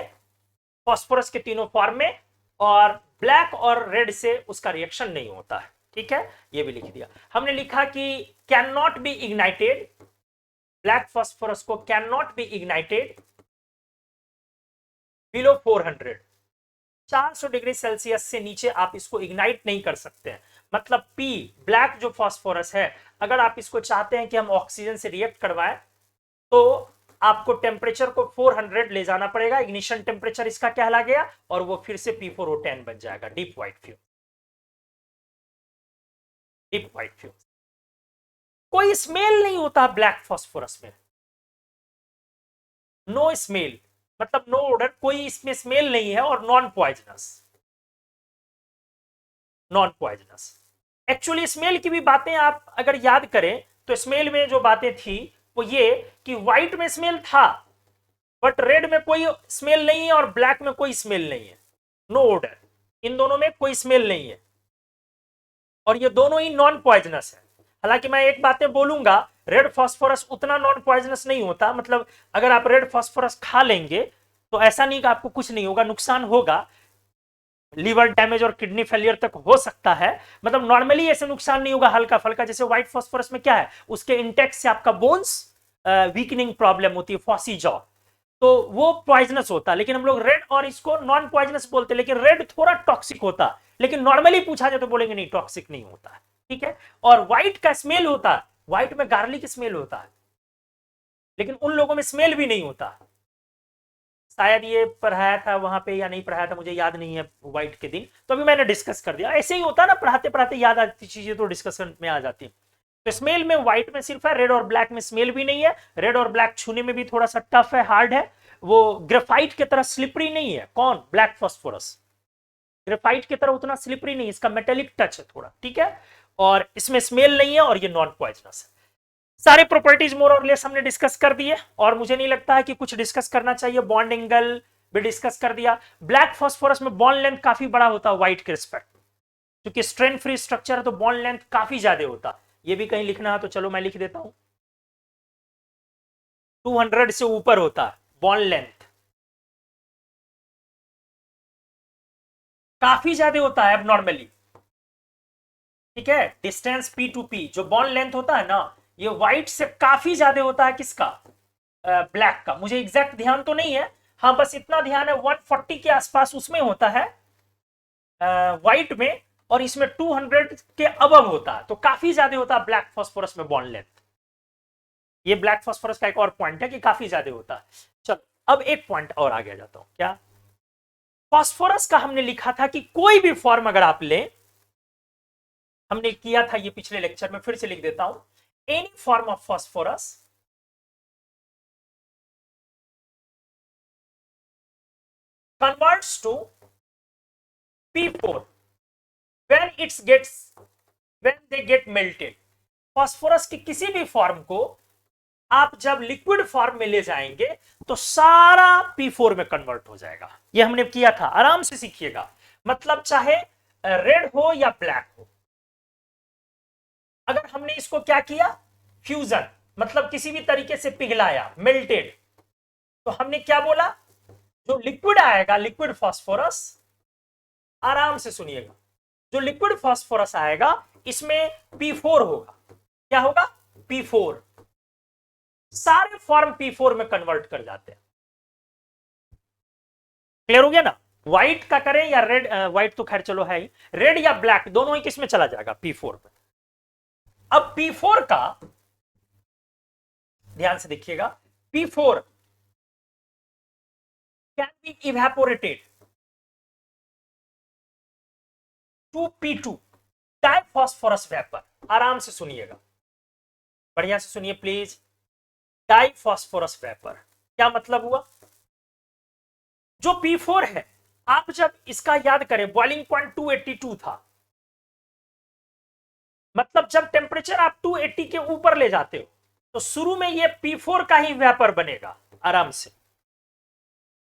फास्फोरस के तीनों फॉर्म में, और ब्लैक और रेड से उसका रिएक्शन नहीं होता है। ठीक है, ये भी लिख दिया हमने। लिखा कि can not be ignited, black phosphorus को can not be ignited below 400, 400 degree Celsius से नीचे आप इसको इग्नाइट नहीं कर सकते हैं। मतलब पी ब्लैक जो फास्फोरस है, अगर आप इसको चाहते हैं कि हम ऑक्सीजन से रिएक्ट करवाएं तो आपको टेम्परेचर को 400 ले जाना पड़ेगा, इग्निशन टेम्परेचर इसका कहला गया, और वो फिर से P4O10 बन जाएगा, deep white fume, deep white fume. कोई स्मेल नहीं होता ब्लैक फास्फोरस में, नो स्मेल, मतलब नो ऑर्डर, कोई इसमें स्मेल नहीं है, और non poisonous, non poisonous. Actually smell की भी बातें आप अगर याद करें तो स्मेल में जो बातें थी वो ये कि व्हाइट में स्मेल था, बट रेड में कोई स्मेल नहीं है और ब्लैक में कोई स्मेल नहीं है, नो ऑर्डर, इन दोनों में कोई स्मेल नहीं है, और ये दोनों ही नॉन पॉइजनस है। हालांकि मैं एक बातें बोलूंगा, रेड फास्फोरस उतना नॉन पॉइजनस नहीं होता, मतलब अगर आप रेड फास्फोरस खा लेंगे तो ऐसा नहीं कि आपको कुछ नहीं होगा, नुकसान होगा, लीवर डैमेज और किडनी फेलियर तक हो सकता है, मतलब नॉर्मली ऐसे नुकसान नहीं होगा, हल्का फल्का। जैसे व्हाइट फास्फोरस में क्या है, उसके इंटेक्ट से आपका बोन्स वीकनिंग प्रॉब्लम होती है, फॉसी जॉ, तो वो पॉइजनस होता है। लेकिन हम लोग रेड और इसको नॉन पॉइजनस बोलते हैं, लेकिन रेड थोड़ा टॉक्सिक होता है, लेकिन नॉर्मली पूछा जाए तो बोलेंगे नहीं टॉक्सिक नहीं होता है। ठीक है, और व्हाइट का स्मेल होता है, व्हाइट में गार्लिक स्मेल होता है, लेकिन उन लोगों में स्मेल भी नहीं होता। शायद ये पढ़ाया था वहां पे या नहीं पढ़ाया था, मुझे याद नहीं है व्हाइट के दिन, तो अभी मैंने डिस्कस कर दिया। ऐसे ही होता है ना, पढ़ाते पढ़ाते याद आती चीजें तो डिस्कशन में आ जाती है। तो स्मेल में व्हाइट में सिर्फ है, रेड और ब्लैक में स्मेल भी नहीं है। रेड और ब्लैक छूने में भी थोड़ा सा टफ है, हार्ड है, वो ग्रेफाइट की तरह स्लिपरी नहीं है। कौन, ब्लैक फास्फोरस ग्रेफाइट की तरह उतना स्लिपरी नहीं, इसका मेटेलिक टच है थोड़ा। ठीक है, और इसमें स्मेल नहीं है, और ये नॉन पॉइजनस है। सारे प्रॉपर्टीज मोर और लेस हमने डिस्कस कर दिए, और मुझे नहीं लगता है कि कुछ डिस्कस करना चाहिए। बॉन्ड एंगल भी डिस्कस कर दिया। ब्लैक फास्फोरस में बॉन्ड लेंथ काफी बड़ा होता है व्हाइट के रिस्पेक्ट, क्योंकि स्ट्रेन फ्री स्ट्रक्चर है तो बॉन्ड लेंथ काफी ज्यादा होता। ये भी कहीं लिखना है तो चलो मैं लिख देता हूं, 200 से ऊपर होता है बॉन्ड लेंथ, काफी ज्यादा होता है अब नॉर्मली। ठीक है, डिस्टेंस पी टू पी जो बॉन्ड लेंथ होता है ना, ये व्हाइट से काफी ज्यादा होता है। किसका, ब्लैक का, मुझे एग्जैक्ट ध्यान तो नहीं है, हाँ बस इतना ध्यान है 140 के आसपास उसमें होता है व्हाइट में, और इसमें 200 के अबव होता है, तो काफी ज्यादा होता है ब्लैक फास्फोरस में बॉन्ड लेंथ। ये ब्लैक फास्फोरस का एक और पॉइंट है कि काफी ज्यादा होता है। चलो अब एक पॉइंट और आगे जाता हूं, क्या, फास्फोरस का हमने लिखा था कि कोई भी फॉर्म अगर आप लें, हमने किया था ये पिछले लेक्चर में, फिर से लिख देता हूं, any form of phosphorus converts to P4 when they get melted। Phosphorus की किसी भी फॉर्म को आप जब लिक्विड फॉर्म में ले जाएंगे तो सारा P4 में कन्वर्ट हो जाएगा। ये हमने किया था, आराम से सीखिएगा। मतलब चाहे रेड हो या ब्लैक हो, अगर हमने इसको क्या किया, फ्यूजन, मतलब किसी भी तरीके से पिघलाया, मेल्टेड, तो हमने क्या बोला, जो लिक्विड आएगा, लिक्विड फास्फोरस, आराम से सुनिएगा, जो लिक्विड फास्फोरस आएगा इसमें P4 होगा। क्या होगा, P4। सारे फॉर्म P4 में कन्वर्ट कर जाते हैं। क्लियर हो गया ना? व्हाइट का करें या रेड, व्हाइट तो खैर चलो है ही, रेड या ब्लैक दोनों ही किस में चला जाएगा, P4 में। अब P4 का ध्यान से देखिएगा, P4 can be evaporated to P2 diphosphorus vapour. आराम से सुनिएगा, बढ़िया से सुनिए प्लीज। डाइफॉस्फोरस वेपर क्या मतलब हुआ, जो P4 है, आप जब इसका याद करें, बॉइलिंग पॉइंट 282 था, मतलब जब टेम्परेचर आप 280 के ऊपर ले जाते हो तो शुरू में ये P4 का ही वेपर बनेगा। आराम से,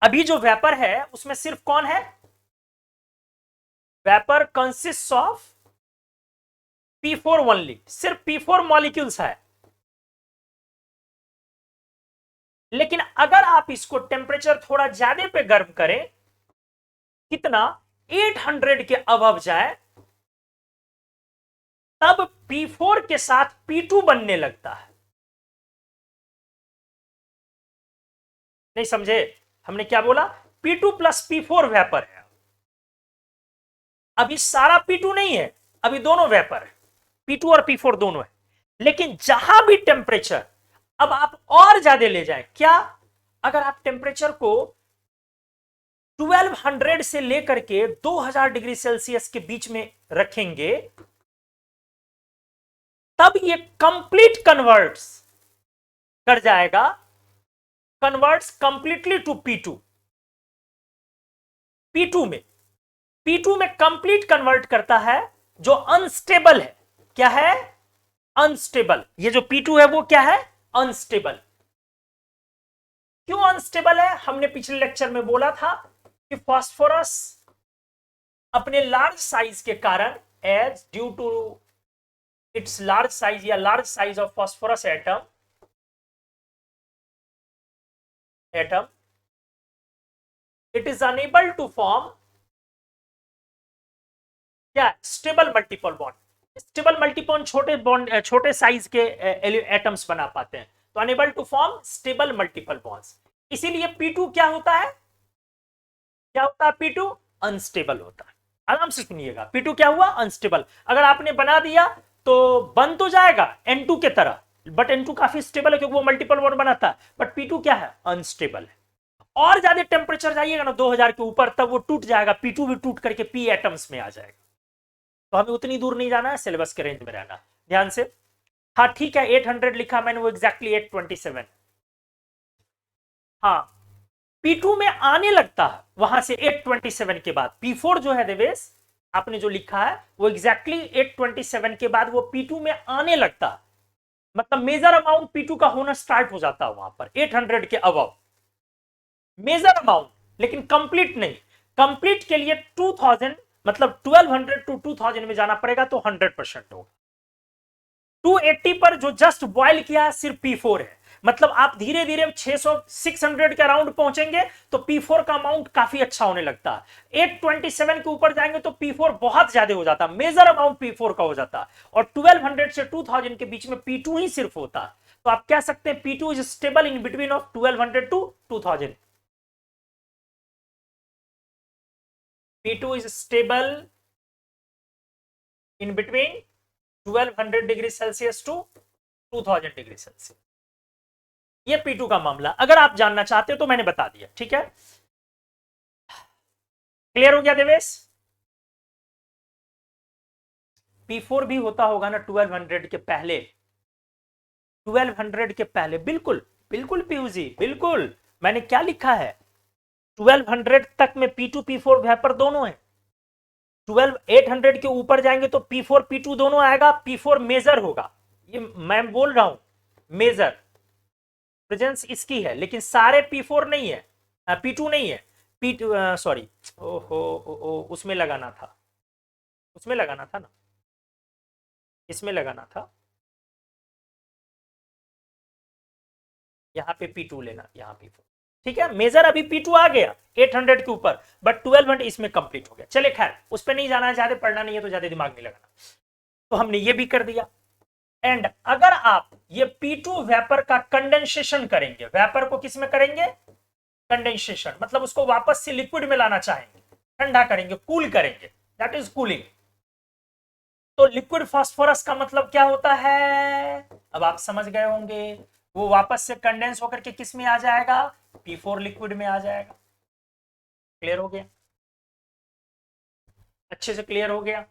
अभी जो वेपर है उसमें सिर्फ कौन है, vapour consist of P4 only, सिर्फ P4 मॉलिक्यूल्स है। लेकिन अगर आप इसको टेम्परेचर थोड़ा ज्यादा पे गर्म करें, कितना, 800 के अबव जाए, तब P4 के साथ P2 बनने लगता है। नहीं समझे, हमने क्या बोला, P2 प्लस P4 वेपर है। अभी सारा P2 नहीं है, अभी दोनों वेपर है, P2 और P4 दोनों है। लेकिन जहां भी टेम्परेचर अब आप और ज्यादा ले जाएं, क्या, अगर आप टेम्परेचर को 1200 से लेकर के 2000 डिग्री सेल्सियस के बीच में रखेंगे, तब ये कंप्लीट कन्वर्ट्स कर जाएगा, converts completely to P2। P2 में कंप्लीट कन्वर्ट करता है, जो अनस्टेबल है। क्या है, अनस्टेबल। ये जो P2 है वो क्या है, अनस्टेबल। क्यों अनस्टेबल है, हमने पिछले लेक्चर में बोला था कि फास्फोरस अपने लार्ज साइज के कारण, as due to its large size या large size of phosphorus atom, it is unable to form क्या, stable multiple bond. Stable multiple छोटे बॉन्ड, छोटे साइज के एटम्स बना पाते हैं, तो unable to form stable multiple bonds. इसीलिए P2 क्या होता है, क्या होता है, P2 अनस्टेबल होता है। आराम से सुनिएगा, P2 क्या हुआ, अनस्टेबल। अगर आपने बना दिया तो बन तो जाएगा N2 के तरह, बट N2 काफी स्टेबल है क्योंकि वो मल्टीपल बॉन्ड बनाता है, बट P2 क्या है, अनस्टेबल है। और ज्यादा टेम्परेचर जाइएगा ना 2000 के ऊपर, तब वो टूट जाएगा, P2 भी टूट करके P एटम्स में आ जाएगा। तो हमें उतनी दूर नहीं जाना है, सिलेबस के रेंज में रहना। ध्यान से, हाँ ठीक है, 800 लिखा मैंने, वो एग्जैक्टली 827। हाँ, P2 में आने लगता है वहां से 827 के बाद। P4 जो है देवेश, आपने जो लिखा है वो एग्जैक्टली 827 के बाद वो P2 में आने लगता है, मतलब मेजर अमाउंट P2 का होना स्टार्ट हो जाता है वहां पर 800 के अबव, मेजर अमाउंट, लेकिन कंप्लीट नहीं। कंप्लीट के लिए 2000 मतलब 1200 टू 2000 में जाना पड़ेगा, तो 100% होगा। 280 पर जो जस्ट बॉयल किया है सिर्फ P4 है, मतलब आप धीरे धीरे 600 के अराउंड पहुंचेंगे तो P4 का अमाउंट काफी अच्छा होने लगता है। 827 के ऊपर जाएंगे तो P4 बहुत ज्यादा हो जाता है, मेजर अमाउंट P4 का हो जाता है, और 1200 से 2000 के बीच में P2 ही सिर्फ होता है। तो आप कह सकते हैं P2 is stable in between of 1200 to 2000। P2 is stable in between 1200 degree Celsius to 2000 degree Celsius. ये P2 का मामला, अगर आप जानना चाहते हो तो मैंने बता दिया, ठीक है। क्लियर हो गया देवेश? P4 भी होता होगा ना 1200 के पहले, 1200 के पहले, बिल्कुल बिल्कुल पीयूष जी, बिल्कुल। मैंने क्या लिखा है, 1200 तक में P2 P4 वेपर दोनों है। 800 के ऊपर जाएंगे तो P4 P2 दोनों आएगा, P4 मेजर होगा। ये मैं बोल रहा हूं मेजर प्रेजेंस इसकी है, लेकिन सारे P4 नहीं है, P2 नहीं है, P2 सॉरी, ओहो उसमें लगाना था, उसमें लगाना था ना, इसमें लगाना था, यहाँ पे P2 लेना, यहाँ P4। ठीक है, मेजर अभी P2 आ गया 800 के ऊपर, बट 1200 इसमें कंप्लीट हो गया। चले खैर, उस पर नहीं जाना है, ज्यादा पढ़ना नहीं है तो ज्यादा दिमाग नहीं लगाना। तो हमने ये भी कर दिया। एंड अगर आप ये P2 वेपर का कंडेंसेशन करेंगे, वेपर को किस में करेंगे, कंडेंसेशन, मतलब उसको वापस से लिक्विड में लाना चाहेंगे, ठंडा करेंगे, कूल करेंगे, दैट इज कूलिंग। तो लिक्विड फास्फोरस का मतलब क्या होता है, अब आप समझ गए होंगे, वो वापस से कंडेंस होकर के किस में आ जाएगा, P4 लिक्विड में आ जाएगा। क्लियर हो गया, अच्छे से क्लियर हो गया,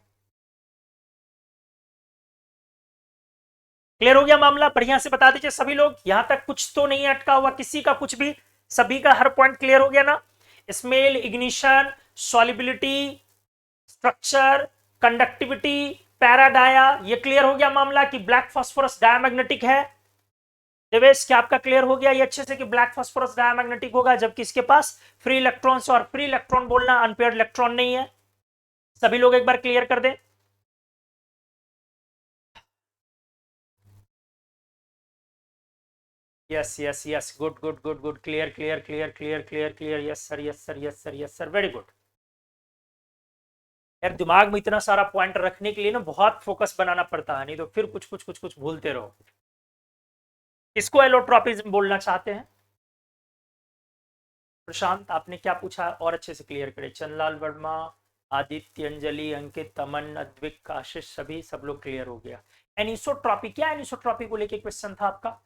क्लियर हो गया मामला, बढ़िया से बता दीजिए सभी लोग, यहां तक कुछ तो नहीं अटका हुआ किसी का कुछ भी, सभी का हर पॉइंट क्लियर हो गया ना। Smell, ignition, solubility, structure, conductivity, पैराडाया, ये क्लियर हो गया मामला कि ब्लैक फास्फोरस डायमैग्नेटिक है। देवेश क्या आपका क्लियर हो गया ये अच्छे से कि ब्लैक फास्फोरस डायमैग्नेटिक होगा, जबकि इसके पास फ्री इलेक्ट्रॉन्स, और फ्री इलेक्ट्रॉन बोलना अनपेयर्ड इलेक्ट्रॉन नहीं है। सभी लोग एक बार क्लियर कर दें। Yes yes yes, good good good good, clear clear clear clear clear clear, yes sir yes sir yes sir yes sir, very good. यार दिमाग में इतना सारा पॉइंट रखने के लिए ना बहुत फोकस बनाना पड़ता है, नहीं तो फिर कुछ कुछ कुछ कुछ भूलते रहो। इसको एलोट्रोपिज्म बोलना चाहते हैं। प्रशांत आपने क्या पूछा और अच्छे से क्लियर करे, चंदलाल वर्मा, आदित्य, अंजलि, अंकित, अमन, अद्विक, आशीष, सभी सब लोग क्लियर हो गया। एनिसोट्रॉपी, क्या एनिसोट्रॉपी को लेके क्वेश्चन था आपका,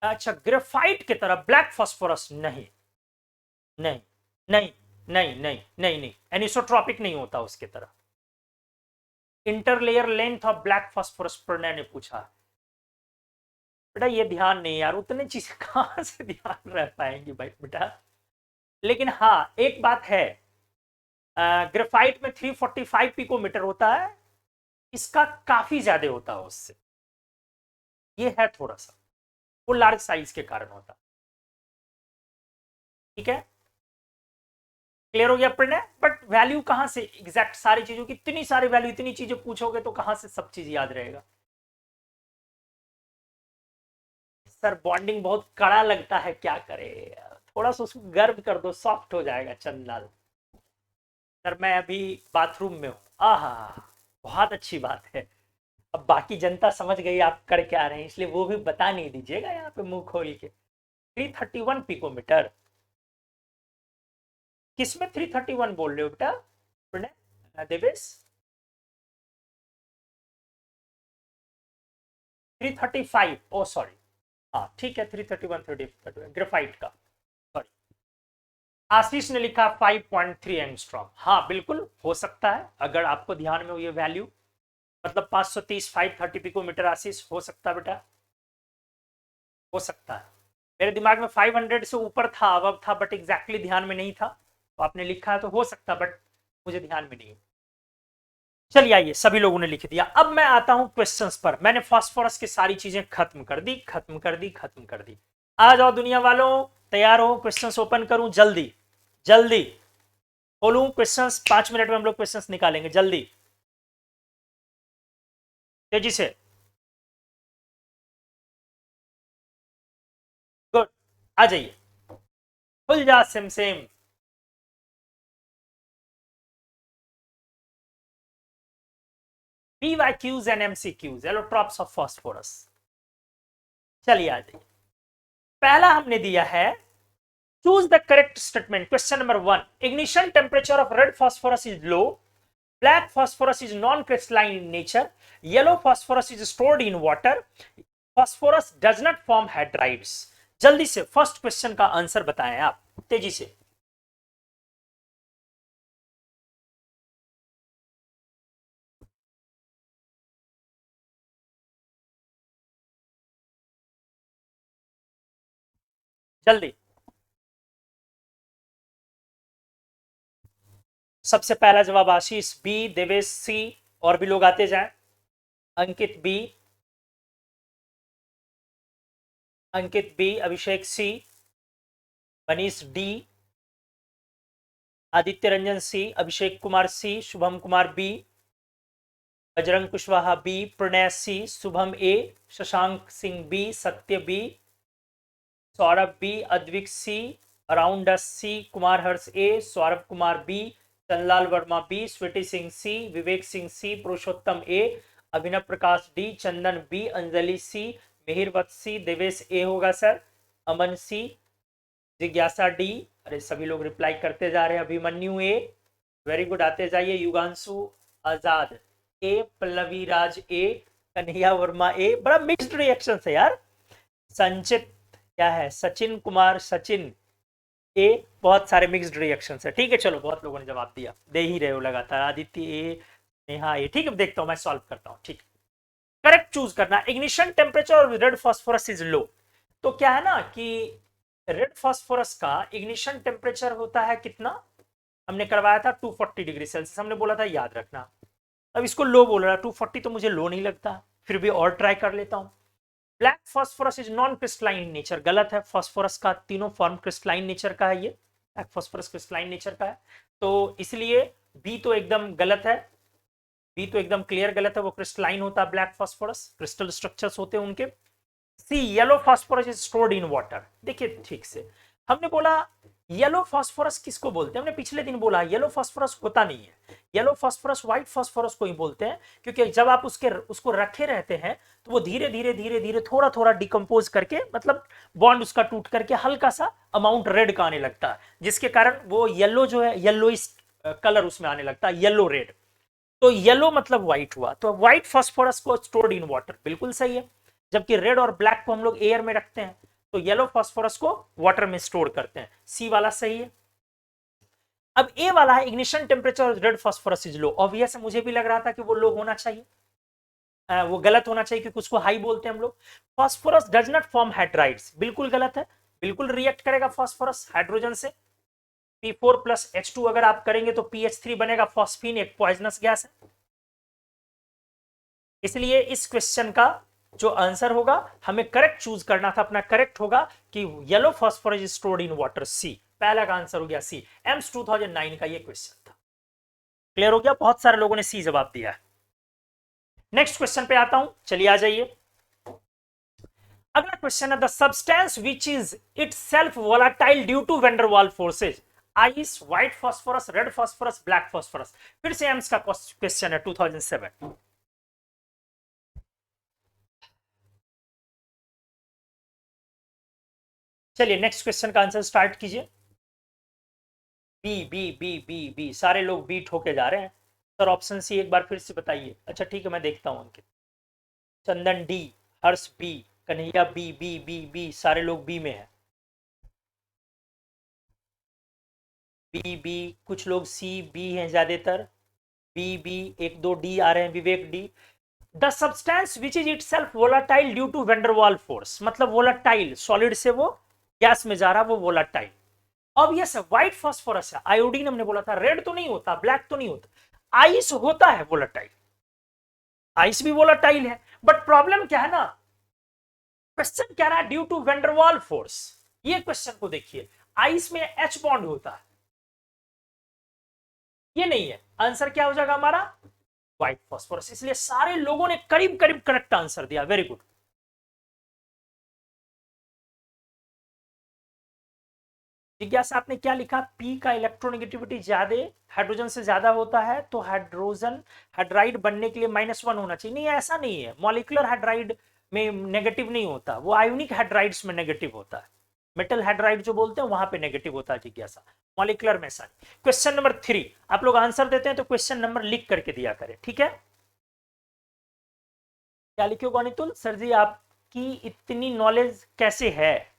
अच्छा ग्रेफाइट की तरह ब्लैक फास्फोरस, नहीं नहीं नहीं नहीं नहीं नहीं नहीं, एनिसोट्रॉपिक नहीं होता उसके तरह। Interlayer length of black phosphorus Pranay ने पूछा। बेटा ये ध्यान नहीं यार, उतने चीजें कहां से ध्यान रह पाएंगी भाई बेटा। लेकिन हाँ एक बात है, ग्रेफाइट में 345 पिकोमीटर होता है, इसका काफी ज्यादा होता है उससे, ये है थोड़ा सा, वो लार्ज साइज के कारण होता है। ठीक है, क्लियर हो गया प्रणय, बट वैल्यू कहां से एग्जैक्ट सारी चीजों की, इतनी सारी वैल्यू, इतनी चीजें पूछोगे तो कहां से सब चीज याद रहेगा। सर बॉन्डिंग बहुत कड़ा लगता है, क्या करे, थोड़ा सा उसको गर्म कर दो, सॉफ्ट हो जाएगा चंदलाल। सर मैं अभी बाथरूम में हूँ, आहा, बहुत अच्छी बात है। अब बाकी जनता समझ गई आप कर क्या रहे हैं, इसलिए वो भी बता नहीं दीजिएगा यहाँ पे मुंह खोल के। 331 पिकोमीटर, किसमें 331 बोल रहे हो बेटा प्रणय, देवेश, 335, ओ सॉरी, हाँ ठीक है, 331 30 ग्रेफाइट का, सॉरी। आशीष ने लिखा 5.3 एंगस्ट्रॉम, हाँ बिल्कुल हो सकता है, अगर आपको ध्यान में हो ये वैल्यू, मतलब 530 530 पिकोमीटर, आशीष हो सकता है बेटा, हो सकता है। मेरे दिमाग में 500 से ऊपर था, अब था, बट एग्जैक्टली ध्यान में नहीं था, तो आपने लिखा है तो हो सकता, बट मुझे ध्यान में नहीं है। चलिए आइए, सभी लोगों ने लिख दिया, अब मैं आता हूं क्वेश्चंस पर। मैंने फास्फोरस की सारी चीजें खत्म कर दी, खत्म कर दी, खत्म कर दी। आ जाओ दुनिया वालों, तैयार हो, क्वेश्चंस ओपन करूं, जल्दी जल्दी खोलूं क्वेश्चंस, 5 मिनट में हम लोग क्वेश्चंस निकालेंगे, जल्दी तेजी से, गुड, आ जाइए, खुल जा SIM SIM. PYQs and MCQs, allotropes of phosphorus. चलिए आ जाइए, पहला हमने दिया है, choose the correct statement, question number 1, ignition temperature of red phosphorus is low, black phosphorus is non-crystalline in nature, yellow phosphorus is stored in water, phosphorus does not form hydrides। जल्दी से first question का answer बताएं आप, तेजी से। जल्दी, सबसे पहला जवाब आशीष बी, देवेश सी, और भी लोग आते जाएं। अंकित बी, अंकित बी, अभिषेक सी, मनीष डी, आदित्य रंजन सी, अभिषेक कुमार सी, शुभम कुमार बी, बजरंग कुशवाहा बी, प्रणय सी, शुभम ए, शशांक सिंह बी, सत्य बी, सौरभ बी, अद्विक सी, अराउंड सी, कुमार हर्ष ए, सौरभ कुमार बी, चंदलाल वर्मा बी, स्वीटी सिंह सी, विवेक सिंह सी, पुरुषोत्तम ए, अभिनव प्रकाश डी, चंदन बी, अंजलि सी, मिहिरवत सी, देवेश ए होगा सर, अमन सी, जिज्ञासा डी। अरे सभी लोग रिप्लाई करते जा रहे हैं। अभिमन्यु ए, वेरी गुड, आते जाइए। युगांशु आजाद ए, पल्लवी राज ए, कन्हैया वर्मा ए। बड़ा मिक्स्ड रिएक्शन है यार। संचित क्या है, सचिन कुमार सचिन ए, बहुत सारे मिक्स्ड रिएक्शन है। ठीक है चलो, बहुत लोगों ने जवाब दिया, दे ही रहे हो लगातार। आदित्य ए, नेहा ए, ठीक है देखता हूं, मैं सॉल्व करता हूं। ठीक, करेक्ट चूज करना। इग्निशन टेम्परेचर और रेड फास्फोरस इज लो। तो क्या है ना कि रेड फास्फोरस का इग्निशन टेम्परेचर होता है कितना, हमने करवाया था 240 डिग्री सेल्सियस, हमने बोला था याद रखना। अब इसको लो बोल रहा है, 240 तो मुझे लो नहीं लगता, फिर भी और ट्राई कर लेता हूं। Black phosphorus is non crystalline nature, गलत है। फास्फोरस का तीनों फॉर्म क्रिस्टलाइन नेचर का है, ये ब्लैक फास्फोरस क्रिस्टलाइन नेचर का है, तो इसलिए बी तो एकदम गलत है। बी तो एकदम क्लियर गलत है, वो क्रिस्टलाइन होता है ब्लैक फास्फोरस, क्रिस्टल स्ट्रक्चर्स होते हैं उनके। C, yellow phosphorus is stored in water. देखिए ठीक से, हमने बोला येलो फास्फोरस किसको बोलते हैं, हमने पिछले दिन बोला येलो फास्फोरस होता नहीं है। येलो फास्फोरस व्हाइट फास्फोरस को ही बोलते हैं, क्योंकि जब आप उसको रखे रहते हैं तो वो धीरे धीरे धीरे धीरे थोड़ा थोड़ा डिकम्पोज करके, मतलब बॉन्ड उसका टूट करके हल्का सा अमाउंट रेड का आने लगता है, जिसके कारण वो येलो जो है, येलोइश कलर उसमें आने लगता है, येलो रेड। तो येलो मतलब व्हाइट हुआ, तो व्हाइट फास्फोरस को स्टोर्ड इन वाटर, बिल्कुल सही है। जबकि रेड और ब्लैक को हम लोग एयर में रखते हैं, तो येलो फास्फोरस को वाटर में स्टोर करते हैं। सी वाला सही है। अब ए वाला है ignition temperature red phosphorus is low. Obvious है, मुझे भी लग रहा था कि वो लो होना चाहिए, वो गलत होना चाहिए, क्योंकि उसको हाई बोलते हैं हम लोग। Phosphorus does not form hydrides, बिल्कुल गलत है। बिल्कुल रिएक्ट करेगा फास्फोरस हाइड्रोजन से। P4 प्लस H2 अगर आप करेंगे तो PH3 बनेगा, फॉस्फीन एक पॉइजनस गैस है। इसलिए इस क्वेश्चन का जो आंसर होगा, हमें करेक्ट चूज करना था, अपना करेक्ट होगा कि yellow phosphorus is stored in water, C. पहला का आंसर हो गया सी। एम्स 2009 का ये क्वेश्चन था। क्लियर हो गया, बहुत सारे लोगों ने सी जवाब दिया है। नेक्स्ट क्वेश्चन पे आता हूं, चलिए आ जाइए। अगला क्वेश्चन है, the substance which is itself volatile due to van der Waals forces, ice, white phosphorus, red phosphorus, black phosphorus. फिर से एम्स का क्वेश्चन है 2007। चलिए नेक्स्ट क्वेश्चन का आंसर स्टार्ट कीजिए। B B B B B, सारे लोग बी ठोके जा रहे हैं सर। ऑप्शन सी एक बार फिर से बताइए। अच्छा ठीक है, मैं देखता हूं Ankit. Chandan D, Harsh B, Kanhaiya B B B B, सारे लोग बी में है। बी बी, कुछ लोग सी बी हैं ज्यादातर। बी बी, एक दो डी आ रहे हैं, Vivek D. The substance which is itself volatile due to van der Waals force, मतलब वोलाटाइल, सॉलिड से वो गैस में जा रहा, वो वोलाटाइल। अब ये व्हाइट फास्फोरस है, आयोडीन हमने बोला था, रेड तो नहीं होता, ब्लैक तो नहीं होता। आइस होता है वोलाटाइल, आइस भी वोलाटाइल है, बट प्रॉब्लम क्या है ना, क्वेश्चन क्या रहा है, due to van der Waals force. ये क्वेश्चन को देखिए, आइस में H बॉन्ड होता है, ये नहीं है। आंसर क्या हो जाएगा हमारा, व्हाइट फास्फोरस। इसलिए सारे लोगों ने करीब करीब करेक्ट आंसर दिया, वेरी गुड। जिज्ञासा आपने क्या लिखा, पी का इलेक्ट्रोनेगेटिविटी ज्यादा, हाइड्रोजन से ज्यादा होता है, तो हाइड्रोजन हाइड्राइड बनने के लिए -1 होना चाहिए। नहीं, ऐसा नहीं है, मॉलिक्यूलर हाइड्राइड में नेगेटिव नहीं होता, वो आयोनिक हाइड्राइड्स में नेगेटिव होता है। मेटल हाइड्राइड जो बोलते हैं वहां पे नेगेटिव होता है जिज्ञासा, मॉलिक्यूलर में ऐसा नहीं। क्वेश्चन नंबर 3, आप लोग आंसर देते हैं तो क्वेश्चन नंबर लिख करके दिया करें, ठीक है। क्या लिखो गणितुल सर जी, आपकी इतनी नॉलेज कैसे है,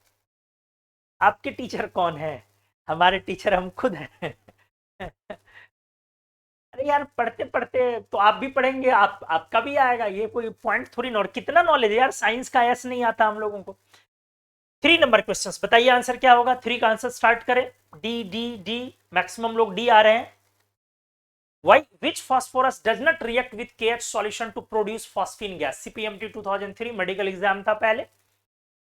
आपके टीचर कौन है, हमारे टीचर हम खुद हैं। अरे यार, पढ़ते पढ़ते तो आप भी पढ़ेंगे, आपका भी आएगा, ये कोई पॉइंट थोड़ी ना। कितना नॉलेज है यार, साइंस का एस नहीं आता हम लोगों को। 3 नंबर क्वेश्चन बताइए आंसर क्या होगा। 3 का आंसर स्टार्ट करें। डी डी डी, मैक्सिमम लोग डी आ रहे हैं। Why? Which phosphorus does not react with KH solution to produce phosphine gas? CPMT 2003 medical exam था पहले.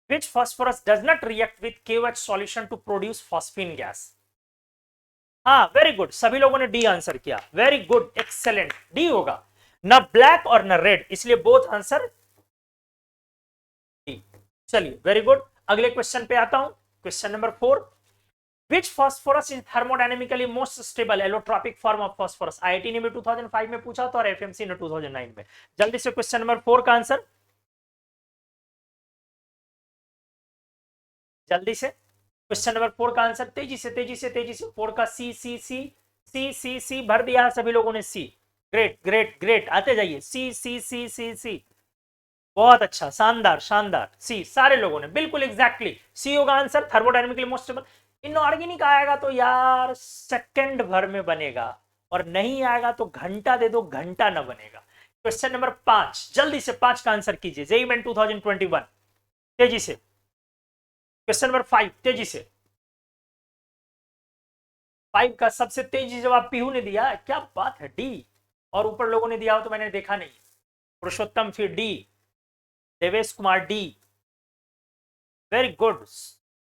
Which phosphorus does not react with KOH solution to produce phosphine gas? हाँ, very good, सभी लोगों ने D answer किया. Very good, excellent, D होगा. न black और न रेड, इसलिए बोथ आंसर डी. चलिए, वेरी गुड. अगले क्वेश्चन पे आता हूं. Question number 4. Which phosphorus is thermodynamically most stable allotropic form of phosphorus? IIT ने भी 2005 में पूछा था और FMC ने 2009 में. जल्दी से क्वेश्चन नंबर 4 का आंसर, जल्दी से क्वेश्चन नंबर 4 का आंसर, तेजी से तेजी से तेजी से. 4 का सी सी सी सी सी सी भर दिया सभी लोगों ने. सी. ग्रेट ग्रेट ग्रेट, आते जाइए. सी सी सी सी सी, बहुत अच्छा, शानदार शानदार. सी सारे लोगों ने बिल्कुल एग्जैक्टली सी होगा answer. Thermodynamically most stable. Inorganic आएगा तो यार सेकंड भर में बनेगा, और नहीं आएगा तो घंटा दे दो, घंटा ना बनेगा. क्वेश्चन नंबर 5, जल्दी से 5 का आंसर कीजिए. जेईई मेन 2021, तेजी से. क्वेश्चन नंबर 5, तेजी से. 5 का सबसे तेजी जवाब पीहू ने दिया. क्या बात है, डी. और ऊपर लोगों ने दिया हो तो मैंने देखा नहीं. पुरुषोत्तम फिर D. Devesh Kumar D. Very good.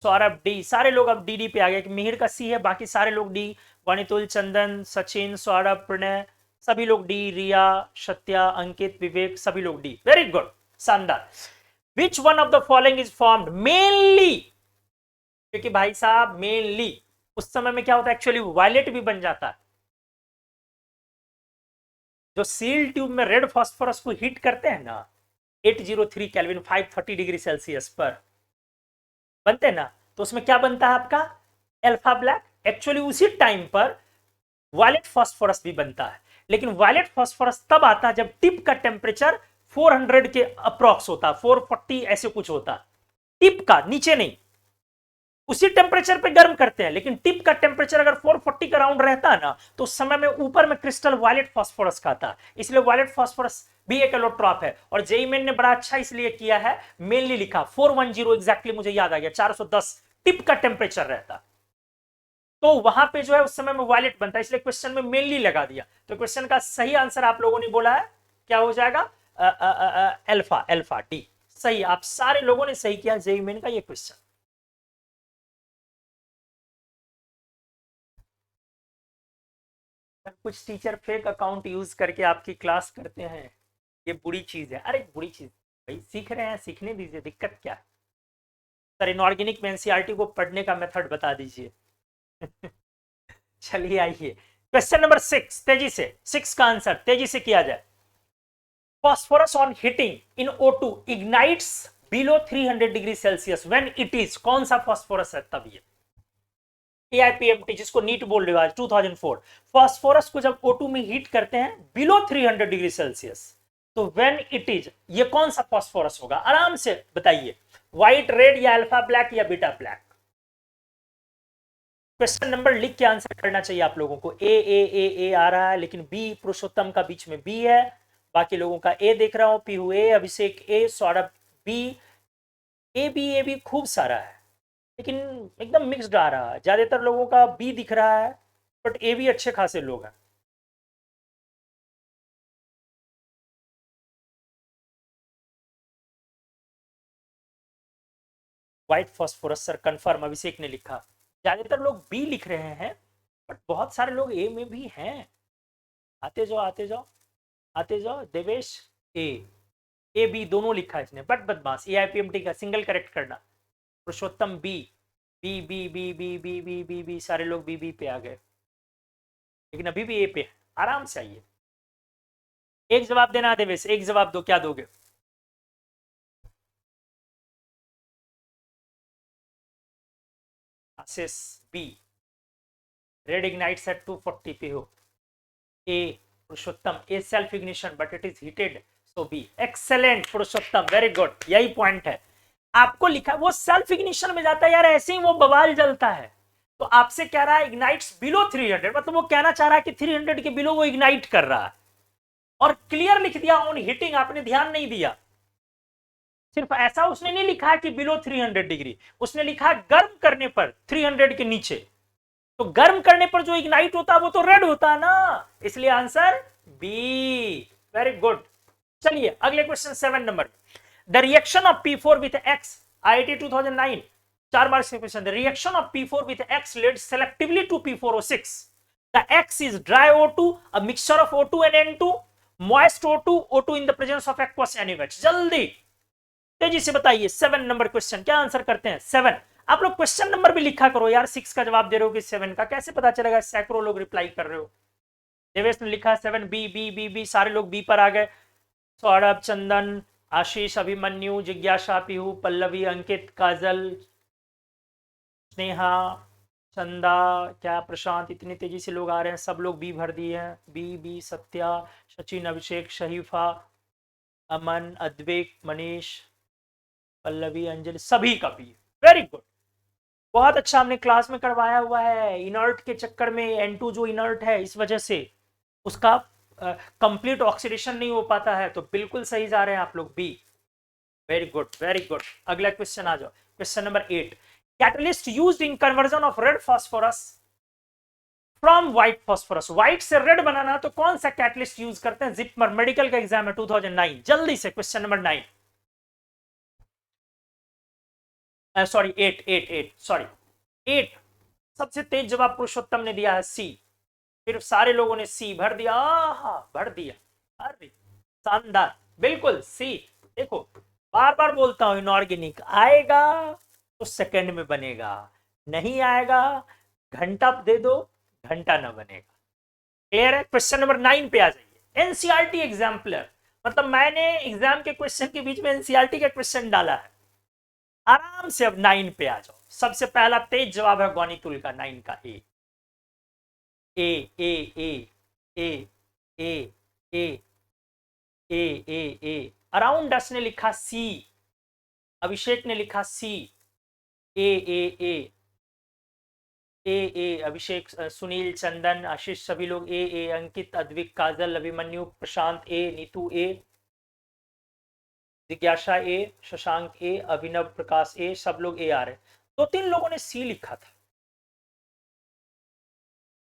Saurabh D. सारे लोग अब डी पे आ गए. मिहिर का सी है, बाकी सारे लोग डी. वाणितुल, चंदन, सचिन, सौरभ, प्रणय, सभी लोग डी. रिया, सत्या, अंकित, विवेक, सभी लोग डी. वेरी गुड, शानदार. Which one of the following is formed mainly? क्योंकि भाई साहब मेनली उस समय में क्या होता है, एक्चुअली वायलेट भी बन जाता है. जो सील ट्यूब में रेड फास्फोरस को हीट करते हैं ना, 803 केल्विन 530 डिग्री सेल्सियस पर बनते हैं ना, तो उसमें क्या बनता है आपका, अल्फा ब्लैक. एक्चुअली उसी टाइम पर वायलेट फास्फोरस भी बनता है, लेकिन वायलेट फास्फोरस तब आता है जब टिप का टेम्परेचर 400 के अप्रॉक्स होता, 440 ऐसे कुछ होता. टिप का, नीचे नहीं. उसी टेम्परेचर पे गर्म करते हैं, लेकिन टिप का टेम्परेचर अगर 440 का राउंड रहता है ना, तो उस समय में ऊपर में क्रिस्टल वायलेट फास्फोरस का था. इसलिए वायलेट फास्फोरस भी एक एलोट्रॉप है. और जेईई मेन ने बड़ा अच्छा इसलिए किया है, मेनली लिखा 410 एग्जैक्टली, मुझे याद आ गया, 410 टिप का टेम्परेचर रहता, तो वहां पे जो है उस समय में वायलेट बनता है, इसलिए क्वेश्चन में मेनली लगा दिया. तो क्वेश्चन का सही आंसर आप लोगों ने बोला है, क्या हो जाएगा, अल्फा. अल्फा डी सही. आप सारे लोगों ने सही किया जेईई मेन का ये क्वेश्चन. कुछ टीचर फेक अकाउंट यूज करके आपकी क्लास करते हैं, ये बुरी चीज है. अरे बुरी चीज भाई, सीख रहे हैं, सीखने दीजिए, दिक्कत क्या है. सर इनऑर्गेनिक में एनसीईआरटी को पढ़ने का मेथड बता दीजिए. चलिए आइए क्वेश्चन नंबर 6, तेजी से 6 का आंसर तेजी से किया जाए. Phosphorus on heating in O2 ignites below 300 degree Celsius when it is, कौन सा फॉस्फोरस है तब ये. AIPMT जिसको नीट बोल रहे हो आज 2004, फॉस्फोरस को जब O2 में हीट करते हैं बिलो 300 डिग्री सेल्सियस, तो when it is, ये कौन सा फॉस्फोरस होगा, आराम से बताइए. व्हाइट, रेड, या अल्फा ब्लैक, या बीटा ब्लैक. क्वेश्चन नंबर लिख के आंसर करना चाहिए आप लोगों को. ए आ रहा है, लेकिन बी, पुरुषोत्तम का बीच में बी है, बाकी लोगों का ए देख रहा हूं. पीहू ए, अभिषेक ए, सौरभ बी. ए बी खूब सारा है, लेकिन एकदम मिक्स्ड आ रहा है. ज्यादातर लोगों का बी दिख रहा है, बट ए भी अच्छे खासे लोग हैं. व्हाइट फॉस्फोरस सर कंफर्म, अभिषेक ने लिखा. ज्यादातर लोग बी लिख रहे हैं, बट बहुत सारे लोग ए में भी हैं. आते जाओ आते जाओ आते जाओ. देवेश ए बी दोनों लिखा है इसने, बट बदमाश. एआईपीएमटी का सिंगल करेक्ट करना. Purushottam B. B B B B B B B B सारे लोग बी पे आ गए, लेकिन अभी भी ए पे. आराम से आइए. एक जवाब देना देवेश, एक जवाब दो, क्या दोगे. Ashish B. Red ignites at 240 पे हो. A Purushottam, A self ignition but it is heated, so B. Excellent Purushottam, very good. यही पॉइंट है. आपको लिखा वो सेल्फ इग्निशन में जाता है यार, ऐसे ही वो बवाल जलता है. तो आपसे कह रहा है इग्नाइट्स बिलो 300, मतलब वो कहना चाह रहा है कि 300 के बिलो वो इग्नाइट कर रहा है, और क्लियर लिख दिया ऑन हीटिंग. आपने ध्यान नहीं दिया. सिर्फ ऐसा उसने नहीं लिखा है कि बिलो 300 डिग्री, उसने लिखा है गर्म करने पर 300 के नीचे. तो गर्म करने पर जो इग्नाइट होता है वो तो रेड होता है ना, इसलिए आंसर बी। Very good. चलिए अगले क्वेश्चन 7 नंबर। The reaction of P4 with X, IIT 2009, 4 marks के question. The reaction of P4 with X led selectively to P4O6। The X is dry O2, a mixture of O2 and N2, moist O2, O2 in the presence of aqueous NaOH। जल्दी तेजी से बताइए 7 number question, क्या answer करते हैं 7। आप लोग question number भी लिखा करो यार, 6 का जवाब दे रहे हो कि 7 का, कैसे पता चलेगा? सैकड़ों लोग रिप्लाई कर रहे हो। देवेश ने लिखा 7, बी बी बी बी, सारे लोग बी पर आ गए। सौरभ, चंदन, आशीष, अभिमन्यु, जिज्ञासा, पीहू, पल्लवी, अंकित, काजल, स्नेहा, चंदा, क्या प्रशांत, इतनी तेजी से लोग आ रहे हैं, सब लोग बी भर दिए हैं। बी बी, सत्या, सचिन, अभिषेक, शहीफा, अमन, अद्वैक, मनीष, पल्लवी, अंजलि, सभी का बी। वेरी गुड, बहुत अच्छा, हमने क्लास में करवाया हुआ है। इनर्ट के चक्कर में N2 जो इनर्ट है, इस वजह से उसका कंप्लीट ऑक्सीडेशन नहीं हो पाता है। तो बिल्कुल सही जा रहे हैं आप लोग, B. Very good very good. अगला क्वेश्चन आ जाओ, question number 8। Catalyst used in conversion of red phosphorus from white phosphorus. White से रेड बनाना तो कौन सा कैटलिस्ट यूज करते हैं? जिपमर, मेडिकल का एग्जाम है 2009। जल्दी से क्वेश्चन नंबर 9, सॉरी 8 सॉरी 8। सबसे तेज जवाब पुरुषोत्तम ने दिया है सी, फिर सारे लोगों ने सी भर दिया। भर दिया, अरे शानदार, बिल्कुल सी। देखो बार बार बोलता हूं, इनऑर्गेनिक आएगा तो सेकंड में बनेगा, नहीं आएगा घंटा दे दो, घंटा ना बनेगा। क्लियर है? क्वेश्चन नंबर 9 पे आ जाइए। एनसीईआरटी एग्जाम्पलर, मतलब मैंने एग्जाम के क्वेश्चन के बीच में एनसीईआरटी का क्वेश्चन डाला है। आराम से अब 9 पे आ जाओ। सबसे पहला तेज जवाब है गौनीतुल का, 9 का ए ए ए ए ए ए ए ए ए ए। अराउंड अस ने लिखा सी, अभिषेक ने लिखा सी, ए ए ए ए ए, अभिषेक, सुनील, चंदन, आशीष, सभी लोग ए ए, अंकित, अद्विक, काजल, अभिमन्यु, प्रशांत ए, नीतू ए, जिज्ञासा ए, शशांक ए, अभिनव, प्रकाश ए, सब लोग ए आ रहे। 2-3 लोगों ने सी लिखा था।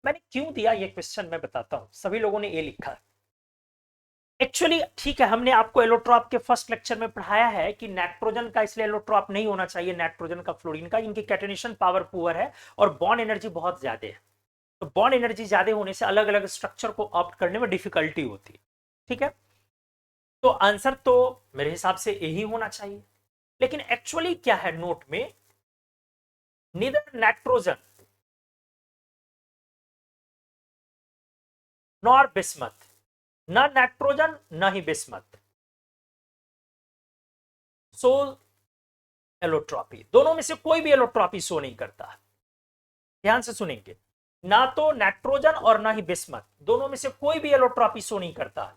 मैंने क्यों दिया ये क्वेश्चन मैं बताता हूं, सभी लोगों ने ए लिखा है। एक्चुअली ठीक है, हमने आपको एलोट्रॉप के फर्स्ट लेक्चर में पढ़ाया है कि नाइट्रोजन का इसलिए एलोट्रॉप नहीं होना चाहिए, नाइट्रोजन का, फ्लोरीन का, इनकी कैटेनेशन पावर पुअर है और बॉन्ड एनर्जी बहुत ज्यादा है। तो बॉन्ड एनर्जी ज्यादा होने से अलग अलग स्ट्रक्चर को ऑप्ट करने में डिफिकल्टी होती है। ठीक है, तो आंसर तो मेरे हिसाब से यही होना चाहिए। लेकिन एक्चुअली क्या है नोट में, नीदर नाइट्रोजन नॉर बिस्मथ, ना नाइट्रोजन ना ही बिस्मथ सो एलोट्रॉपी, दोनों में से कोई भी एलोट्रॉपी शो नहीं करता। ध्यान से सुनेंगे, ना तो नाइट्रोजन और ना ही बिस्मथ, दोनों में से कोई भी एलोट्रॉपी शो नहीं करता।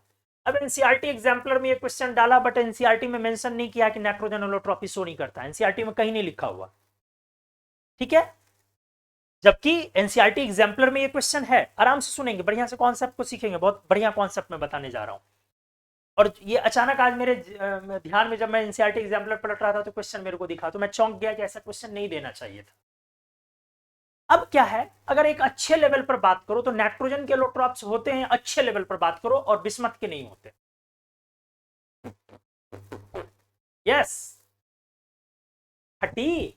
अब एनसीईआरटी एग्जाम्पलर में ये क्वेश्चन डाला, बट एनसीईआरटी में मेंशन नहीं किया कि नाइट्रोजन एलोट्रॉपी शो नहीं करता, एनसीईआरटी में कहीं नहीं लिखा हुआ। ठीक है, जबकि एनसीईआरटी एग्जाम्पलर में ये क्वेश्चन है। आराम से सुनेंगे, बढ़िया से कॉन्सेप्ट को सीखेंगे, बहुत बढ़िया कॉन्सेप्ट में बताने जा रहा हूं। और ये अचानक आज मेरे ध्यान में, जब मैं एनसीईआरटी एग्जाम्पलर पलट रहा था तो क्वेश्चन मेरे को दिखा, तो मैं चौंक गया कि ऐसा क्वेश्चन नहीं देना चाहिए था। अब क्या है, अगर एक अच्छे लेवल पर बात करो तो नाइट्रोजन के एलोट्रॉप्स होते हैं, अच्छे लेवल पर बात करो, और बिस्मथ के नहीं होते। यस हटी,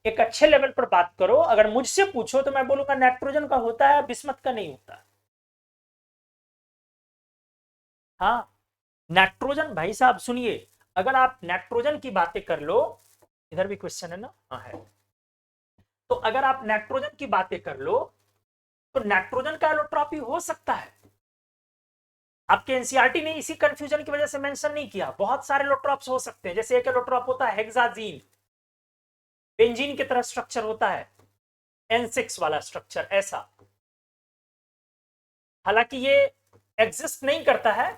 एक अच्छे लेवल पर बात करो, अगर मुझसे पूछो तो मैं बोलूंगा नाइट्रोजन का होता है, बिस्मथ का नहीं होता। हाँ, नाइट्रोजन भाई साहब सुनिए, अगर आप नाइट्रोजन की बातें कर लो, इधर भी क्वेश्चन है ना, हाँ है, तो अगर आप नाइट्रोजन की बातें कर लो तो नाइट्रोजन का एलोट्रॉपी हो सकता है। आपके एनसीईआरटी ने इसी कंफ्यूजन की वजह से मेंशन नहीं किया। बहुत सारे एलोट्रॉप्स हो सकते हैं, जैसे एक एलोट्रॉप होता है हेक्साजीन, बेंजीन की तरह स्ट्रक्चर होता है, N6 वाला स्ट्रक्चर ऐसा। हालांकि ये एग्जिस्ट नहीं करता है,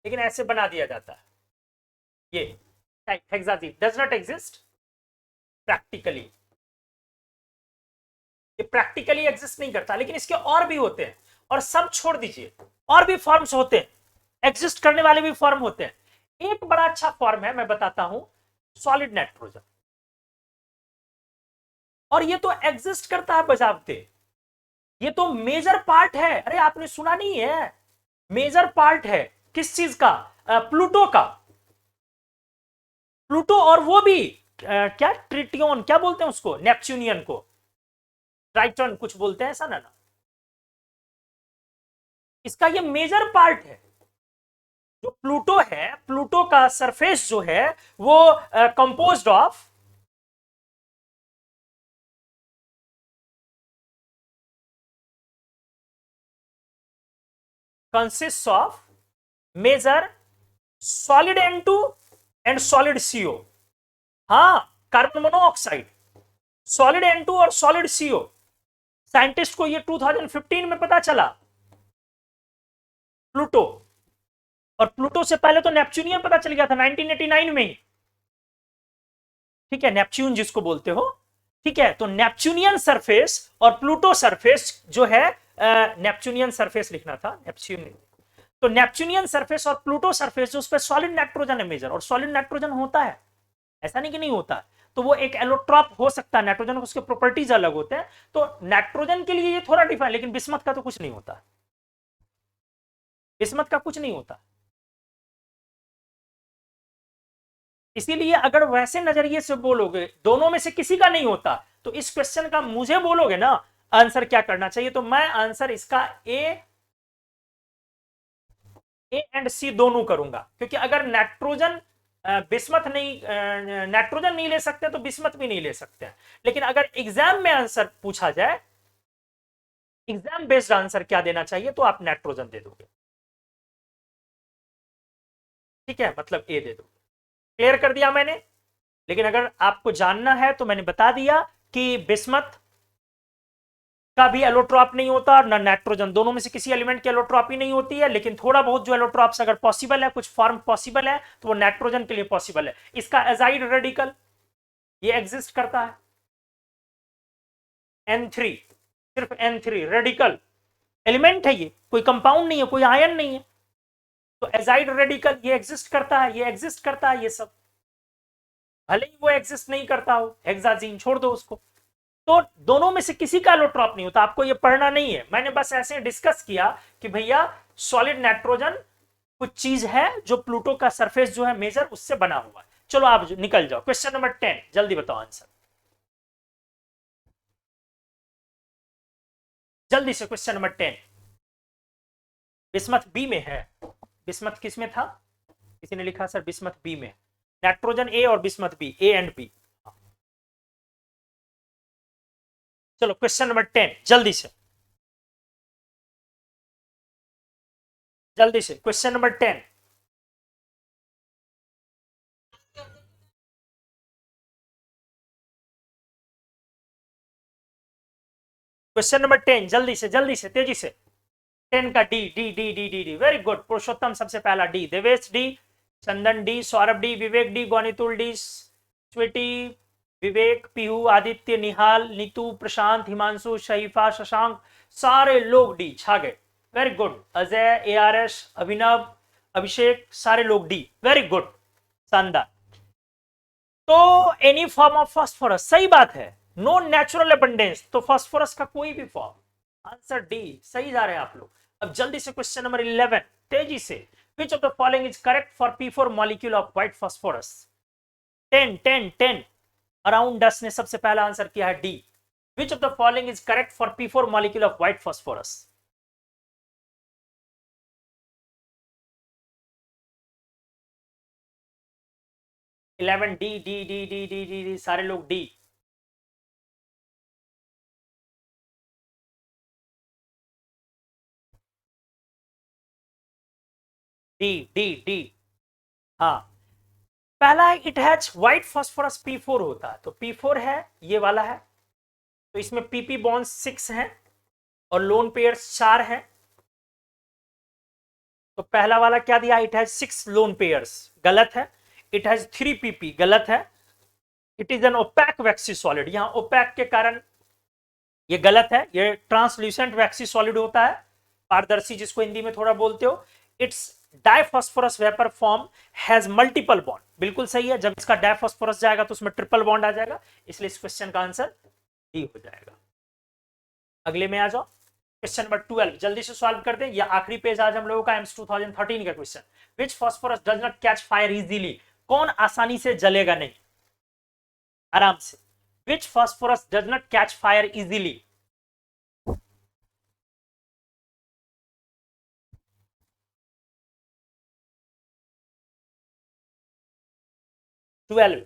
लेकिन ऐसे बना दिया जाता है। ये हेक्साजीन डज नॉट एग्जिस्ट प्रैक्टिकली, ये प्रैक्टिकली एग्जिस्ट नहीं करता, लेकिन इसके और भी होते हैं। और सब छोड़ दीजिए, और भी फॉर्म्स होते हैं, एग्जिस्ट करने वाले भी फॉर्म होते हैं। एक बड़ा अच्छा फॉर्म है, मैं बताता हूं, सॉलिड नाइट्रोजन, और ये तो एग्जिस्ट करता है बजावते। ये तो मेजर पार्ट है। अरे आपने सुना नहीं है, मेजर पार्ट है किस चीज का? प्लूटो का। प्लूटो और वो भी क्या ट्रिटियन क्या बोलते हैं उसको, नेपच्यूनियन को ट्राइटन कुछ बोलते हैं ऐसा ना। इसका ये मेजर पार्ट है। जो प्लूटो है, प्लूटो का सरफेस जो है वो composed of consists of major solid N2 and solid CO। हाँ, कार्बन मोनोऑक्साइड, सॉलिड N2 और सॉलिड CO। साइंटिस्ट को ये 2015 में पता चला, प्लूटो। और प्लूटो से पहले तो नेपच्यूनियन पता चल गया था 1989 में ही। ठीक है, नेपच्यून जिसको बोलते हो। ठीक है, तो नेपच्यूनियन सरफेस और प्लूटो सरफेस जो है, नेपच्यूनियन सरफेस लिखना था, नेपच्यून। तो नेपच्यूनियन सरफेस और प्लूटो सरफेस जो उस पर सॉलिड नाइट्रोजन है मेजर, और सॉलिड नाइट्रोजन होता है, ऐसा नहीं कि नहीं होता। तो वो एक एलोट्रॉप हो सकता है, नाइट्रोजन उसके प्रॉपर्टीज अलग होते हैं। तो नाइट्रोजन के लिए ये थोड़ा डिफाइन, लेकिन बिस्मथ का तो कुछ नहीं होता, बिस्मथ का कुछ नहीं होता। इसीलिए अगर वैसे नजरिए से बोलोगे दोनों में से किसी का नहीं होता, तो इस क्वेश्चन का मुझे बोलोगे ना आंसर क्या करना चाहिए, तो मैं आंसर इसका ए एंड सी दोनों करूंगा। क्योंकि अगर नाइट्रोजन बिस्मथ नहीं, नाइट्रोजन नहीं ले सकते तो बिस्मथ भी नहीं ले सकते। लेकिन अगर एग्जाम में आंसर पूछा जाए, एग्जाम बेस्ड आंसर क्या देना चाहिए, तो आप नाइट्रोजन दे दोगे। ठीक है, मतलब ए दे दोगे। क्लियर कर दिया मैंने। लेकिन अगर आपको जानना है तो मैंने बता दिया कि बिस्मथ का भी एलोट्रॉप नहीं होता, ना नाइट्रोजन, दोनों में से किसी एलिमेंट की एलोट्रॉपी नहीं होती है। लेकिन थोड़ा बहुत जो एलोट्रॉप्स अगर पॉसिबल है, कुछ फॉर्म पॉसिबल है, तो वो नाइट्रोजन के लिए पॉसिबल है। इसका एजाइड रेडिकल ये एग्जिस्ट करता है, N3, सिर्फ N3 रेडिकल एलिमेंट है, ये कोई कंपाउंड नहीं है, कोई आयन नहीं है। तो एजाइड रेडिकल ये एग्जिस्ट करता है, ये एग्जिस्ट करता है, ये सब। भले ही वो एग्जिस्ट नहीं करता हो, हेक्साजीन छोड़ दो उसको। तो दोनों में से किसी का एलोट्रॉप नहीं होता, आपको ये पढ़ना नहीं है। मैंने बस ऐसे डिस्कस किया कि भैया सॉलिड नाइट्रोजन कुछ चीज है जो प्लूटो का सरफेस जो है मेजर, उससे बना हुआ है। चलो आप निकल जाओ, क्वेश्चन नंबर 10 जल्दी बताओ आंसर, जल्दी से। क्वेश्चन नंबर 10 बिस्मथ बी में है। बिस्मथ किस में था? किसी ने लिखा सर बिस्मथ बी में, नाइट्रोजन ए और bismuth B, A and B. चलो क्वेश्चन नंबर 10 जल्दी से, जल्दी से क्वेश्चन नंबर 10। क्वेश्चन नंबर 10 जल्दी से तेजी से। 10 का D D D D D D, very good. Purushottam सबसे पहला D, Devesh D, Chandan D, Saurabh D, Vivek D, गौनितुल डी, स्वीटी, विवेक, पीहू, आदित्य, निहाल, नीतू, प्रशांत, हिमांशु, शहीफा, शशांक, सारे लोग डी छा गए। Very good. Ajay, ARS, Abhinav, Abhishek, सारे लोग डी, वेरी गुड, शानदार। तो एनी फॉर्म ऑफ फास्फोरस, सही बात है। नो नेचुरल अबंडेंस, तो फास्फोरस का कोई भी फॉर्म। आंसर डी, सही जा रहे हैं आप लोग। अब जल्दी से क्वेश्चन नंबर 11 तेजी से। Which of the following is correct for P4 molecule of white phosphorus? 10 10 10 around 10 ने सबसे पहला आंसर किया है D. Which of the following is correct for P4 molecule of white phosphorus? 11 D D D D D D D, सारे लोग D. D D D, हाँ। पहला है it has white phosphorus P4 होता है, तो P4 है ये वाला है। तो इसमें PP बॉन्ड 6 हैं और लोन पेयर्स 4 हैं। तो पहला वाला क्या दिया, इट हैज 6 लोन पेयर्स, गलत है। इट हैज 3 PP, गलत है। It is an opaque waxy solid, यहां ओपैक के कारण ये गलत है। ये ट्रांसल्यूसेंट वैक्सी सॉलिड होता है, पारदर्शी जिसको हिंदी में थोड़ा बोलते हो। Its diphosphorus vapour form has multiple bond, बिल्कुल सही है। जब इसका डाइफॉस्फोरस जाएगा तो उसमें ट्रिपल बॉन्ड आ जाएगा, इसलिए इस क्वेश्चन का आंसर डी हो जाएगा। अगले में आ जाओ। क्वेश्चन नंबर 12 जल्दी से सॉल्व कर दें, यह आखिरी पेज आज हम लोगों का एम्स 2013 का क्वेश्चन। Which phosphorus does not catch fire easily, कौन आसानी से जलेगा नहीं, आराम से। Which phosphorus does not catch fire easily, 12।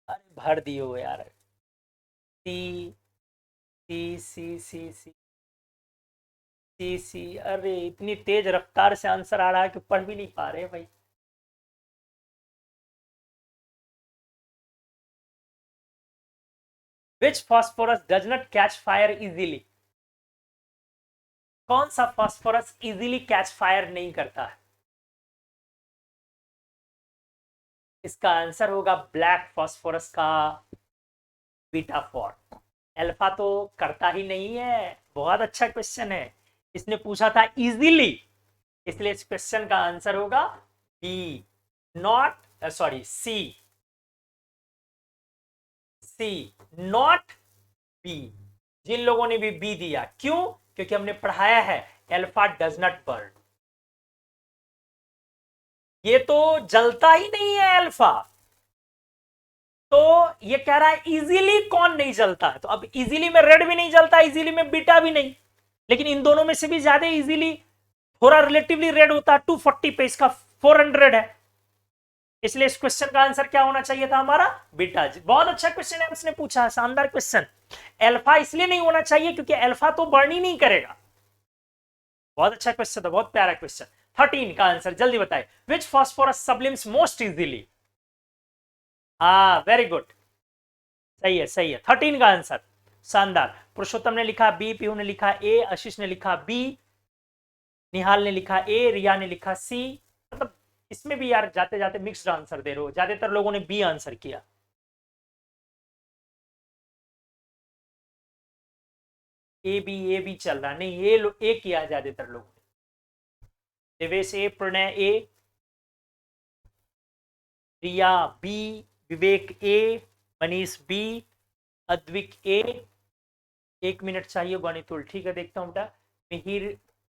अरे भर दियो यार, सी सी सी सी सी सी सी, अरे इतनी तेज रफ्तार से आंसर आ रहा है कि पढ़ भी नहीं पा रहे भाई। Which phosphorus does not catch fire easily, कौन सा फॉस्फोरस इजीली कैच फायर नहीं करता है? इसका आंसर होगा ब्लैक फॉस्फोरस का बीटा फॉर। अल्फा तो करता ही नहीं है। बहुत अच्छा क्वेश्चन है, इसने पूछा था इजीली, इसलिए इस क्वेश्चन का आंसर होगा B, not sorry C, C not B. जिन लोगों ने भी बी दिया, क्यों? क्योंकि हमने पढ़ाया है अल्फा डज नॉट बर्न, ये तो जलता ही नहीं है अल्फा। तो ये कह रहा है इजीली कौन नहीं जलता है, तो अब इजीली में रेड भी नहीं जलता, इजीली में बीटा भी नहीं, लेकिन इन दोनों में से भी ज्यादा इजीली थोड़ा रिलेटिवली रेड होता है 240 पे, इसका 400 है, इसलिए इस क्वेश्चन का आंसर क्या होना चाहिए था हमारा? बीटा। बहुत अच्छा क्वेश्चन है, उसने पूछा, शानदार क्वेश्चन। अल्फा इसलिए नहीं होना चाहिए क्योंकि अल्फा तो बर्न ही नहीं करेगा। बहुत अच्छा क्वेश्चन था, बहुत प्यारा क्वेश्चन। 13 का आंसर जल्दी बताए, विच फॉस्फोरस सब्लिम्स मोस्ट इजीली। हाँ वेरी गुड, सही है सही है, 13 का आंसर शानदार। पुरुषोत्तम ने लिखा बी, पीहू ने लिखा ए, आशीष ने लिखा बी, निहाल ने लिखा ए, रिया ने लिखा सी। मतलब इसमें भी यार जाते जाते मिक्स्ड आंसर दे रहे हो, ज्यादातर लोगों ने बी आंसर किया। ए बी चल रहा नहीं, ए किया ज्यादातर लोगों ने। देवेश ए, प्रणय ए, रिया बी, विवेक ए, मनीष बी, अद्विक ए। 1 मिनट चाहिए गणितुल, ठीक है देखता हूँ बेटा। मिहिर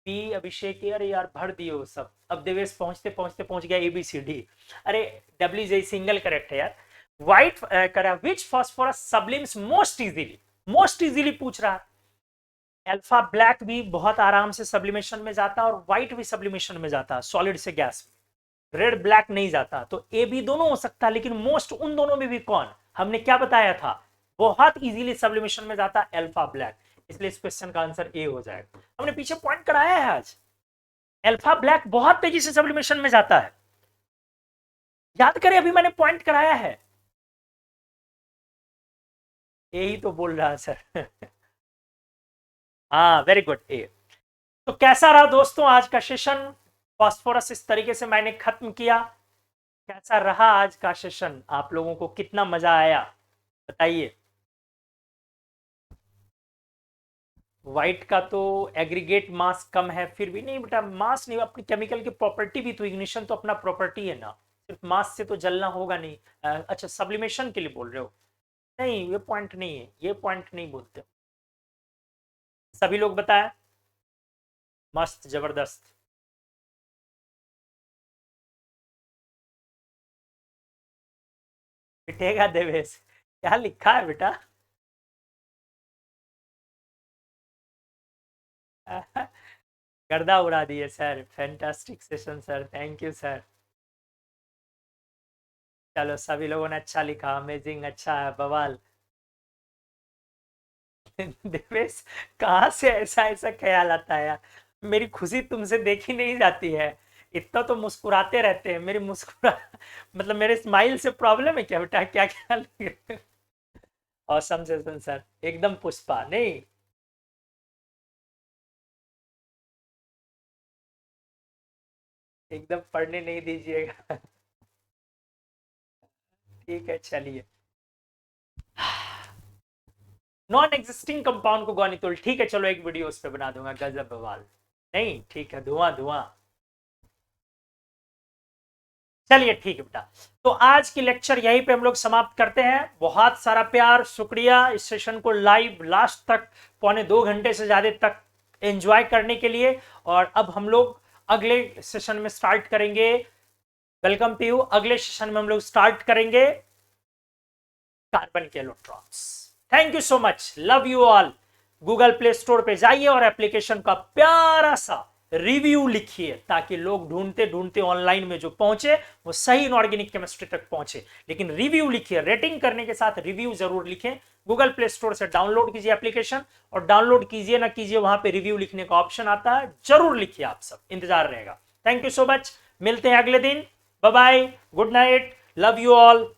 बी, अभिषेक ए, अरे यार भर दिए वो सब। अब देवेश पहुंचते पहुंचते पहुंच गया ABCD। अरे डब्ल्यू जे सिंगल करेक्ट है यार। व्हाइट करा which phosphorus sublimes most easily, most easily पूछ रहा है। अल्फा ब्लैक भी बहुत आराम से सब्लिमेशन में जाता है और व्हाइट भी सब्लिमेशन में जाता है सॉलिड से गैस में, रेड ब्लैक नहीं जाता। तो ए बी दोनों हो सकता है, लेकिन मोस्ट उन दोनों में भी कौन? हमने क्या बताया था, बहुत इजीली सब्लिमेशन में जाता है अल्फा ब्लैक, इसलिए इस क्वेश्चन का आंसर ए हो जाएगा। हमने पीछे पॉइंट कराया है आज, अल्फा ब्लैक बहुत तेजी से सब्लिमेशन में जाता है, याद करें अभी मैंने पॉइंट कराया है, यही तो बोल रहा है सर। हाँ वेरी गुड ए। तो कैसा रहा दोस्तों आज का सेशन? फास्फोरस इस तरीके से मैंने खत्म किया। कैसा रहा आज का सेशन, आप लोगों को कितना मजा आया बताइए। व्हाइट का तो एग्रीगेट मास कम है, फिर भी नहीं बेटा, मास नहीं, अपनी केमिकल की प्रॉपर्टी भी तो, इग्निशन तो अपना प्रॉपर्टी है ना, सिर्फ मास से तो जलना होगा नहीं। अच्छा सब्लिमेशन के लिए बोल रहे हो? नहीं ये पॉइंट नहीं है, ये पॉइंट नहीं बोलते। सभी लोग बताया, मस्त जबरदस्त। पिटेगा देवेश, क्या लिखा है बेटा? गर्दा उड़ा दिए sir, fantastic session sir, thank you sir. चलो सभी लोगों ने अच्छा लिखा, अमेजिंग, अच्छा है, बवाल। देवेश कहाँ से ऐसा ऐसा ख्याल आता है यार, मेरी खुशी तुमसे देखी नहीं जाती है, इतना तो मुस्कुराते रहते हैं, मेरी मुस्कुरा मतलब मेरे स्माइल से प्रॉब्लम है क्या बेटा, क्या ख्याल? औसम सेशन सर, एकदम पुष्पा नहीं। एकदम पढ़ने नहीं दीजिएगा। ठीक है चलिए। नॉन एग्जिस्टिंग कंपाउंड को गौनीतुल, ठीक है चलो एक वीडियो उस पर बना दूंगा, गजब बवाल। नहीं ठीक है, धुआं धुआं। चलिए ठीक है बेटा, तो आज की लेक्चर यहीं पे हम लोग समाप्त करते हैं। बहुत सारा प्यार, शुक्रिया इस सेशन को लाइव लास्ट तक, 1.25 घंटे से ज्यादा तक एंजॉय करने के लिए। और अब हम लोग अगले सेशन में स्टार्ट करेंगे। Welcome to you. अगले सेशन में हम लोग स्टार्ट करेंगे कार्बन के electrons. Thank you so much, love you all. Google Play Store पे जाइए और एप्लीकेशन का प्यारा सा रिव्यू लिखिए, ताकि लोग ढूंढते ढूंढते ऑनलाइन में जो पहुंचे वो सही इनऑर्गेनिक केमिस्ट्री तक पहुंचे। लेकिन रिव्यू लिखिए, रेटिंग करने के साथ रिव्यू जरूर लिखें। गूगल प्ले स्टोर से डाउनलोड कीजिए एप्लीकेशन, और डाउनलोड कीजिए ना कीजिए, वहां पे रिव्यू लिखने का ऑप्शन आता है, जरूर लिखिए। आप सब इंतजार रहेगा। थैंक यू सो मच, मिलते हैं अगले दिन। Bye bye, good night, love you all.